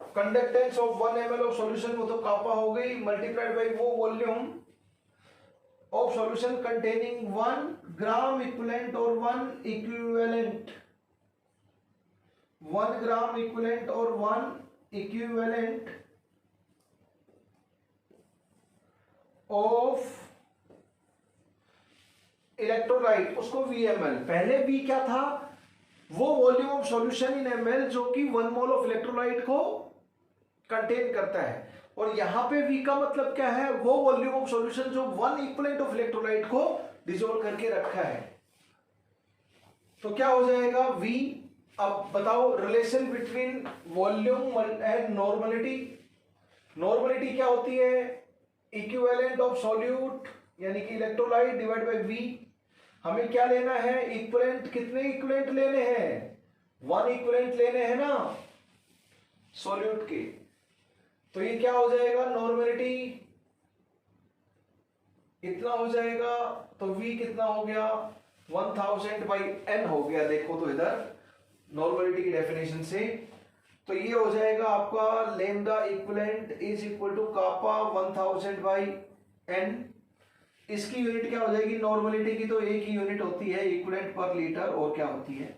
conductance of 1 ml of solution, वो तो कापा हो गई, मल्टीप्लाइड बाय वो volume of solution containing 1 gram equivalent और 1 इक्विवेलेंट, 1 ग्राम इक्विवेलेंट और 1 इक्विवेलेंट ऑफ इलेक्ट्रोलाइट, उसको VML। पहले V क्या था, वो volume of solution in ml जो कि 1 मोल ऑफ इलेक्ट्रोलाइट को कंटेन करता है। और यहां पे V का मतलब क्या है, वो वॉल्यूम ऑफ सॉल्यूशन जो 1 इक्विवेलेंट ऑफ इलेक्ट्रोलाइट को डिसॉल्व करके रखा है। तो क्या हो जाएगा V। अब बताओ relation between volume and normality. Normality क्या होती है, इक्विवेलेंट ऑफ सॉल्यूट यानी कि इलेक्ट्रोलाइट डिवाइड बाय V। हमें क्या लेना है, इक्विवेलेंट। कितने इक्विवेलेंट लेने हैं, 1 इक्विवेलेंट लेने हैं ना सॉल्यूट के। तो ये क्या हो जाएगा, नॉर्मलिटी इतना हो जाएगा। तो V कितना हो गया, 1000 बाई N हो गया। देखो तो इधर नॉर्मलिटी की डेफिनेशन से तो ये हो जाएगा आपका lambda equivalent is equal to kappa 1000 by N। इसकी यूनिट क्या हो जाएगी, नॉर्मलिटी की तो एक ही यूनिट होती है इक्विवेलेंट पर लीटर, और क्या होती है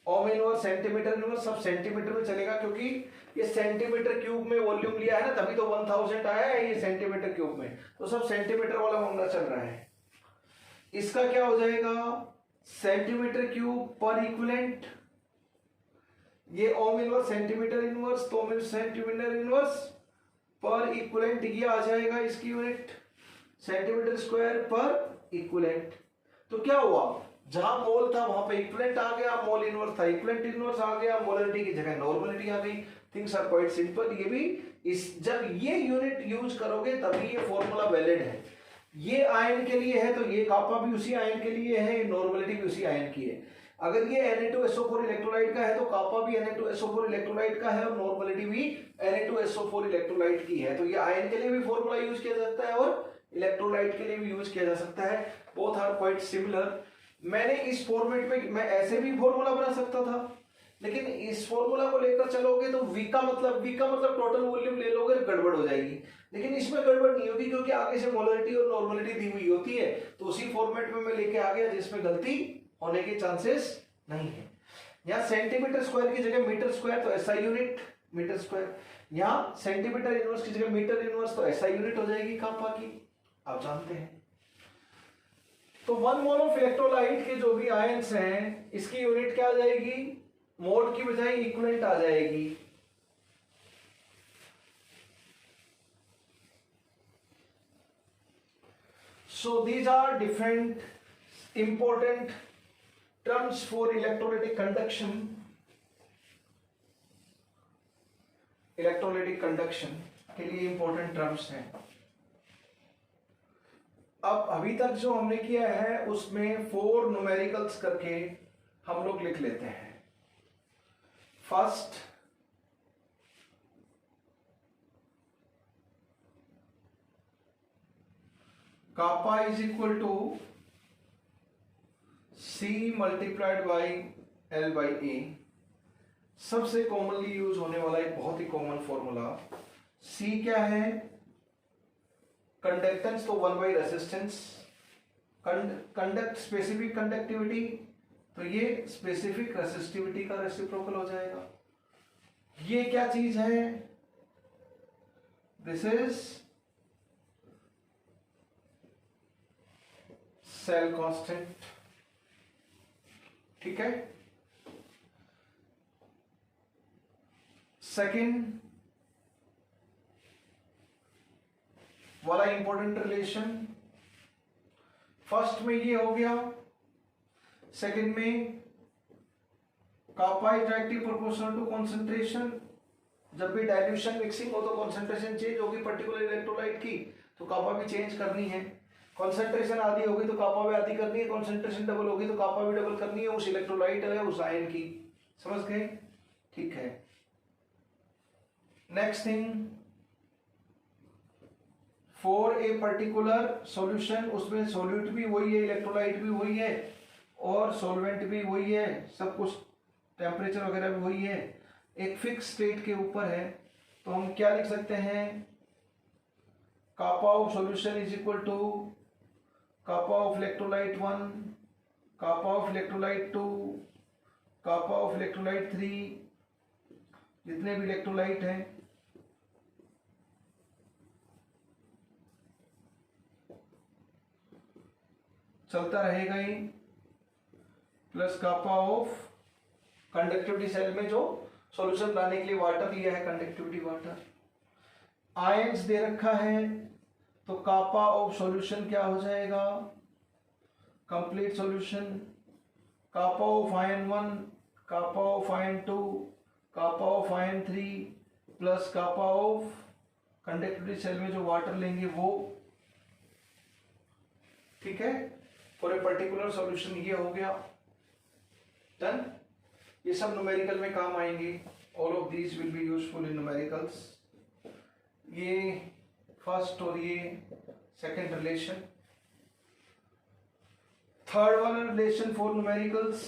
ओम इनवर्स सेंटीमीटर इनवर्स। सब सेंटीमीटर में चलेगा क्योंकि ये सेंटीमीटर क्यूब में वॉल्यूम लिया है ना, तभी तो 1000 आया है ये सेंटीमीटर क्यूब में, तो सब सेंटीमीटर वाला मामला चल रहा है। इसका क्या हो जाएगा, सेंटीमीटर क्यूब पर इक्विवेलेंट, ये ओम इनवर्स सेंटीमीटर इनवर्स, तो ओम सेंटीमीटर इनवर्स पर इक्विवेलेंट, ये आ जाएगा इसकी यूनिट सेंटीमीटर स्क्वायर पर इक्विवेलेंट। तो क्या हुआ, जहां मोल था वहां पे इक्विवेलेंट आ गया, मोल इनवर्स था इक्विवेलेंट इनवर्स आ गया, मोलरिटी की जगह नॉर्मलिटी आ गई। Things are quite simple. ये भी इस जब ये यूनिट यूज करोगे तभी ये फॉर्मूला वैलिड है। ये आयन के लिए है तो ये कापा भी उसी आयन के लिए है, नॉर्मलिटी भी उसी आयन की है। अगर ये Na2SO4 इलेक्ट्रोलाइट का है तो कापा भी Na2SO4 इलेक्ट्रोलाइट का है और नॉर्मलिटी भी Na2SO4 इलेक्ट्रोलाइट की है। तो ये आयन के लिए भी फॉर्मूला यूज किया जा सकता है और इलेक्ट्रोलाइट के लिए भी यूज किया जा सकता है। Both are quite similar. मैंने इस फॉर्मेट में मैं ऐसे भी फॉर्मूला बना सकता था, लेकिन इस फॉर्मूला को लेकर चलोगे तो V का मतलब टोटल वॉल्यूम ले लोगे गड़बड़ हो जाएगी। लेकिन इसमें गड़बड़ नहीं होगी क्योंकि आगे से मोलरिटी और नॉर्मलिटी दी हुई होती है, तो उसी फॉर्मेट में मैं लेके आ गया जिसमें गलती होने के चांसेस नहीं है। यहाँ सेंटीमीटर स्क्वायर की जगह मीटर स्क्वायर तो SI यूनिट मीटर स्क्वायर, यहाँ सेंटीमीटर इनवर्स की जगह मीटर इनवर्स तो SI यूनिट हो जाएगी कापा की, आप जानते हैं। तो 1 मोल ऑफ इलेक्ट्रोलाइट के जो भी आयंस हैं इसकी यूनिट क्या आ जाएगी, मोल की बजाय इक्विवेलेंट आ जाएगी। So these are different important terms for electrolytic conduction. Electrolytic conduction के लिए इंपॉर्टेंट टर्म्स हैं। अब अभी तक जो हमने किया है उसमें 4 न्यूमेरिकल्स करके हम लोग लिख लेते हैं। First, kappa is equal to C multiplied by L by A। सबसे कॉमनली यूज होने वाला एक बहुत ही कॉमन फॉर्मूला। C क्या है, कंडक्टेंस तो 1 by resistance, conduct specific conductivity तो ये स्पेसिफिक रेसिस्टिविटी का रेसिप्रोकल हो जाएगा। ये क्या चीज है, दिस इज सेल कांस्टेंट, ठीक है। सेकंड वाला इंपॉर्टेंट रिलेशन, फर्स्ट में ये हो गया, सेकंड में kappa is directly proportional to concentration. जब भी डाइल्यूशन मिक्सिंग हो तो कंसंट्रेशन चेंज होगी पर्टिकुलर इलेक्ट्रोलाइट की, तो कापा भी चेंज करनी है। कंसंट्रेशन आधी होगी तो कापा भी आधी करनी है, कंसंट्रेशन डबल होगी तो कापा भी डबल करनी है उस इलेक्ट्रोलाइट है उस आयन की। समझ गए, ठीक है। Next thing, for a particular solution, उसमें सॉल्यूट भी वही है, इलेक्ट्रोलाइट भी वही है और सॉल्वेंट भी वही है, सब कुछ टेम्परेचर वगैरह भी वही है, एक फिक्स स्टेट के ऊपर है। तो हम क्या लिख सकते हैं, kappa of solution is equal to kappa of electrolyte 1, kappa of electrolyte 2, kappa of electrolyte 3, जितने भी इलेक्ट्रोलाइट हैं चलता रहेगा ही, plus kappa of conductivity cell में जो सॉल्यूशन बनाने के लिए वाटर लिया है, कंडक्टिविटी वाटर। आयंस दे रखा है तो कापा ऑफ सॉल्यूशन क्या हो जाएगा, complete solution, kappa of ion 1, kappa of ion 2, kappa of ion 3 plus kappa of conductivity cell में जो वाटर लेंगे वो। ठीक है, फॉर ए पर्टिकुलर सॉल्यूशन ये हो गया डन। ये सब न्यूमेरिकल में काम आएंगे, all of these will be useful in numericals. ये फर्स्ट और ये सेकंड रिलेशन। थर्ड वाला relation for numericals,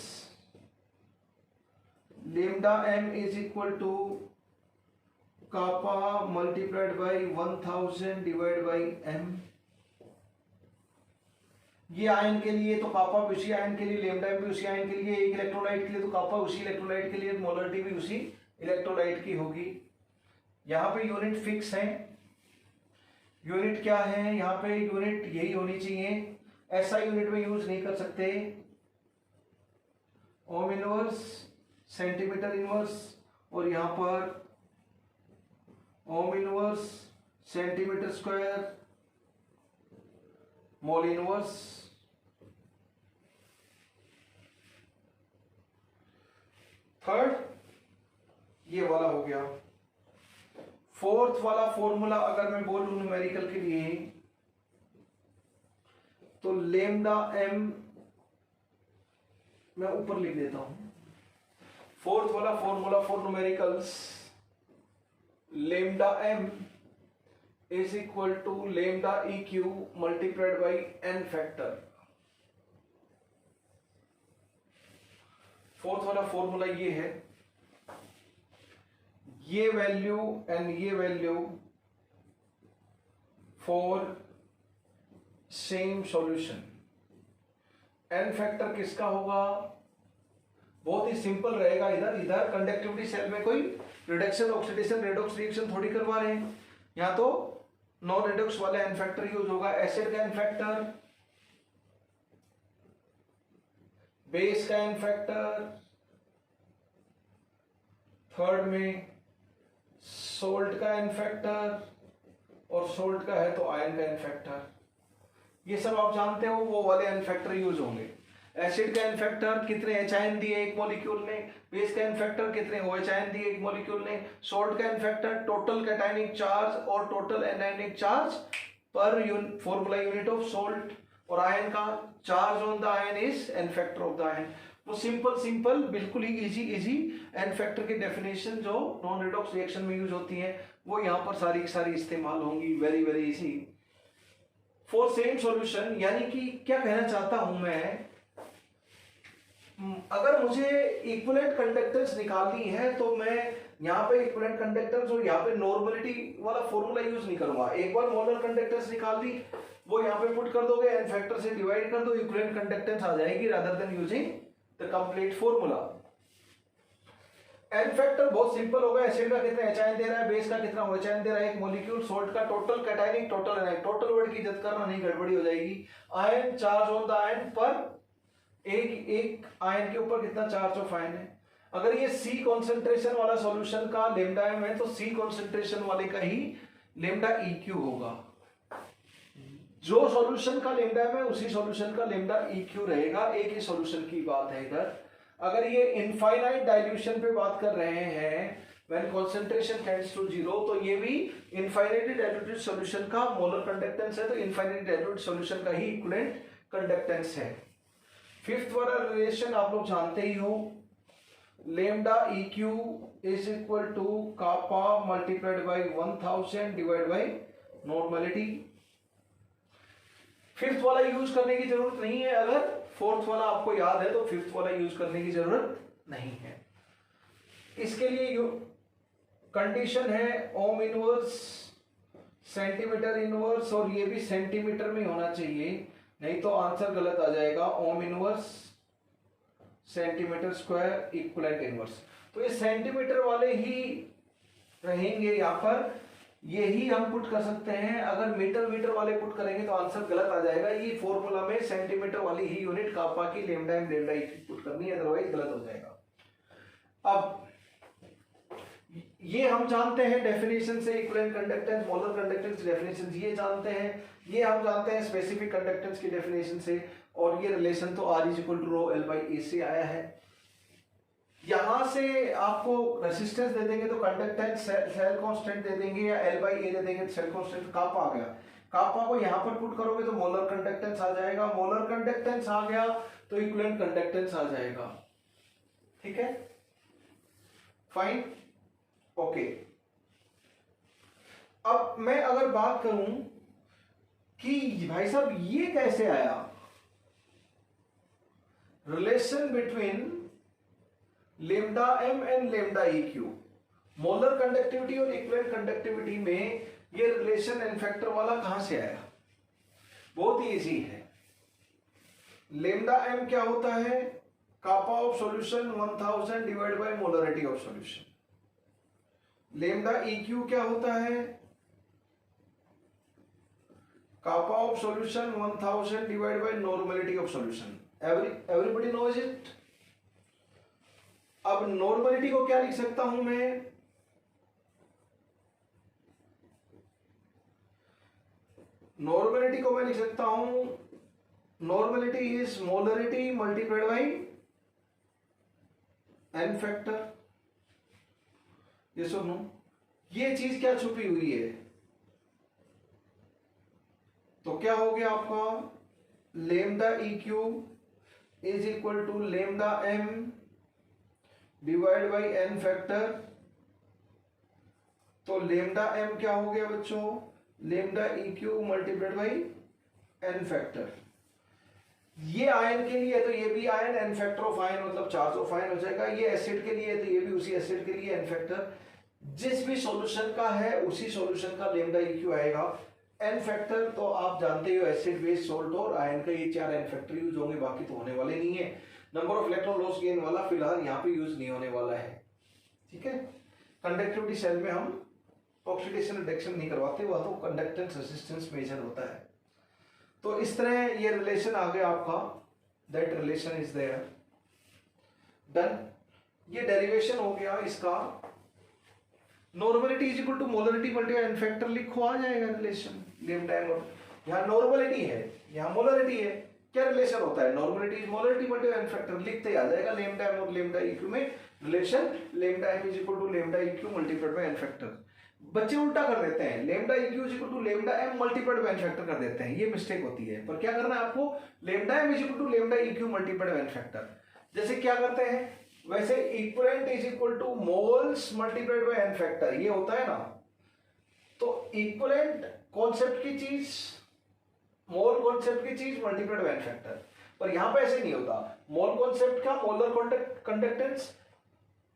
lambda m is equal to kappa multiplied by 1000 divided by m। ये आयन के लिए तो कापा भी उसी आयन के लिए, लेमडा भी उसी आयन के लिए, एक इलेक्ट्रोलाइट के लिए तो कापा उसी इलेक्ट्रोलाइट के लिए, मोलरिटी भी उसी इलेक्ट्रोलाइट की होगी। यहाँ पे यूनिट फिक्स है। यूनिट क्या है, यहाँ पे यूनिट यही होनी चाहिए, ऐसा यूनिट में यूज नहीं कर सकते। ओम इनवर्स, सेंटीमीटर इनवर्स, और यहाँ पर ओम inverse, centimetre square, mole inverse. Third ये वाला हो गया। फोर्थ वाला फॉर्मूला अगर मैं बोलूं न्यूमेरिकल के लिए तो लेमडा एम, मैं ऊपर लिख देता हूं। फोर्थ वाला formula for numericals, lambda M is equal to lambda E Q multiplied by N factor. Fourth वाला फॉर्मूला ये है, ये वैल्यू एंड ये value for same solution. N factor किसका होगा, बहुत ही सिंपल रहेगा। इधर कंडक्टिविटी सेल में कोई रिडक्शन ऑक्सीडेशन रेडॉक्स रिएक्शन थोड़ी करवा रहे हैं, यहां तो नॉन रेडॉक्स वाला एन फैक्टर यूज होगा। एसिड का एन फैक्टर, बेस का एन फैक्टर, थर्ड में सोल्ट का एन फैक्टर, और सोल्ट का है तो आयन का एन फैक्टर। ये सब आप जानते हो, वो वाले एन फैक्टर यूज होंगे। एसिड का एन फैक्टर कितने एच आयन दिए एक मॉलिक्यूल ने, बेस का एन फैक्टर कितने OH आयन दिए एक मॉलिक्यूल ने, सोल्ट का N factor total cationic charge और total anionic charge per formula unit of salt, और आयन का charge on the ion is N factor of the ion. वो सिंपल बिल्कुल ही इजी एन फैक्टर की डेफिनेशन जो नॉन रिडॉक्स रिएक्शन में use होती है वो यहाँ पर सारी की सारी इस्तेमाल होंगी। Very very easy for same solution. यानी कि क्या कहना चाहता हूं मैं, अगर मुझे इक्विवेलेंट कंडक्टेंस निकालनी है तो मैं यहाँ पे इक्विवेलेंट कंडक्टेंस और यहाँ पे नॉर्मलिटी वाला फॉर्मूला यूज नहीं करूंगा। एक बार मोलर कंडक्टेंस निकाल दी, वो यहाँ पे पुट कर दोगे, एन फैक्टर से डिवाइड कर दो, इक्विवेलेंट कंडक्टेंस आ जाएगी rather than using the complete formula. N factor बहुत सिंपल होगा। एसिड का कितना एच आयन दे रहा है, बेस का कितना OH आयन दे रहा है एक मॉलिक्यूल, सोल्ट का total cationic, total anionic, total word की इज्जत करना नहीं, गड़बड़ी हो जाएगी। Ion charge on the ion पर एक आयन के ऊपर कितना चार्ज ऑफ आयन है। अगर ये C कॉन्सेंट्रेशन वाला सॉल्यूशन का लेमडा एम है तो C कॉन्सेंट्रेशन वाले का ही लेमडा EQ होगा। जो सॉल्यूशन का लेमडा एम है उसी सॉल्यूशन का लेमडा EQ रहेगा। एक ही सॉल्यूशन की बात है इधर। अगर ये इनफाइनाइट डाइल्यूशन पे बात कर रहे हैं व्हेन कॉन्सेंट्रेशन टेंड्स टू 0, तो ये भी इनफाइनाइटली डाइल्यूटेड सॉल्यूशन का मोलर कंडक्टेंस है, तो इनफाइनाइटली डाइल्यूटेड सॉल्यूशन का ही इक्विवेलेंट कंडक्टेंस है। फिफ्थ वाला रिलेशन आप लोग जानते ही हो, lambda EQ is equal to kappa multiplied by 1000 divide by normality. Fifth वाला यूज करने की जरूरत नहीं है। अगर फोर्थ वाला आपको याद है तो फिफ्थ वाला यूज करने की जरूरत नहीं है। इसके लिए कंडीशन है ओम इनवर्स, सेंटीमीटर इनवर्स, और ये भी सेंटीमीटर में होना चाहिए, नहीं तो आंसर गलत आ जाएगा। Ohm inverse, centimetre square, equivalent inverse. तो ये सेंटीमीटर वाले ही रहेंगे यहाँ पर, यही हम पुट कर सकते हैं। अगर मीटर वाले पुट करेंगे तो आंसर गलत आ जाएगा। ये फॉर्मूला में सेंटीमीटर वाली ही यूनिट कापा की लेमडा एम लेमडा ई पुट करनी है, अदरवाइज गलत हो जाएगा। अब ये हम जानते हैं डेफिनेशन से, equivalent conductance, molar conductance definition ये जानते हैं, ये हम जानते हैं स्पेसिफिक कंडक्टेंस की डेफिनेशन से, और ये रिलेशन तो R is equal to rho L by A से आया है। यहां से आपको रेसिस्टेंस दे देंगे तो कंडक्टेंस सेल कांस्टेंट दे देंगे, या L बाई ए दे देंगे तो सेल कांस्टेंट कापा आ गया। कापा को यहां पर पुट करोगे तो मोलर कंडक्टेंस आ जाएगा, मोलर कंडक्टेंस आ गया तो इक्विवेलेंट कंडक्टेंस आ जाएगा। ठीक है, फाइन, ओके। अब मैं अगर बात करूं कि भाई साहब ये कैसे आया, relation between lambda M and lambda E Q, molar conductivity और इक्विवेलेंट कंडक्टिविटी में ये रिलेशन एन फैक्टर वाला कहां से आया? बहुत ही इजी है। लेमडा एम क्या होता है? Kappa of solution 1000 divide by molarity of solution. Lambda E Q क्या होता है? Kappa of solution 1000 divide by normality of solution. Everybody knows it. अब नॉर्मलिटी को क्या लिख सकता हूं मैं? नॉर्मलिटी को मैं लिख सकता हूं, normality is molarity multiplied by N factor. ये सुनो, ये चीज क्या छुपी हुई है? तो क्या हो गया आपका? Lambda E q is equal to lambda m divide by N factor. तो लेमडा एम क्या हो गया बच्चों? Lambda E Q multiplied by N factor. ये आयन के लिए है तो ये भी ion, n factor of ion मतलब चार्ज ऑफ आयन हो जाएगा। ये एसिड के लिए है तो ये भी उसी एसिड के लिए एन फैक्टर। जिस भी सॉल्यूशन का है उसी सॉल्यूशन का लेमडा ई क्यू आएगा। एन फैक्टर तो आप जानते हो, एसिड बेस सोल्ट और आयन का ये 4 एन फैक्टर यूज होंगे, बाकी तो होने वाले नहीं है। Number of electron loss gain वाला फिलहाल यहाँ पे यूज नहीं होने वाला है। ठीक है, कंडक्टिविटी सेल में हम ऑक्सीडेशन रिडक्शन नहीं करवाते, वह तो कंडक्टेंस रेजिस्टेंस मेजर होता है। तो इस तरह ये रिलेशन आ गया आपका, that relation is there, done. ये डेरिवेशन हो गया इसका। Normality is equal to molarity multiply n factor लिखो, आ जाएगा रिलेशन। लेमडा एम, यहाँ नॉर्मलिटी है, यहाँ मोलरिटी है, क्या रिलेशन होता है? Normality is molarity multiply n factor, लिखते आ जाएगा लेमडा एम और लेमडा ई क्यू में relation. Lambda M is equal to lambda E Q multiplied by n factor. बच्चे उल्टा कर देते हैं, lambda E q is equal to lambda m multiplied by n factor कर देते हैं, ये मिस्टेक होती है। पर क्या करना है आपको? Lambda M is equal to lambda E Q multiplied by n factor. जैसे क्या करते हैं वैसे, equivalent is equal to moles multiplied by n factor, ये होता है ना। तो इक्विवेलेंट कॉन्सेप्ट की चीज, मोल कॉन्सेप्ट की चीज मल्टीप्लाइड बाय एन फैक्टर। पर यहां पे ऐसे नहीं होता। मोल कॉन्सेप्ट का molar conductance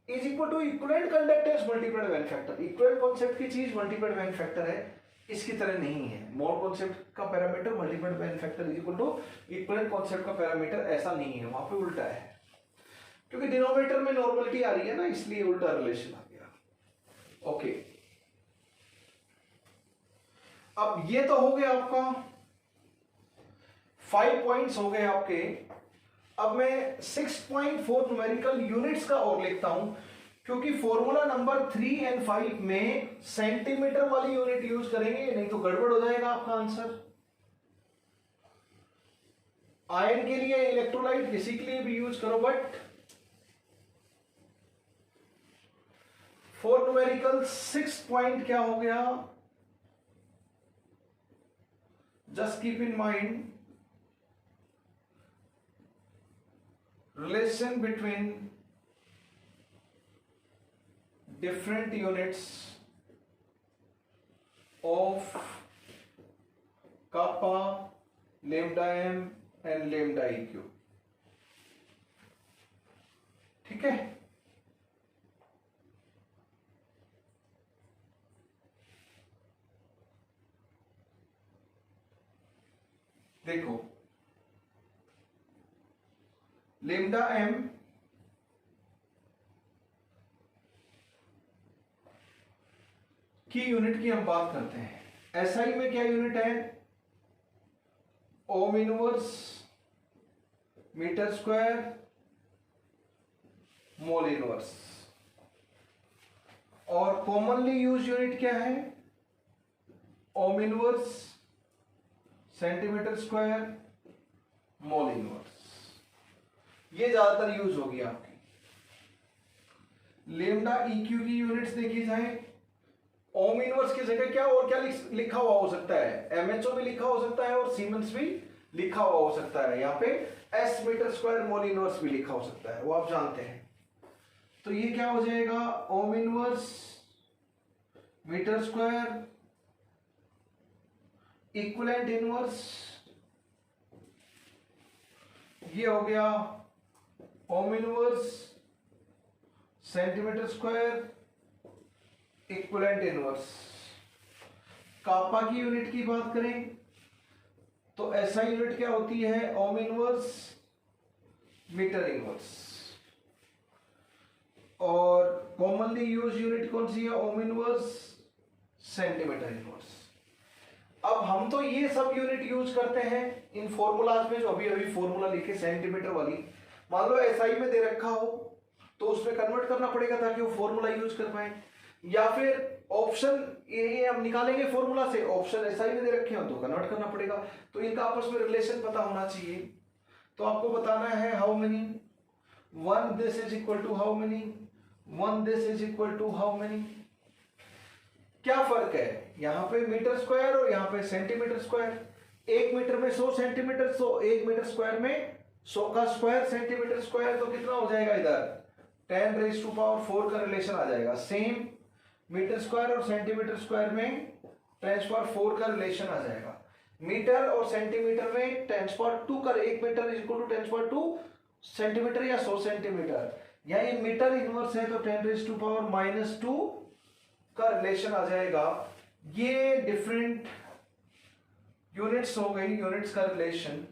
is equal to equivalent conductance multiplied by n factor. Equivalent concept की चीज मल्टीप्लाइड बाय एन फैक्टर है, इसकी तरह नहीं है। मोल कॉन्सेप्ट का parameter multiplied by n factor is equal to equivalent concept का पैरामीटर, ऐसा नहीं है, वहां पे उल्टा है। क्योंकि डिनोमिनेटर में नॉर्मलिटी आ रही है ना, इसलिए उल्टा रिलेशन आ गया। ओके, अब ये तो हो गया आपका 5 पॉइंट्स हो गए आपके। अब मैं 6.4 न्यूमेरिकल यूनिट्स का और लिखता हूं, क्योंकि फॉर्मूला नंबर 3 एंड 5 में सेंटीमीटर वाली यूनिट यूज करेंगे, नहीं तो गड़बड़ हो जाएगा आपका आंसर। आयन के लिए इलेक्ट्रोलाइट, किसी के लिए भी यूज करो, बट फॉर न्यूमेरिकल 6 पॉइंट क्या हो गया? Just keep in mind relation between different units of kappa, lambda m and lambda eq। ठीक है, देखो लेमडा एम की यूनिट की हम बात करते हैं। एसआई में क्या यूनिट है? Ohm inverse metre square mole inverse. और कॉमनली यूज यूनिट क्या है? Ohm inverse, centimetre square, mole inverse, ये ज्यादातर यूज होगी आपकी। लेमडा इक्यू की यूनिट्स देखी जाए, ओम इनवर्स की जगह क्या और क्या लिखा हुआ हो सकता है? एमएचओ भी लिखा हो सकता है और सीमेंस भी लिखा हुआ हो सकता है। यहाँ पे S metre square mole inverse भी लिखा हो सकता है, वो आप जानते हैं। तो ये क्या हो जाएगा? Ohm inverse metre square equivalent inverse, ये हो गया ohm inverse centimetre square equivalent inverse. Kappa की यूनिट की बात करें तो ऐसा यूनिट क्या होती है? Ohm inverse metre inverse. और कॉमनली यूज यूनिट कौन सी है? Ohm inverse centimetre inverse. अब हम तो ये सब यूनिट यूज करते हैं इन फॉर्मूलाज में, जो अभी अभी फॉर्मूला लिखे सेंटीमीटर वाली। मान लो एसआई में दे रखा हो तो उसमें कन्वर्ट करना पड़ेगा ताकि वो फॉर्मूला यूज कर पाए, या फिर ऑप्शन ये हम निकालेंगे फॉर्मूला से, ऑप्शन एसआई में दे रखे हो तो कन्वर्ट करना पड़ेगा। तो इनका आपस में रिलेशन पता होना चाहिए। तो आपको बताना है how many, one this is equal to how many, one this is equal to how many. क्या फर्क है यहाँ पे मीटर स्क्वायर और यहाँ पे सेंटीमीटर स्क्वायर? एक मीटर में 100 सेंटीमीटर, 100 एक मीटर स्क्वायर में 100 का स्क्वायर सेंटीमीटर स्क्वायर, तो कितना हो जाएगा? इधर 10⁻⁴ का रिलेशन आ जाएगा। सेम मीटर स्क्वायर और सेंटीमीटर स्क्वायर में 10⁻⁴ का रिलेशन आ जाएगा। मीटर और सेंटीमीटर में 10⁻² का, 1 metre is equal to 10⁻² centimetre या 100 सेंटीमीटर, या ये मीटर इनवर्स है तो 10⁻⁻² का रिलेशन आ जाएगा। ये डिफरेंट यूनिट्स हो गई, यूनिट्स का relation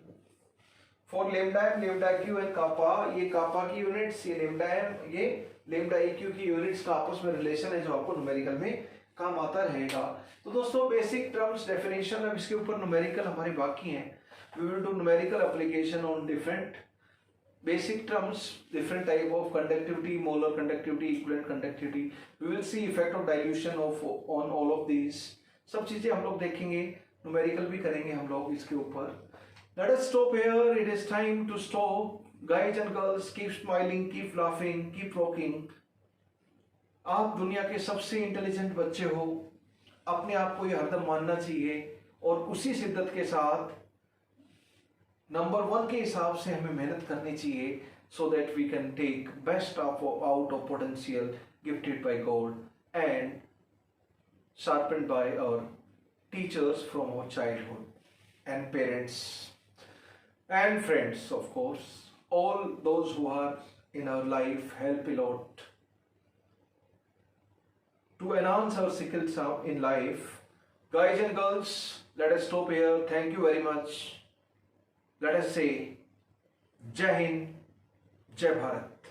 for lambda M, lambda Q and kappa. ये कापा की यूनिट्स, ये लेमडा एम, ये लेमडा क्यू की यूनिट्स का आपस में रिलेशन है जो आपको न्यूमेरिकल में काम आता रहेगा। तो दोस्तों बेसिक टर्म्स डेफिनेशन, अब इसके ऊपर न्यूमेरिकल हमारे बाकी हैं। We will do numerical application on different basic terms, different type of conductivity, molar conductivity, equivalent conductivity. We will see effect of dilution of on all of these. सब चीजें हम लोग देखेंगे, न्यूमेरिकल भी करेंगे हम लोग इसके ऊपर। Let us stop here. It is time to stop. Guys and girls, keep smiling, keep laughing, keep rocking. आप दुनिया के सबसे इंटेलिजेंट बच्चे हो, अपने आप को ये हरदम मानना चाहिए और उसी शिद्दत के साथ नंबर 1 के हिसाब से हमें मेहनत करनी चाहिए, so that we can take best out of potential gifted by God and sharpened by our teachers from our childhood and parents and friends, of course. All those who are in our life help a lot to enhance our skills in life. Guys and girls, let us stop here. Thank you very much. Let us say Jai Hind, Jai Bharat.